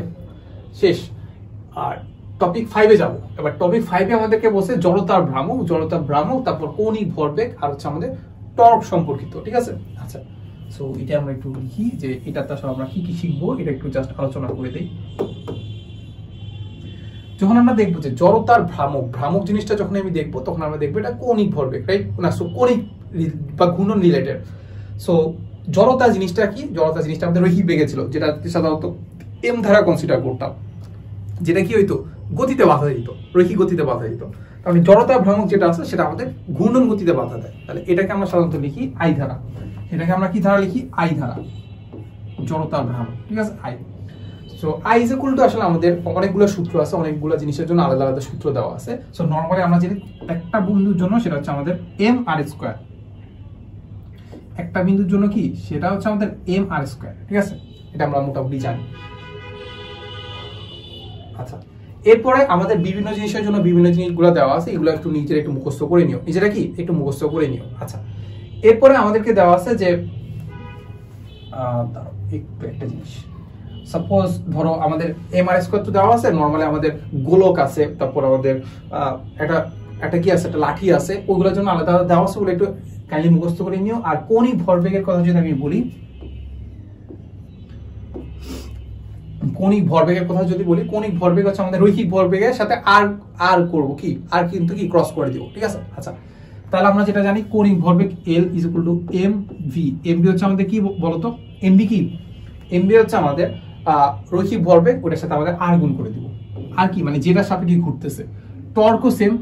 শেষ আর টপিক 5 এ যাব। এবার টপিক 5 এ আমাদেরকে বলছে জড়তার ভ্রামক, তারপর কৌণিক ভরবেগ আর হচ্ছে আমাদের টর্ক সম্পর্কিত, ঠিক আছে। আচ্ছা, সো এটা আমরা একটু লিখি যে এটাতে আসলে আমরা কি কি শিখবো, এটা একটু জাস্ট আলোচনা করে দেই। যখন আমরা দেখবো যে জড়তার ভ্রামক জিনিসটা যখন আমি দেখবো, তখন আমরা দেখবো এটা কৌণিক ভরবেগ, রাইট না। সো কৌণিক বা ঘূর্ণন রিলেটেড। সো জড়তা জিনিসটা কি, জড়তা জিনিসটা আমাদের রৈখিক বেগে ছিল, যেটা সাধারণত এম ধারা কনসিডার করতাম, যেটা কি হইতো গতিতে বাধা দিত, রৈখিক গতিতে বাধা দিত। তাহলে জড়তার ভ্রামক যেটা আছে সেটা আমাদের ঘূর্ণন গতিতে বাধা দেয়, তাহলে এটাকে আমরা সাধারণত লিখি আই ধারা। এটাকে আমরা কি ধারা লিখি, আই ধারা, জড়তার ভ্রামক, ঠিক আছে, I. So I is equal to আসলে আমাদের অনেকগুলো সূত্র আছে, অনেকগুলো জিনিসের জন্য আলাদা আলাদা সূত্র দেওয়া আছে। সো নরমালি আমরা যদি একটা বিন্দুর জন্য সেটা হচ্ছে আমাদের এম আর স্কয়ার, একটা বিন্দুর জন্য কি সেটা হচ্ছে আমাদের এম আর স্কয়ার, ঠিক আছে। এটা আমরা মোটামুটি জানি। আচ্ছা, এরপরে আমাদের বিভিন্ন জিনিসের জন্য বিভিন্ন জিনিসগুলো দেওয়া আছে, এগুলো একটু নিজেরা একটু মুখস্থ করে নিও, নিজেরা কি একটু মুখস্থ করে নিও। আচ্ছা, এরপরে আমাদেরকে দেওয়া আছে যে একটা জিনিস, সাপোজ ধরো আমাদের এম আর স্কয়ার তো দেওয়া আছে, নরমালি আমাদের গোলক আছে, তারপর আমাদের একটা কি আছে, একটা লাঠি আছে, ওইগুলোর জন্য আলাদা আলাদা দেওয়া আছে, ওগুলো একটু কাইন্ডলি মুখস্থ করে নিও। আর কৌণিক ভরবেগের কথা যদি আমি বলি, কৌণিক ভরবেগের কথা যদি বলি, কৌণিক ভরবেগ হচ্ছে আমাদের রৈখিক ভরবেগের সাথে আর করব কি, আর কিন্তু কি ক্রস করে দিব, ঠিক আছে। আচ্ছা, তাহলে আমরা যেটা জানি কৌণিক ভরবেগ L is equal two mv। mv হচ্ছে আমাদের কি বলতো, mv কি, mv হচ্ছে আমাদের রৈখিক ভরবেগ, ওটার সাথে আমাদের আর গুণ করে দিব। আর কি মানে যেটা সাপেক্ষে ঘুরতেছে। টর্কও সেম,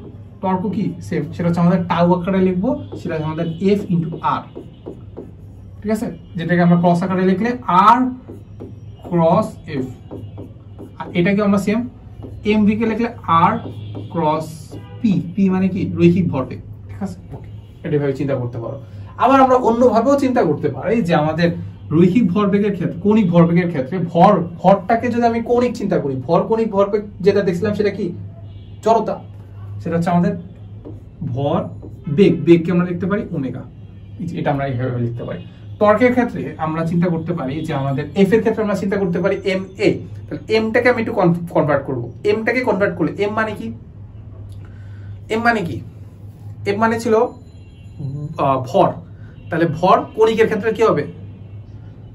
টর্কও কি সেম, সেটা হচ্ছে আমাদের টাউ আকারে লিখবো, সেটা হচ্ছে আমাদের এফ ইন্টু আর, ঠিক আছে, যেটাকে আমরা ক্রস আকারে লিখলে আর ক্রস এফ। আর এটাকে আমরা সেম এমভি কে লিখলে আর ক্রস পি, পি মানে কি রৈখিক ভরবেগ, ঠিক আছে। ওকে, এটা ভাবে চিন্তা করতে পারো। আবার আমরা অন্যভাবেও চিন্তা করতে পারি যে আমাদের রৈখিক ভরবেগের ক্ষেত্রে, কৌণিক ভরবেগের ক্ষেত্রে ভরটাকে যদি আমি কৌণিক চিন্তা করি, কৌণিক ভরবেগ যেটা দেখছিলাম সেটা কি জড়তা, সেটা হচ্ছে আমাদের ভর বেগকে আমরা লিখতে পারি ওমেগা, এটা আমরা এইভাবে লিখতে পারি। টর্কের ক্ষেত্রে আমরা চিন্তা করতে পারি যে আমাদের এফ এর ক্ষেত্রে আমরা চিন্তা করতে পারি এম এ, তাহলে এমটাকে আমি একটু কনভার্ট করব। এমটাকে কনভার্ট করলে এম মানে কি, এম মানে কি, এম মানে ছিল ভর, তাহলে ভর কণিকের ক্ষেত্রে কি হবে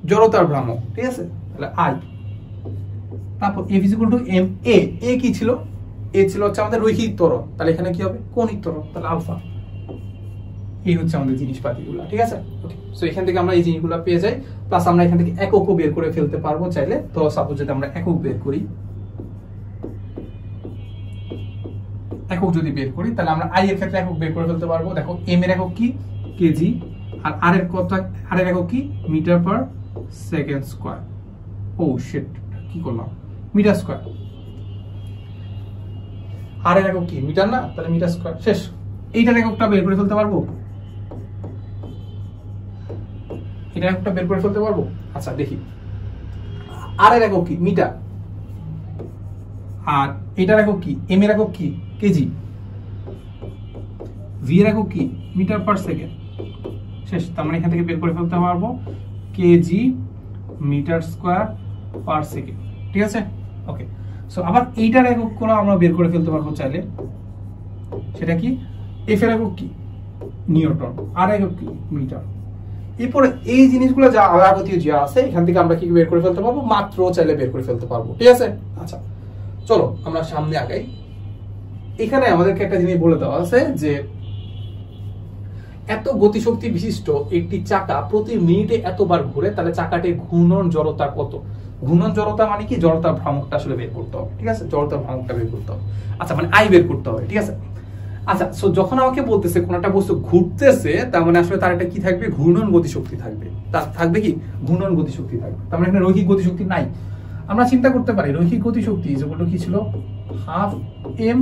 জড়তার ভ্রামক, ঠিক আছে, তাহলে আই। তারপর F is equal to M a, a কি ছিল, এ ছিল হচ্ছে আমাদের রৈখিক ত্বরণ, তাহলে এখানে কি হবে কৌণিক ত্বরণ, তাহলে আলফা। এই হচ্ছে আমাদের জিনিসপাতিগুলো, ঠিক আছে। ওকে, সো এখান থেকে আমরা এই জিনিসগুলো পেয়ে যাই, প্লাস আমরা এখান থেকে এককও বের করে ফেলতে পারবো চাইলে। তো সাপোজ যদি আমরা একক বের করি, একক যদি বের করি তাহলে আমরা আই এর ক্ষেত্রে একক বের করে ফেলতে পারবো। দেখো এম এর একক কি কেজি, আর আর এর কত, আর এর একক কি মিটার পার সেকেন্ড স্কয়ার। ও শিট, কি করলাম, মিটার স্কয়ার। আর এর একক কি মিটার না, তাহলে মিটার স্কয়ার, শেষ। এইটার এককটা বের করে ফেলতে পারবো, এটার এককটা বের করে ফেলতে পারবো। আচ্ছা দেখি, আর এর একক কি মিটার, আর এটার একক কি এম এর একক কি কেজি, ভি এর একক কি মিটার পার সেকেন্ড, শেষ। তার মানে এখান থেকে বের করে ফেলতে পারবো KG metre square per second, ঠিক আছে। ওকে, সো আবার এইটার একক গুলো আমরা বের করে ফেলতে পারবো চাইলে, সেটা কি এফ এর একক কি নিউটন, আর একক কি মিটার। এরপরে এই জিনিসগুলো যা আগাগতীয় যা আছে এখান থেকে আমরা কি বের করে ফেলতে পারবো, মাত্র চাইলে বের করে ফেলতে পারবো, ঠিক আছে। আচ্ছা চলো আমরা সামনে আগাই। এখানে আমাদেরকে একটা জিনিস বলে দেওয়া আছে যে এত গতিশক্তি বিশিষ্ট একটি চাকা প্রতি মিনিটে এতবার ঘুরে, তাহলে চাকাটির ঘূর্ণন জড়তা কত। ঘূর্ণন জড়তা মানে কি জড়তার ভ্রামকটা আসলে বের করতে হবে, ঠিক আছে, জড়তার ভ্রামকটা বের করতে হবে। আচ্ছা মানে আই বের করতে হবে, ঠিক আছে। আচ্ছা সো যখন আমাকে বলতেছে কোন একটা বস্তু ঘুরতেছে, তার মানে আসলে তার একটা কি থাকবে ঘূর্ণন গতিশক্তি থাকবে, তার থাকবে কি ঘূর্ণন গতিশক্তি থাকবে, তার মানে এখানে রৈখিক গতিশক্তি নাই। আমরা চিন্তা করতে পারি রৈখিক গতিশক্তি যেগুলো কি ছিল হাফ এম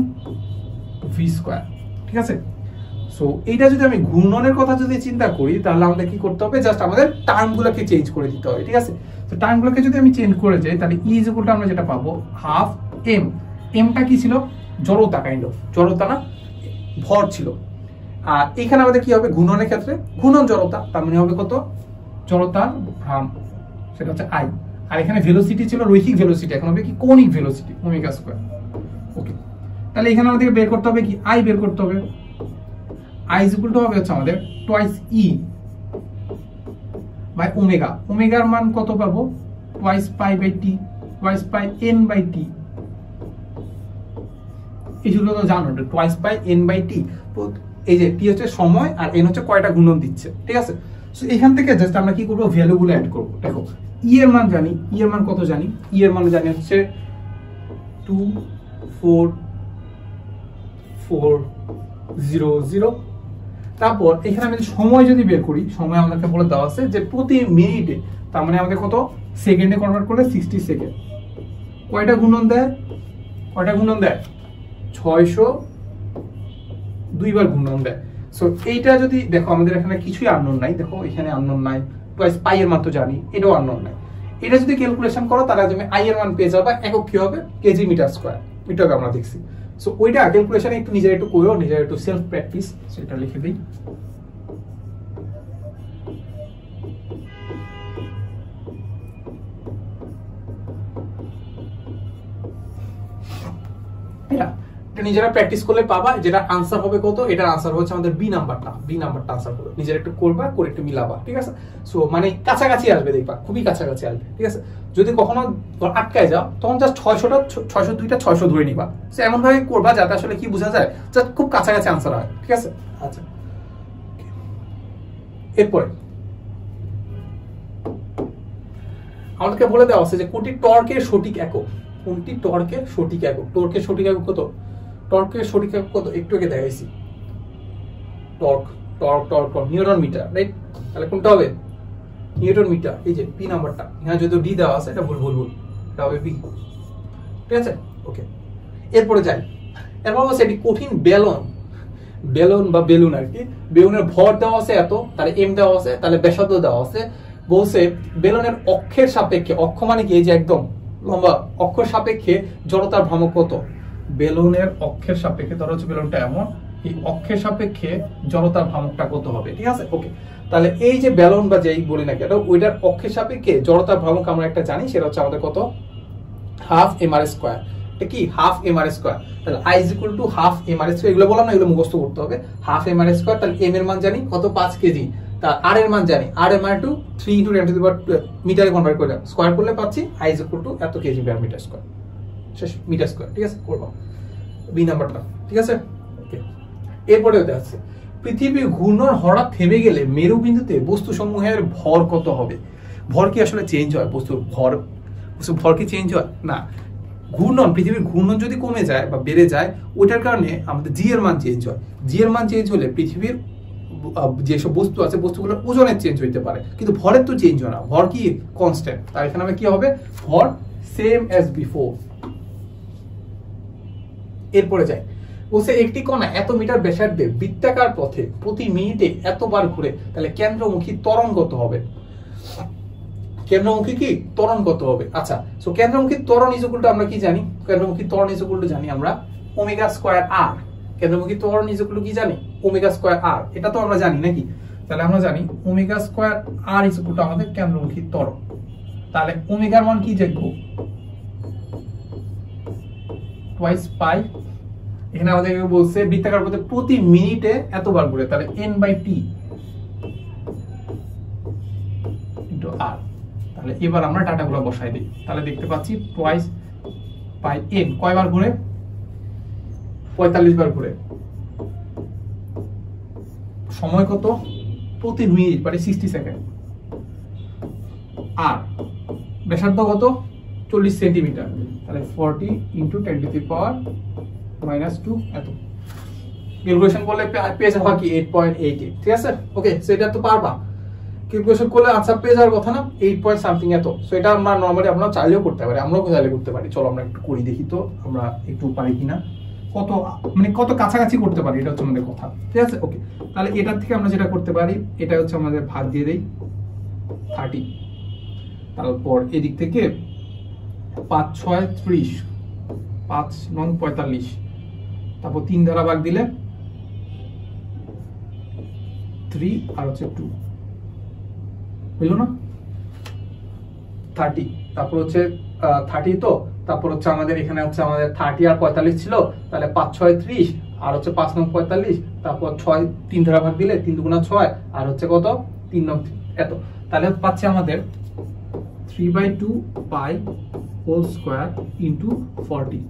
ভি স্কয়ার, ঠিক আছে। সো এইটা যদি আমি ঘূর্ণনের কথা যদি চিন্তা করি তাহলে আমাদের কি করতে হবে, জাস্ট আমাদের টার্মগুলোকে চেঞ্জ করে দিতে হবে, ঠিক আছে। তো টার্মগুলোকে যদি আমি চেঞ্জ করে যাই তাহলে ই ইজ ইকুয়াল টু আমরা যেটা পাবো হাফ এম, এমটা কি ছিল জড়তা, কাইন্ড অফ জড়তা না ভর ছিল। আর এখানে আমাদের কি হবে ঘূর্ণনের ক্ষেত্রে ঘূর্ণন জড়তা, তার মানে হবে কত জড়তার ভ্রাম, সেটা হচ্ছে আই। আর এখানে ভেলোসিটি ছিল রৈখিক ভেলোসিটি, এখন হবে কি কৌণিক ভেলোসিটি ওমেগা স্কয়ার। ওকে, তাহলে এখানে আমাদেরকে বের করতে হবে কি আই বের করতে হবে। আই ইজ ইকুয়াল টু হবে হচ্ছে আমাদের টুয়াইস ই বাই ওমেগা, ওমেগার মান কত পাবো twice pi by T, twice pi n by T. এই সূত্র তো জানো twice pi n by T, এই যে টি হচ্ছে সময় আর এন হচ্ছে কয়টা ঘূর্ণন দিচ্ছে, ঠিক আছে। সো এখান থেকে জাস্ট আমরা কি করবো ভ্যালুগুলো অ্যাড করবো। দেখো ই এর মান জানি, ই এর মান কত জানি, ই এর মান জানি হচ্ছে 2440। তারপর এখানে আমি সময় যদি বের করি, সময় আমাদেরকে বলে দেওয়া আছে যে প্রতি মিনিটে, তার মানে আমাদের কত সেকেন্ডে কনভার্ট করলে 60 সেকেন্ড। কয়টা ঘূর্ণন দেয়, কয়টা ঘূর্ণন দেয় 602 বার ঘূর্ণন দেয়। সো এইটা যদি দেখো আমাদের এখানে কিছুই আননোন নাই, দেখো এখানে আননোন নাই, টুয়াইস পাই এর মান তো জানি, এটাও আননোন নাই। এটা যদি ক্যালকুলেশন করো তাহলে তুমি আই এর মান পেয়ে যাবে, একক কি হবে কেজি মিটার স্কয়ার, এটাকে আমরা দেখছি। সো ওইটা ক্যালকুলেশন একটু নিজের একটু করো, নিজের একটু সেলফ প্র্যাকটিস, সেটা লিখে দিই। নিজেরা প্র্যাকটিস করলে পাবা, যেটা আনসার হবে কত, এটার আনসার হচ্ছে আমাদের বি নাম্বারটা, বি নাম্বারটা আনসার করবে, নিজেরা একটু করবা, করে একটু মিলাবা, ঠিক আছে। সো মানে কাছাকাছি আসবে, দেখবা খুবই কাছাকাছি আসবে, ঠিক আছে। যদি কখনো আটকায় যাও তখন জাস্ট 602টা 600 ধরে নিবা, সো এমন ভাবে করবা যাতে আসলে কি বোঝা যায় জাস্ট খুব কাছাকাছি আনসার হয়, ঠিক আছে। আচ্ছা এরপরে আমাদেরকে বলে দেওয়া আছে যে কোটি টর্কের সঠিক একক, কোনটি টর্কের সঠিক একক? টর্কের সঠিক একক কত? টর্কের সঠিক একক কত একটু আগে দেখাইছি, torque torque torque newton metre, right? তাহলে কোনটা হবে? Newton metre. এই যে পি নাম্বারটা এখানে যদি ডি দেওয়া আছে এটা ভুল, এটা হবে পি, ঠিক আছে? ওকে, এরপরে যাই। এরপর বলছে এটি কঠিন বেলুন বা বেলুন আর কি, বেলুনের ভর দেওয়া আছে এত, তাহলে এম দেওয়া আছে, তাহলে ব্যাসার্ধ দেওয়া আছে। বলছে বেলুনের অক্ষের সাপেক্ষে, অক্ষ মানে কি এই যে একদম লম্বা, অক্ষের সাপেক্ষে জড়তার ভ্রামক কত? বেলুনের অক্ষের সাপেক্ষে, ধরো হচ্ছে বেলুনটা এমন, এই অক্ষের সাপেক্ষে জড়তার ভ্রামকটা কত হবে, ঠিক আছে? ওকে, তাহলে এই যে বেলুন বা যেই বলি না কেন, ওইটার অক্ষের সাপেক্ষে জড়তার ভ্রামক আমরা একটা জানি, সেটা হচ্ছে আমাদের কত? Half M R square. এটা কি? Half M R square. তাহলে I is equal to half M R square, এগুলো বললাম না, এগুলো মুখস্থ করতে হবে। হাফ এম আর স্কোয়ার, তাহলে এম এর মান জানি কত? 5 কেজি। তার আর এর মান জানি, আর এর মান টু 3 ইনটু 10 টু দি পাওয়ার মিটারে কনভার্ট করে স্কোয়ার করলে পাচ্ছি আই ইজ ইকুয়াল টু এত কেজি পার মিটার স্কোয়ার, শেষ, মিটার স্কোয়ার, ঠিক আছে? করব বি নাম্বারটা, ঠিক আছে? ওকে, এরপরে আছে পৃথিবী ঘূর্ণন হঠাৎ থেমে গেলে মেরুবিন্দুতে বস্তু সমূহের ভর কত হবে? ভর কি আসলে চেঞ্জ হয়? বস্তুর ভর কি চেঞ্জ হয়? না, ঘূর্ণন, পৃথিবীর ঘূর্ণন যদি কমে যায় বা বেড়ে যায়, ওইটার কারণে আমাদের জি এর মান চেঞ্জ হয়। জি এর মান চেঞ্জ হলে পৃথিবীর যেসব বস্তু আছে বস্তুগুলোর ওজনের চেঞ্জ হইতে পারে, কিন্তু ভরের তো চেঞ্জ হয় না, ভর কি কনস্ট্যান্ট। তার এখানে কি হবে? ভর সেম অ্যাজ বিফোর। এরপরে যাই, বলছে একটি কণা এত মিটার ব্যাসার্ধে বৃত্তাকার পথে প্রতি মিনিটে এতবার ঘুরে, তাহলে কেন্দ্রমুখী ত্বরণ কত হবে? কেন্দ্রমুখী কি ত্বরণ কত হবে? আচ্ছা, সো কেন্দ্রমুখী ত্বরণ ইজ ইকুয়াল টু আমরা কি জানি? কেন্দ্রমুখী ত্বরণ ইজ ইকুয়াল টু জানি আমরা ওমেগা স্কয়ার আর। কেন্দ্রমুখী ত্বরণ ইজ ইকুয়াল টু কি জানি? Omega square R. এটা তো আমরা জানি নাকি? তাহলে আমরা জানি omega square R is equal to আমাদের কেন্দ্রমুখী ত্বরণ। তাহলে ওমেগার মান কি দেখবো? Twice pi. এখানে আমাদের বলছে বৃত্তাকার পথে প্রতি মিনিটে এতবার ঘুরে, তাহলে n বাই টি ইনটু আর। তাহলে এবার আমরা ডাটাগুলো বসাই দিই, তাহলে দেখতে পাচ্ছি টুয়াইস বাই n কয়বার ঘুরে? 45 বার ঘুরে। সময় কত? প্রতি মিনিট মানে 60 সেকেন্ড। আর ব্যাসার্ধ কত? 40 সেন্টিমিটার, তাহলে 40 ইনটু 10 টু দি পাওয়ার -2 এত। ক্যালকুলেশন করলে পেয়ে যাওয়া কি 8.88, ঠিক আছে? ওকে, সো এটা তো পারবা, ক্যালকুলেশন করলে আনসার পেয়ে যাওয়ার কথা না, 8 পয়েন্ট সামথিং এত। সো এটা আমরা নরমালি আমরা চাইলেও করতে পারি, আমরাও চাইলে করতে পারি। চলো আমরা একটু করি দেখি তো আমরা একটু পারি কিনা, কত মানে কত কাছাকাছি করতে পারি, এটা হচ্ছে আমাদের কথা, ঠিক আছে? ওকে, তাহলে এটার থেকে আমরা যেটা করতে পারি, এটা হচ্ছে আমাদের ভাগ দিয়ে দেই 30, তারপর এদিক থেকে 5 6 30, 5 9 45, তারপর 3 দ্বারা ভাগ দিলে 3 আর হচ্ছে 2 হইল না? 30, তারপর হচ্ছে 30, তো তারপর হচ্ছে আমাদের এখানে হচ্ছে আমাদের 30 আর 45 ছিল, তাহলে 5 6 30 আর হচ্ছে 5 9 45, তারপর 6 3 দ্বারা ভাগ দিলে 3 দুগুণা 6 আর হচ্ছে কত 3 9 এত। তাহলে পাচ্ছে আমাদের 3/2 pi whole square into 40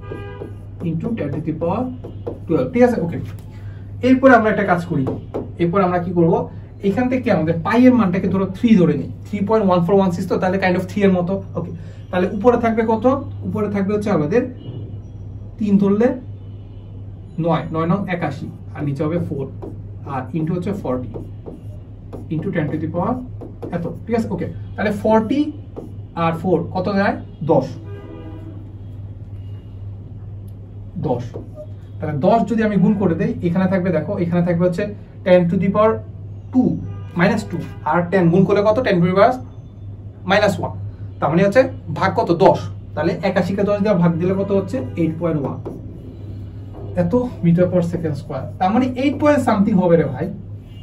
into 10 to the power 12, ঠিক আছে? ওকে, এরপর আমরা একটা কাজ করি, এরপর আমরা কি করব, এখান থেকে আমাদের পাই এর মানটাকে ধরো 3 ধরে নিই, 3.1416, তো তাহলে কাইন্ড অফ 3 এর মতো। ওকে, তাহলে উপরে থাকবে কত? উপরে থাকবে হচ্ছে আমাদের 3 ধরলে 9 9 9 81, আর নিচে হবে 4 আর ইনটু হচ্ছে 40 ইনটু 10 টু দি পাওয়ার এত, ঠিক আছে? ওকে, তাহলে 40 আর 4 কত যায়? 10। তাহলে 10 যদি আমি গুণ করে দেই, এখানে থাকবে দেখো, এখানে থাকবে হচ্ছে 10 টু দি পাওয়ার 2 -2 আর 10 গুণ করলে কত? 10 টু দি পাওয়ার -1, তার মানে হচ্ছে ভাগ কত? 10। তাহলে 81 কে 10 দিয়ে ভাগ দিলে কত হচ্ছে? 8.1 এত মিটার পার সেকেন্ড স্কয়ার। তার মানে 8 পয়েন্ট সামথিং হবে রে ভাই,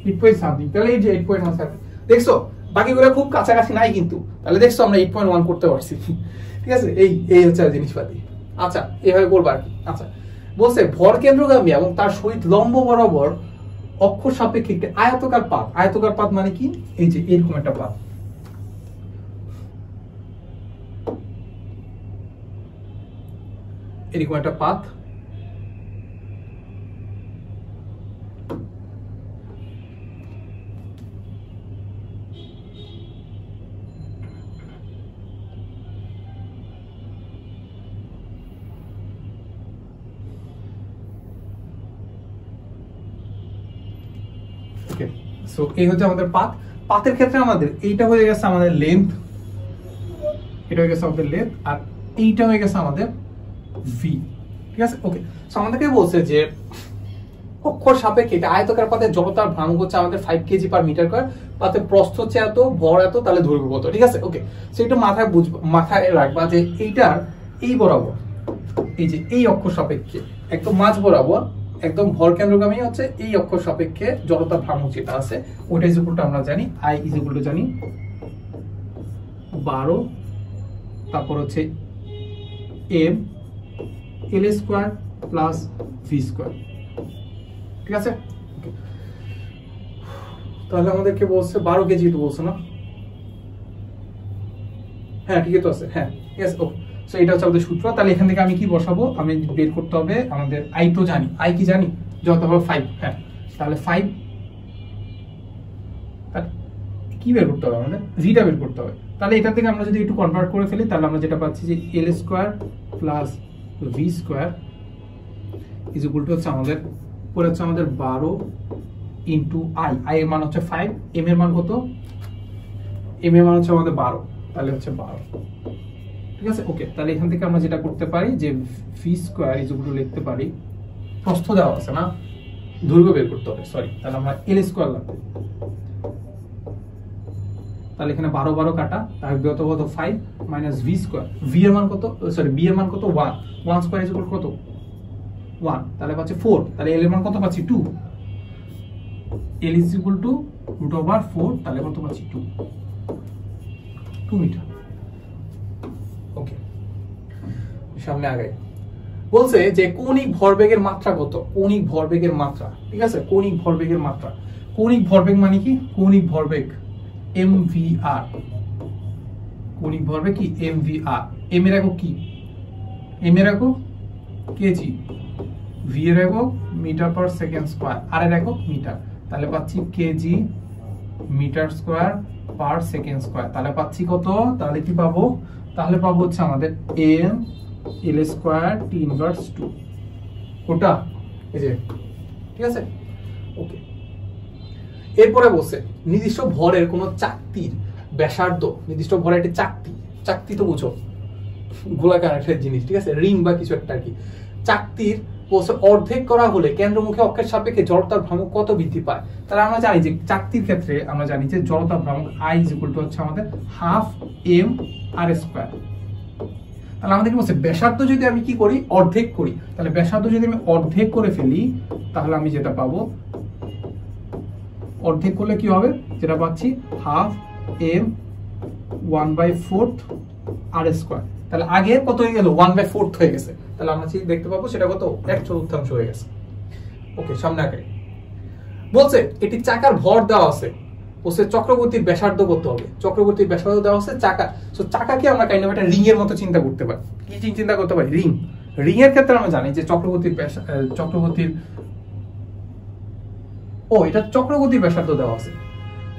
8 পয়েন্ট সামথিং। তাহলে এই যে 8.1 দেখছো, বাকিগুলো খুব কাছাকাছি নাই কিন্তু, তাহলে দেখছো আমরা 8.1 করতে পারছি, ঠিক আছে? এই হচ্ছে জিনিসপাতি। আচ্ছা, এইভাবে করবো আর কি। আচ্ছা, বলছে ভর কেন্দ্রগামী এবং তার সহিত লম্ব বরাবর অক্ষ সাপেক্ষে একটি আয়তকার পাত। আয়তকার পাত মানে কি? এই যে এরকম একটা পাত, এরকম একটা পাত। ওকে, সো এই হচ্ছে আমাদের পাথ। পাথের ক্ষেত্রে আমাদের এইটা হয়ে গেছে আমাদের লেন্থ, এটা হয়ে গেছে আমাদের লেন্থ, আর এইটা হয়ে গেছে আমাদের ভি, ঠিক আছে। ওকে, সো আমাদেরকে বলছে যে অক্ষর সাপেক্ষে এটা আয়তকার পাতের জড়তার ভ্রামক হচ্ছে আমাদের 5 কেজি পার মিটার স্কয়ার, পাতের প্রস্থ হচ্ছে এত, ভর এত, তাহলে দৈর্ঘ্য কত, ঠিক আছে। ওকে, সো এটা মাথায় রাখবা যে এইটার এই বরাবর, এই যে এই অক্ষর সাপেক্ষে একদম মাঝ বরাবর একদম ভর কেন্দ্রগামী হচ্ছে এই অক্ষর সাপেক্ষে জড়তার ভ্রামক যেটা আছে ওইটা ইজ ইকুয়াল টু আমরা জানি আই ইজ ইকুয়াল টু জানি 12, তারপর হচ্ছে M L square plus V square, ঠিক আছে। তাহলে আমাদেরকে বলছে 12 কেজি তো বলছে না, হ্যাঁ ঠিকই তো আছে, হ্যাঁ ঠিক আছে। ওকে, সো এটা হচ্ছে আমাদের সূত্র। তাহলে এখান থেকে আমি কি বসাবো, আমি বের করতে হবে আমাদের আই তো জানি, আই কি জানি যত হবে 5, হ্যাঁ তাহলে 5 কি বের করতে হবে আমাদের, ভিটা বের করতে হবে। তাহলে এটা থেকে আমরা যদি একটু কনভার্ট করে ফেলি তাহলে আমরা যেটা পাচ্ছি যে L square plus V square is equal to হচ্ছে আমাদের পরে হচ্ছে আমাদের 12 ইন্টু আই, আই এর মান হচ্ছে 5, এম এর মান কত, এম এর মান হচ্ছে আমাদের 12, তাহলে হচ্ছে 12, ঠিক আছে। ওকে, তাহলে এখান থেকে আমরা যেটা করতে পারি যে V square is equal two লিখতে পারি, প্রস্থ দেওয়া আছে না, দৈর্ঘ্য বের করতে হবে, সরি, তাহলে আমরা এল স্কয়ার লাগবে, তাহলে এখানে 12 12 কাটা, তাহলে কত কত 5 মাইনাস ভি স্কয়ার, ভি এর মান কত, সরি বি এর মান কত 1, 1 স্কয়ার ইজ ইকুয়াল কত 1, তাহলে পাচ্ছি 4, তাহলে এল এর মান কত পাচ্ছি 2, এল ইজ ইকুয়াল টু √4, তাহলে কত পাচ্ছি 2 মিটার। ওকে, সামনে আগে বলছে যে কৌণিক ভরবেগের মাত্রা কত, কৌণিক ভরবেগের মাত্রা, ঠিক আছে। কৌণিক ভরবেগের মাত্রা, কৌণিক ভরবেগ মানে কি, কৌণিক ভরবেগ mvr, কৌণিক ভরবেগ কি mvr, m এর একক কি, m এর একক কেজি, v এর একক মিটার পার সেকেন্ড স্কয়ার, আর এর একক মিটার, তাহলে পাচ্ছি KG metre square per second square, তাহলে পাচ্ছি কত, তাহলে কি পাবো, তাহলে পাবো হচ্ছে আমাদের m l square t inverse 2, ওটা এই যে, ঠিক আছে। ওকে, এরপরে বসে নির্দিষ্ট ভরের কোন চাকতির ব্যাসার্ধ, নির্দিষ্ট ভরের একটি চাকতি তো বুঝো গোলাকার একটা জিনিস, ঠিক আছে, রিং বা কিছু একটা আর কি, চাকতির বলছে অর্ধেক করা হলে কেন্দ্রমুখী অক্ষের সাপেক্ষে জড়তার ভ্রামক কত বৃদ্ধি পায়। তাহলে আমরা জানি যে চাকতির ক্ষেত্রে আমরা জানি যে জড়তার ভ্রামক আই ইজ ইকুয়াল টু হচ্ছে আমাদের হাফ এম আর স্কয়ার। তাহলে আমাদের কি বলছে ব্যাসার্ধ যদি আমি কি করি, অর্ধেক করি, তাহলে ব্যাসার্ধ যদি আমি অর্ধেক করে ফেলি তাহলে আমি যেটা পাবো, অর্ধেক করলে কি হবে, যেটা পাচ্ছি হাফ এম 1/4 আর স্কয়ার, তাহলে আগে কত হয়ে গেল 1/4 হয়ে গেছে, তাহলে আমরা দেখতে পাবো সেটা কত 1/4 হয়ে গেছে। ওকে, সামনে আগে বলছে এটি চাকার ভর দেওয়া আছে, বলছে চক্রবর্তীর ব্যাসার্ধ করতে হবে, চক্রবর্তীর ব্যাসার্ধ দেওয়া আছে চাকা, সো চাকাকে আমরা কাইন্ড অফ একটা রিং এর মতো চিন্তা করতে পারি, কি চিন্তা করতে পারি, রিং, রিং এর ক্ষেত্রে আমরা জানি যে চক্রবর্তীর ও এটা চক্রগতির ব্যাসার্ধ দেওয়া আছে,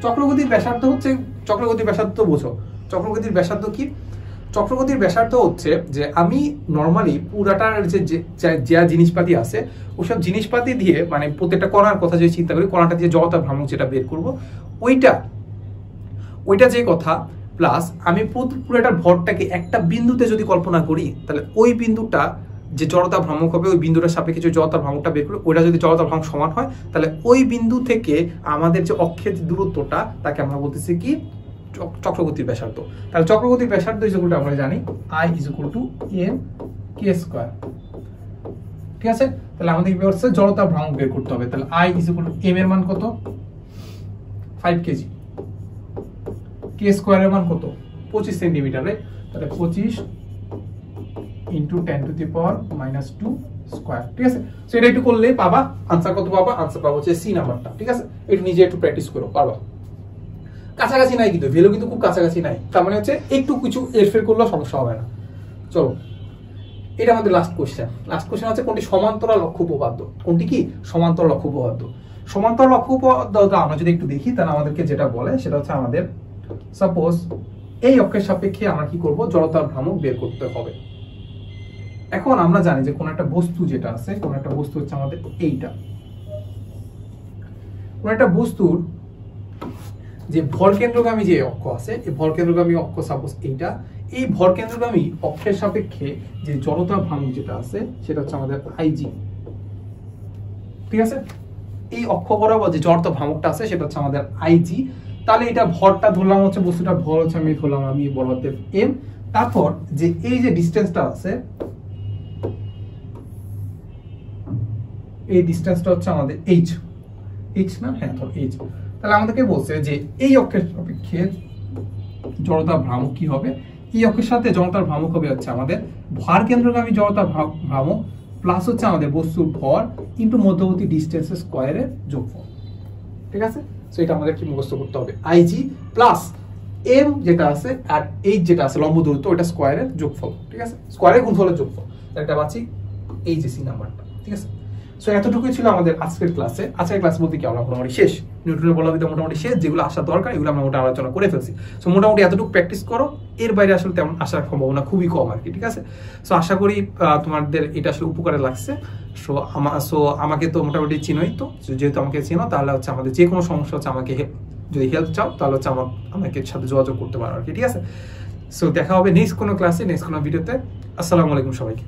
চক্রগতির ব্যাসার্ধ হচ্ছে, চক্রগতির ব্যাসার্ধ তো বুঝো, চক্রগতির ব্যাসার্ধ কি, চক্রগতির ব্যাসার্ধ হচ্ছে যে আমি নরমালি পুরাটার যে জিনিসপাতি আছে ওসব জিনিসপাতি দিয়ে, মানে প্রত্যেকটা কণার কথা যদি চিন্তা করি, কণাটা দিয়ে জড়তার ভ্রামক যেটা বের করব ওইটা যে কথা, প্লাস আমি পুরাটার ভরটাকে একটা বিন্দুতে যদি কল্পনা করি তাহলে ওই বিন্দুটা যে জড়তা ভ্রামক হবে, ওই বিন্দুটার সাপেক্ষে যে জড়তা ভ্রামকটা বের করে, ওইটা যদি জড়তা ভ্রামক সমান হয় তাহলে ওই বিন্দু থেকে আমাদের যে অক্ষের দূরত্বটা তাকে আমরা বলতেছি কি চক্রগতির ব্যাসার্ধ। তাহলে চক্রগতির ব্যাসার্ধ ইজ ইকুয়াল টু আমরা জানি I is equal to M K square, ঠিক আছে। তাহলে আমাদের কি হচ্ছে জড়তা ভ্রামক বের করতে হবে, তাহলে I is equal to M এর মান কত 5 কেজি, কে স্কয়ার এর মান কত 25 সেন্টিমিটারে, তাহলে 25 ইন্টু 10⁻⁻2 স্কয়ার, ঠিক আছে। সো এটা একটু করলে পাবা আনসার কত পাবা, আনসার পাবো হচ্ছে সি নাম্বারটা, ঠিক আছে। এটা নিজে একটু প্র্যাকটিস করো, পারবা, কাছাকাছি নাই কিন্তু ভ্যালু কিন্তু খুব কাছাকাছি নাই, তার মানে হচ্ছে একটু কিছু এরফের করলেও সমস্যা হবে না। চলো, এটা আমাদের লাস্ট কোশ্চেন হচ্ছে কোনটি সমান্তরাল অক্ষ উপপাদ্য, কোনটি কি সমান্তরাল অক্ষ উপপাদ্য। সমান্তরাল অক্ষ উপপাদ্যটা আমরা যদি একটু দেখি তাহলে আমাদেরকে যেটা বলে সেটা হচ্ছে আমাদের সাপোজ এই অক্ষের সাপেক্ষে আমরা কি করব, জড়তার ভ্রামক বের করতে হবে। এখন আমরা জানি যে কোন একটা বস্তু যেটা আছে, কোন একটা বস্তু হচ্ছে আমাদের এইটা, কোন একটা বস্তুর যে ভরকেন্দ্রগামী যে অক্ষ আছে, এই ভরকেন্দ্রগামী অক্ষ সাপোজ এইটা, এই ভরকেন্দ্রগামী অক্ষের সাপেক্ষে যে জড়তা ভ্রামক যেটা আছে সেটা হচ্ছে আমাদের আইজি। ঠিক আছে, এই অক্ষ বরাবর যে জড়তা ভ্রামকটা আছে সেটা হচ্ছে আমাদের আইজি। তাহলে এটা ভরটা ধরলাম হচ্ছে, বস্তুটা ভর হচ্ছে আমি ধরলাম আমি বড় হাতে এম। তারপর যে এই যে ডিসটেন্সটা আছে, এই ডিসটেন্সটা হচ্ছে আমাদের এইচ। এইচ না, হ্যাঁ ধর এইচ। তাহলে আমাদেরকে বলছে যে এই অক্ষের সাপেক্ষে জড়তা ভ্রামক কি হবে, এই অক্ষের সাথে জড়তার ভ্রামক হবে হচ্ছে আমাদের ভার কেন্দ্রগামী জড়তা ভ্রামক প্লাস হচ্ছে আমাদের বস্তুর ভর ইনটু মধ্যবর্তী ডিসটেন্সের স্কয়ারের যোগফল। ঠিক আছে, সো এটা আমাদের কি মুখস্থ করতে হবে, আইজি প্লাস এম যেটা আছে আর এইচ যেটা আছে লম্ব দূরত্ব, ওটা স্কয়ারের যোগফল। ঠিক আছে, স্কয়ারের গুণফলের যোগফল। এটা বাঁচি এই যে সি নাম্বারটা। ঠিক আছে, সো এতটুকুই ছিল আমাদের আজকের ক্লাসে। আজকের ক্লাস বলতে কি আমরা মোটামুটি শেষ, নিউটনের বলবিদ্যা মোটামুটি শেষ, যেগুলো আসা দরকার এগুলো আমরা মোটামুটি আলোচনা করে ফেলছি। সো মোটামুটি এতটুকু প্র্যাকটিস করো, এর বাইরে আসলে তেমন আসার সম্ভাবনা খুবই কম আর কি। ঠিক আছে, সো আশা করি তোমাদের এটা আসলে উপকারে লাগছে। সো আমাকে তো মোটামুটি চিনোই, তো যেহেতু আমাকে চিনো তাহলে হচ্ছে আমাদের যে কোনো সমস্যা হচ্ছে আমাকে যদি হেল্প চাও তাহলে হচ্ছে আমাকে সাথে যোগাযোগ করতে পারো আর কি। ঠিক আছে, সো দেখা হবে নেক্সট কোনো ক্লাসে, নেক্সট কোনো ভিডিওতে। আসসালামু আলাইকুম সবাইকে।